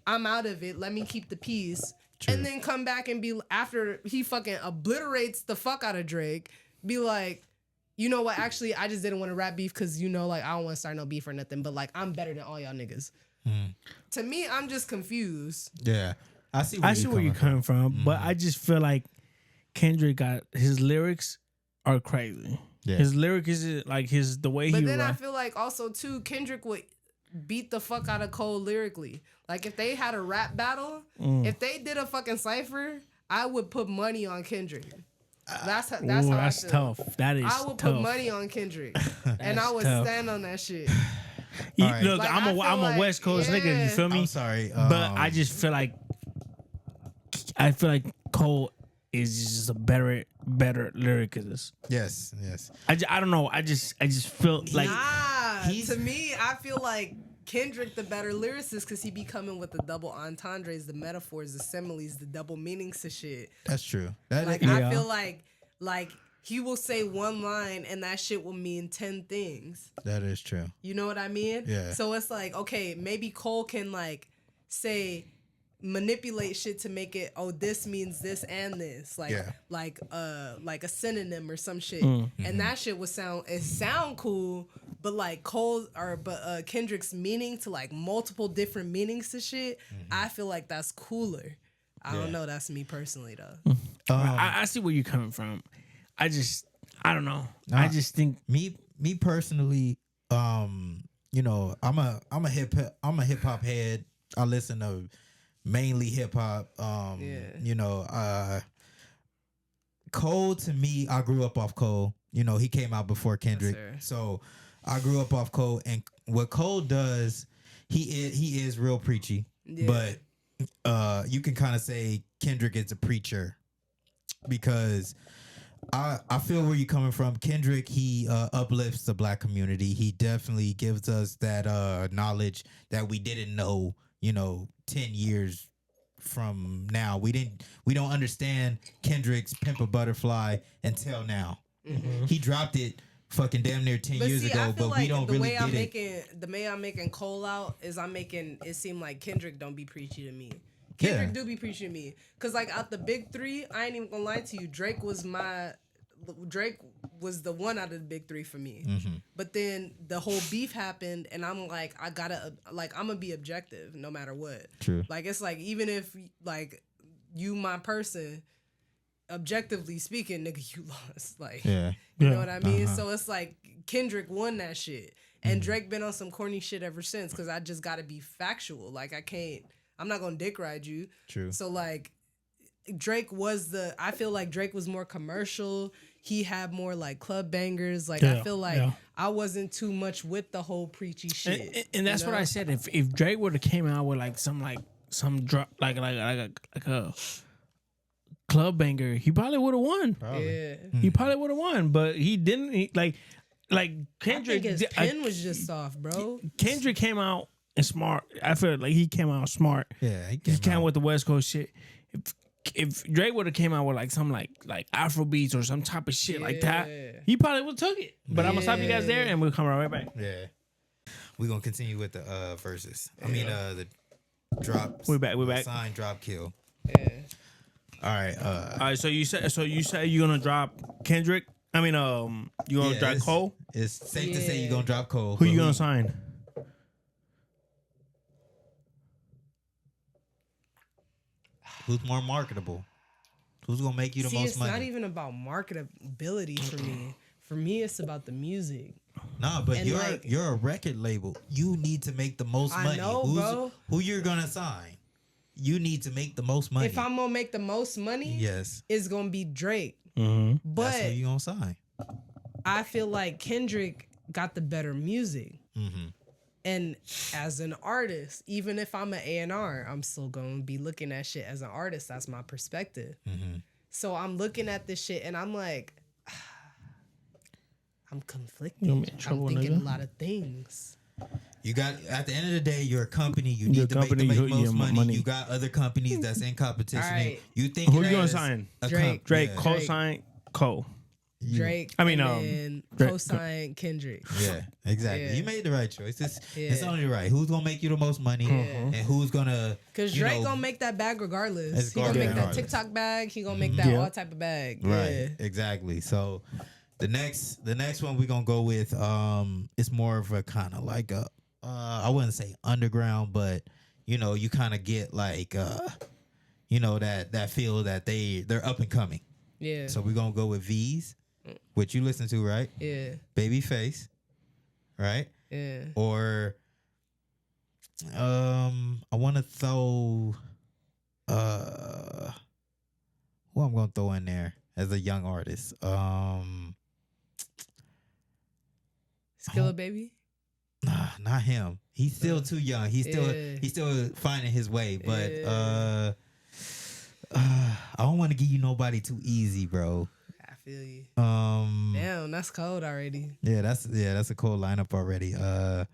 I'm out of it. Let me keep the peace. True. And then come back and be after he fucking obliterates the fuck out of Drake. Be like, you know what? Actually, I just didn't want to rap beef because, you know, like, I don't want to start no beef or nothing. But, like, I'm better than all y'all niggas. To me, I'm just confused. Yeah. I see where you're coming from. But I just feel like Kendrick got his lyrics are crazy. Yeah. His lyric is like the way But he then I rap. feel like also, too, Kendrick would beat the fuck out of Cole lyrically. Like, if they had a rap battle, if they did a fucking cypher, I would put money on Kendrick. That's how I that's feel. tough. That is I would tough. put money on Kendrick, and I would tough. stand on that shit. Alright. Look, Like, I'm I feel a West Coast nigga. yeah. You feel me? I'm sorry. But I just feel like Cole is just a better lyricist. Yes. I don't know. I just feel like To me, I feel like Kendrick the better lyricist because he be coming with the double entendres, the metaphors, the similes, the double meanings to shit. That's true. Like I feel like he will say one line and that shit will mean 10 things. That is true. You know what I mean? Yeah. So it's like, okay, maybe Cole can like say manipulate shit to make it, oh, this means this and this. Like like a synonym or some shit. And that shit would sound cool, but like Kendrick's meaning to like multiple different meanings to shit, I feel like that's cooler. I don't know, that's me personally though. I see where you're coming from. I don't know. I just think me personally, you know, I'm a hip hop head. I listen to mainly hip hop. You know, Cole, to me, I grew up off Cole. You know, he came out before Kendrick. Yes, So I grew up off Cole, and what Cole does, he is real preachy. Yeah. But you can kind of say Kendrick is a preacher because I feel where you're coming from. Kendrick, he uplifts the black community. He definitely gives us that knowledge that we didn't know, you know, 10 years from now. We don't understand Kendrick's Pimp a Butterfly until now. He dropped it fucking damn near 10 years ago, but we don't really get it. The way I'm making Cole out is I'm making it seem like Kendrick don't be preachy to me. Kendrick do be preaching to me. Cause like out the big three, I ain't even gonna lie to you. Drake was the one out of the big three for me. But then the whole beef happened and I'm like, I'm gonna be objective no matter what. True. Like it's like even if like you my person, objectively speaking, nigga, you lost. Like you know what I mean? So it's like Kendrick won that shit. And Drake been on some corny shit ever since because I just gotta be factual. Like I'm not gonna dick ride you. True. So like I feel like Drake was more commercial. He had more like club bangers. Like I feel like I wasn't too much with the whole preachy shit. and that's what I said. If Drake would have came out with like some drop like a club banger, he probably would have won. Yeah. He probably would have won, but he didn't. Like Kendrick, I think his pen was just soft, bro. Kendrick came out and smart. I feel like he came out smart. Yeah, he came out with the West Coast shit. If Drake would have came out with like some like Afro beats or some type of shit like that, he probably would have took it. But I'm gonna stop you guys there and we'll come right back. Yeah. We're gonna continue with the verses. I mean the drop. We're back. Sign, drop, kill. Yeah. All right. So you said you're gonna drop Kendrick. I mean, you gonna drop Cole? It's safe to say you're gonna drop Cole. Who you gonna sign? Who's more marketable? Who's gonna make you the most money? It's not even about marketability for me. For me, it's about the music. Nah, but And you're a record label. You need to make the most money. I know, bro. Who you're gonna sign? You need to make the most money. If I'm gonna make the most money, yes, it's gonna be Drake. Mm-hmm. But that's who you gonna sign. I feel like Kendrick got the better music. Mm-hmm. And as an artist, even if I'm an A&R, I'm still going to be looking at shit as an artist. That's my perspective. Mm-hmm. So I'm looking at this shit and I'm like, I'm conflicted. You gonna be in trouble, I'm thinking nigga? a lot of things. You got, at the end of the day, you're a company. You need to make most money. You got other companies that's in competition. All right. You think Who you gonna sign? Drake. Drake, Yeah. Cole sign Cole. Drake. I mean, and then Drake. co-sign Kendrick. Yeah, exactly. Yeah. You made the right choice. It's Yeah. only right. Who's gonna make you the most money, and who's gonna? Cause Drake gonna make that bag regardless. It's He gonna make that regardless. TikTok bag. He gonna make that all type of bag. Right, Yeah. exactly. So the next one we gonna go with it's more of a kind of like a I wouldn't say underground, but you kind of get like that feel that they're up and coming. Yeah. So we're gonna go with V's, which you listen to, right? Yeah. Babyface, right? Yeah. Or I want to throw who I'm gonna throw in there as a young artist. Skilla Baby. Nah, not him. He's still too young. He's still finding his way. But I don't want to give you nobody too easy, bro. I feel you. Damn, that's cold already. Yeah, that's a cool lineup already. I'm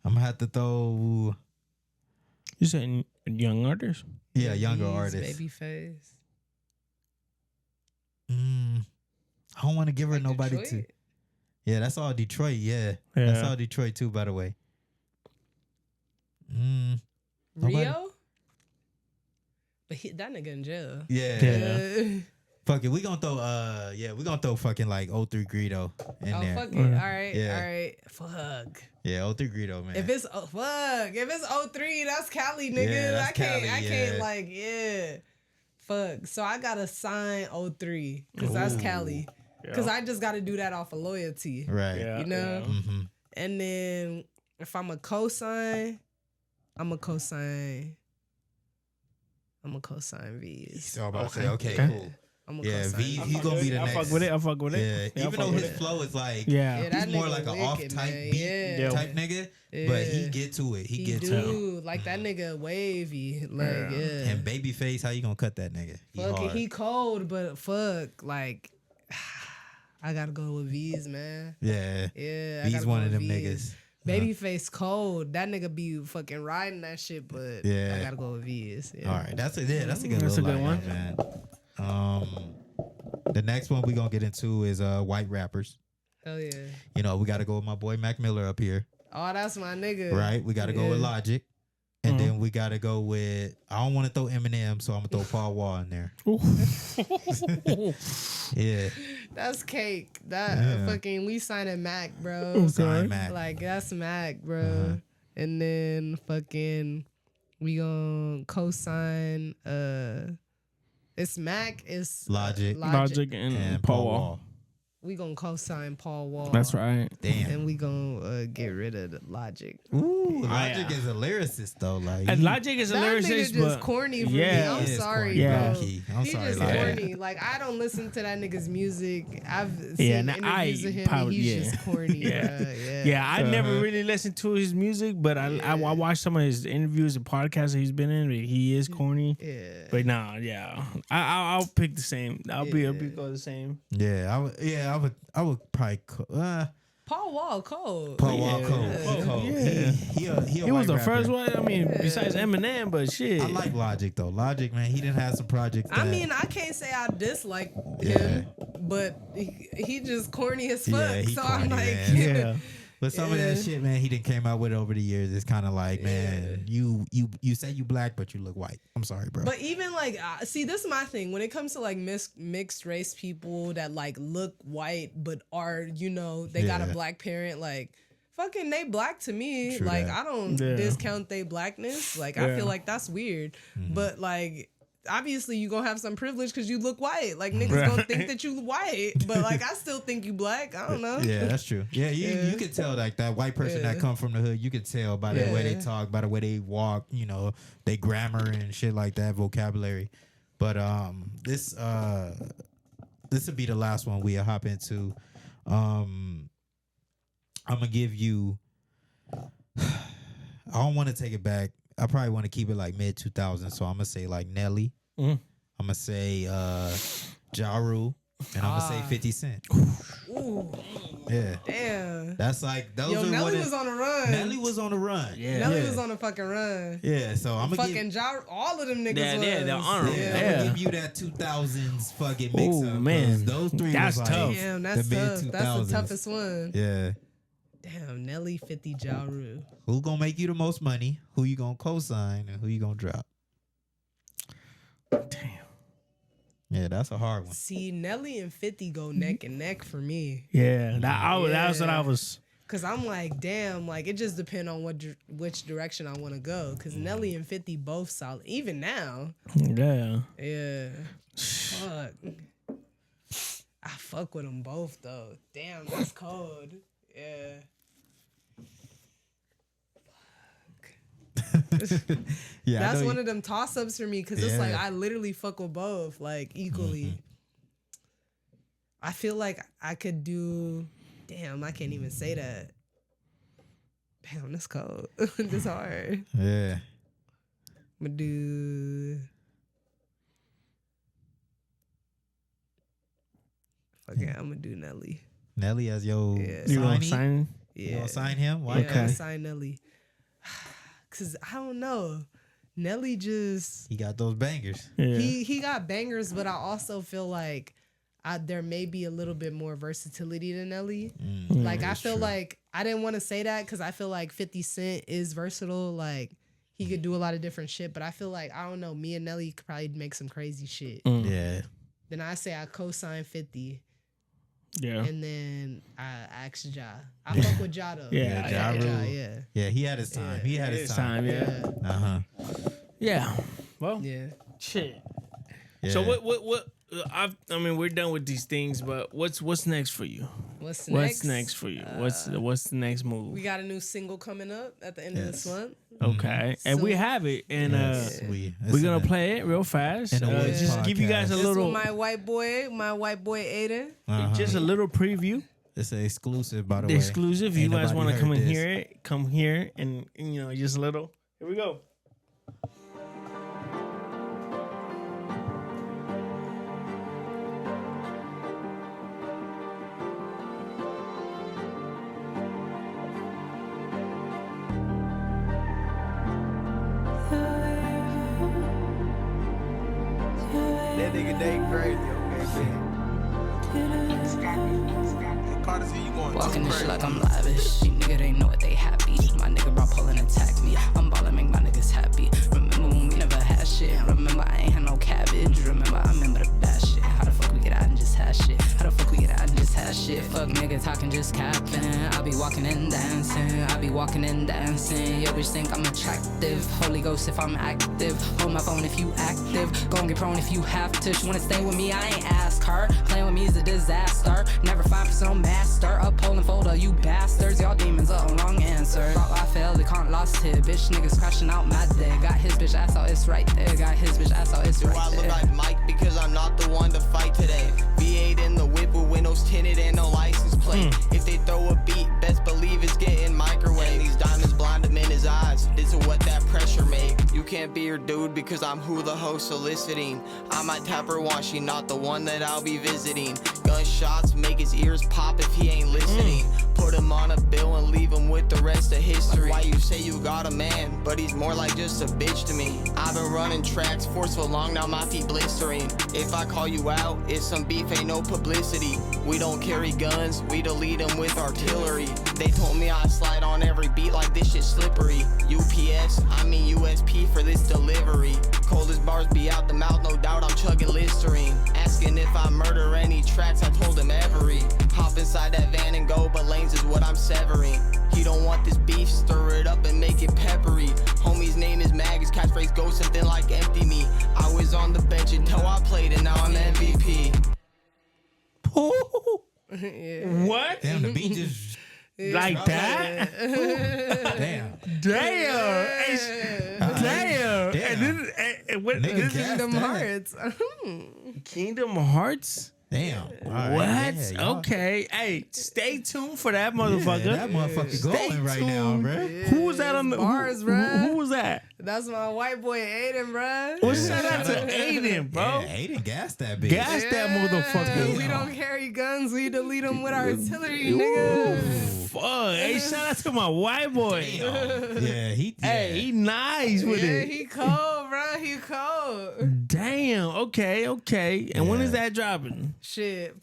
gonna have to throw. You saying young artists? Yeah, younger Baby's artists. Babyface. I don't want to give her Like nobody Detroit? to. Yeah, that's all Detroit. Yeah, that's all Detroit too. By the way. Nobody- Rio. But that nigga in jail. Yeah. Fuck it. We gonna throw fucking like 03 Greedo in Oh there. fuck it. All right. Yeah. All right. Fuck. Yeah, 03 Greedo, man. If it's 03, that's Cali, nigga. Yeah, that's I can't Cali, fuck. So I gotta sign 03 because that's Cali. Because I just gotta do that off of loyalty. Right. Yeah. You know? Mm-hmm. And then if I'm a cosign, I'm a cosign V's. So I'm about to say, okay, Okay. cool. I'm a Yeah, cosign V, V's. he gonna be the I next. fuck with it. I fuck with it. Yeah, even though his flow is like, Yeah. Yeah, that he's more nigga like an off wicked, type man. beat Yeah. type nigga, but Yeah. he get to it. He get to it. do. Like that nigga wavy. Like, yeah. And Babyface, how you gonna cut that nigga? Fuck it, hard. he cold, but fuck, like, I gotta go with V's, man. Yeah, Yeah, I he's gotta one go of them with niggas. V's. Babyface cold. That nigga be fucking riding that shit, but Yeah. I gotta go with V's. Yeah. All right, that's a good That's little a good lineup, one. man. The next one we gonna get into is white rappers. Hell yeah. We gotta go with my boy Mac Miller up here, Oh, that's my nigga. right? We gotta go with Yeah. Logic, and then we gotta go with. I don't want to throw Eminem, so I'm gonna throw Paul Wall in there. Yeah, That's cake. That Yeah. fucking we signing Mac, bro. Sign Mac. Like that's Mac, bro. And then fucking we gonna co-sign it's Mac, it's Logic. Logic and and Paul Paul Wall. Wall. We gonna co-sign Paul Wall. That's right. Damn. And we gonna get rid of the Logic. Ooh, Logic yeah. is a lyricist though. Like And Logic is a That nigga lyricist, just but corny for yeah. me. I'm He is sorry, corny, Yeah. bro. low-key. I'm He sorry, just Logic. corny. Like I don't listen to that nigga's music. I've seen Yeah, and interviews of him. And he's just corny. Yeah. Bruh. Yeah. Yeah, I never really listened to his music, but I watched some of his interviews and podcasts that he's been in. But he is corny. Yeah. But nah, yeah, I'll pick the same. I'll be go the same. Yeah, I would probably. Paul Wall cold. Paul Wall cold. Yeah. He cold. Yeah. He a He was white the rapper. first one. I mean, besides Eminem, but shit. I like Logic though. Logic, man, he didn't have some projects. I that- mean, I can't say I dislike Yeah. him, but he just corny as fuck. Yeah, he so I'm corny, like, man. yeah. but some of that yeah. shit, man, he didn't came out with over the years. It's kind of like, man, you say you black, but you look white. I'm sorry, bro. But even like, see, this is my thing. When it comes to like mixed race people that like look white but are, they got a Yeah. black parent, like fucking they black to me. True like that. I don't Yeah. discount they blackness. Like I Yeah. feel like that's weird. Mm-hmm. But like obviously you gonna have some privilege because you look white. Like niggas Right. gonna think that you white, but like I still think you black. I don't know. yeah, that's true. Yeah, you Yeah. can tell like that white person that Yeah. come from the hood. You can tell by the way they Yeah. talk, by the way they walk. They grammar and shit like that, vocabulary. But this will be the last one we'll hop into. I'm gonna give you. I don't want to take it back. I probably want to keep it like mid 2000s. So I'm gonna say like Nelly. Mm. I'm gonna say Ja Rule, and I'm gonna say 50 Cent. Ooh, Yeah. damn. That's like those Yo, are Nelly what was on a run. Nelly was on a run. Yeah. Nelly was on a fucking run. Yeah, so I'm gonna Fucking all of them niggas Yeah, was. they're on a run. I'm Yeah. gonna give you that 2000s fucking mix Ooh, up. 'cause man. those three That's was like tough. Damn, that's the tough. mid That's the 2000s. toughest one. Yeah. Damn, Nelly 50 Ja Rule. Who gonna make you the most money? Who you gonna co-sign and who you gonna drop? Damn. Yeah, that's a hard one. See, Nelly and 50 go neck and neck for me. Yeah, that was what I was. Cause I'm like, damn, like it just depends on which direction I want to go. Cause Nelly and 50 both solid, even now. Yeah. Yeah, fuck. I fuck with them both though. Damn, that's cold. Yeah. Yeah, That's one of them toss ups for me. Cause it's like Yeah. I literally fuck with both like equally. I feel like I could do. Damn, I can't even say that. Damn, that's cold. This hard. Yeah. I'm gonna do. Okay, I'm gonna do Nelly. Nelly as your Yeah. You gonna signee? sign? You Yeah. gonna sign him? Why? Yeah, Okay. I'm gonna sign Nelly. Cause I don't know. Nelly just He got those bangers. Yeah. he got bangers, but I also feel like there may be a little bit more versatility than Nelly. Like I feel like I didn't want to say that because I feel like 50 Cent is versatile. Like he could do a lot of different shit, but I feel like I don't know. Me and Nelly could probably make some crazy shit. Yeah. Then I say I co-sign 50, Yeah. and then I ask Ja. I fuck with Ja though. Yeah, I Ja fuck with Rule. Yeah. Yeah, he had his time. He had his time. Yeah. Uh-huh. Yeah. Well, Yeah. shit. Yeah. So what? I mean, we're done with these things, but what's next for you? What's What's next? next for you? What's the next move? We got a new single coming up at the end of this month. Okay, and we So- have it, and Yes, we're gonna play it real fast. in the Woods Just give you guys a podcast. This little, with my white boy Aiden. just a little preview, It's an exclusive, by the the way. exclusive. If you Ain't guys nobody want to come heard and this. hear it, come here, and just a little. Here we go. That nigga Dave crazy, okay? Carter, see you going Walking too this shit crazy. like I'm lavish. These nigga, they know what they happy. My nigga brought pull and attack me. I'm ballin', make my niggas happy. Remember when we never had shit? Remember I ain't had no cabbage. Remember I remember the bad shit. How the fuck we get out and just have shit? How the fuck we get out and just have shit? Fuck nigga talking, just capping. I be walking and dancing. I be walking and dancing. Yo, bitch think I'm attractive. Holy Ghost if I'm active. Hold my phone if you active. Go and get prone if you have to. She wanna stay with me, I ain't ask her. Playing with me is a disaster. Never find for some master. Upholding folder, you bastards. Y'all demons up long answer. Thought I failed, it can't lost it. Bitch niggas crashing out mad day. Got his bitch ass out, it's right there. Got his bitch ass out, it's Do I right look there. like Mike because I'm not the one to fight today? V8 in the whip with windows tinted and no license plate. If they throw a beat, best believe it's getting microwave. These diamonds blind him in his eyes. This is what that pressure make. You can't be your dude because I'm who the host soliciting. I might tap her once, she not the one that I'll be visiting. Gunshots make his ears pop if he ain't listening. Put him on a bill and leave him with the rest of history. Like why you say you got a man, but he's more like just a bitch to me. I've been running tracks for so long now my feet blistering. If I call you out, it's some beef, ain't no publicity. We don't carry guns, we delete them with artillery. They told me I slide on every beat like this shit slippery. UPS, I mean USP for this delivery. Coldest bars be out the mouth, no doubt I'm chugging Listerine. Asking if I murder any tracks, I told him every. Hop inside that van and go, but lanes is what I'm severing. He don't want this beef, stir it up and make it peppery. Homie's name is Mag, his catchphrase goes something like empty me. I was on the bench until I played and now I'm MVP. What? Damn, the beat just Like that? damn. Damn! Damn! Damn. And this, and what, Nigga this is gassed Kingdom that. Hearts. Kingdom Hearts. Damn. All right. What? Yeah, y'all- Okay. Hey, stay tuned for that motherfucker. Yeah, that motherfucker going right now, tuned. bro. Who was that on the Bars, who bruh. was that? That's my white boy Aiden, bruh. Well, shout out to Aiden, bro. Yeah, Aiden gassed that bitch. Gas that motherfucker. We don't carry guns. We delete them with artillery, Ooh, nigga. fuck. Hey, shout out to my white boy. Yeah, he. Hey, he nice with Yeah, it. he cold, bruh. He cold. Damn. Okay. And when Yeah. is that dropping? Shit.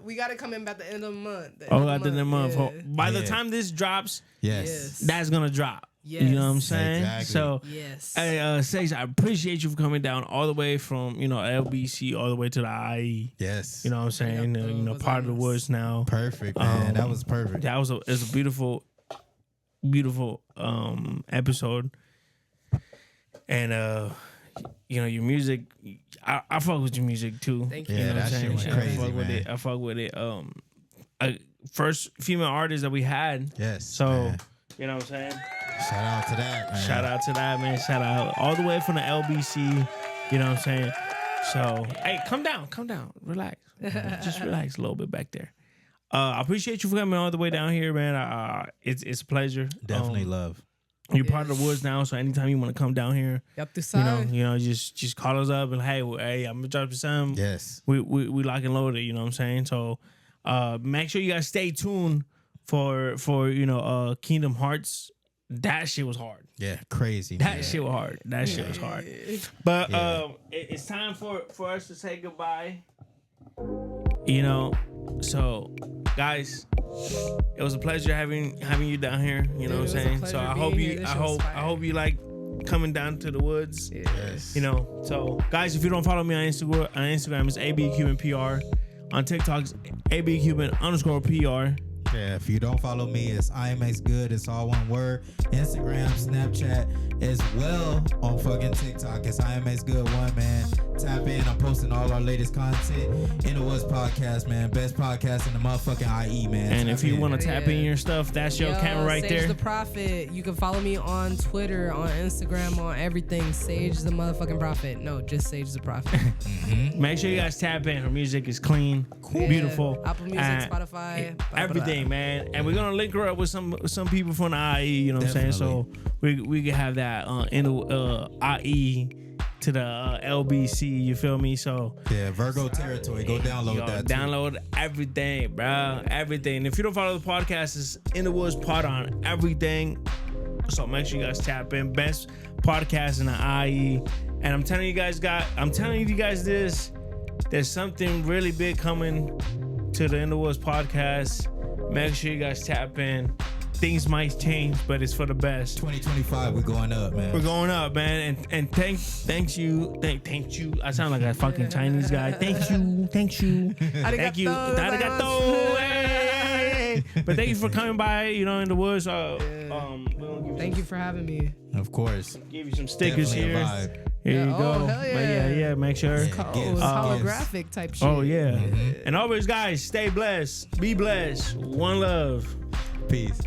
We got it coming by the end of the month. Oh, at the end of the month. yeah. By the Yeah. time this drops, Yes. that's gonna drop. Yes. You know what I'm saying? Exactly. So, Yes. hey, Sage, I appreciate you for coming down all the way from LBC all the way to the IE. Yes. You know what I'm saying? Yep, Part of the was woods now. Perfect, man. That was perfect. That was it's a beautiful episode. And your music, I fuck with your music too. Thank you. Yeah, You know what that I'm shit went saying? crazy, I fuck with man. it. I fuck with it. First female artist that we had. Yes. So, man. you know what I'm saying? Shout out to that, man. Shout out to that, man. Shout out all the way from the LBC. You know what I'm saying? So, hey, come down. Relax. Just relax a little bit back there. I appreciate you for coming all the way down here, man. It's a pleasure. Definitely love. You're part of the woods now, so anytime you want to come down here, Yup, the side. just call us up and hey, I'm gonna drop you some. Yes. We lock and loaded. You know what I'm saying? So, make sure you guys stay tuned for Kingdom Hearts. That shit was hard. Yeah, crazy. That shit was hard. But Yeah. it's time for us to say goodbye. So guys, it was a pleasure having you down here. You know It what was a I'm saying? pleasure So I being hope here. you This I shit was hope fire. I hope you like coming down to the woods. Yes. So guys, if you don't follow me on Instagram it's ABCubanPR. On TikTok it's ABCuban_PR. Yeah, if you don't follow me, it's IMX Good. It's all one word. Instagram, Snapchat, as well on fucking TikTok. It's IMX Good 1, man. Tap in. I'm posting all our latest content. In the Woods podcast, man. Best podcast in the motherfucking IE, man. And Tap if you in. want to tap in your stuff, that's your camera right Sage there. the Prophet. You can follow me on Twitter, on Instagram, on everything. Sage the motherfucking Prophet. No, just Sage the Prophet. Make sure you guys tap in. Her music is clean, Yeah. beautiful. Apple Music, And Spotify, blah, blah, everything, man. And we're gonna link her up with some people from the IE. You know what I'm saying? So we can have that in the IE to the LBC. You feel me? So Yeah, Virgo territory. Go download that. too. Download everything, bro. Everything. If you don't follow the podcast, it's In the Woods Pod on everything. So make sure you guys tap in. Best podcast in the IE. And I'm telling you guys this. There's something really big coming to the In the Woods podcast. Make sure you guys tap in. Things might change, but it's for the best. 2025, we're going up, man. We're going up, man, and thank you. I sound like a fucking Chinese guy. Thank you. Thank you. Arigato. Hey. But thank you for coming by. In the woods. Thank you for having me. Of course. Give you some stickers Definitely a here. vibe. Here you Yeah, go. oh, hell But yeah. Make sure. Yeah. Oh, Gifts, it's gifts. holographic type shit. Oh yeah. And always, guys, stay blessed. Be blessed. One love. Peace.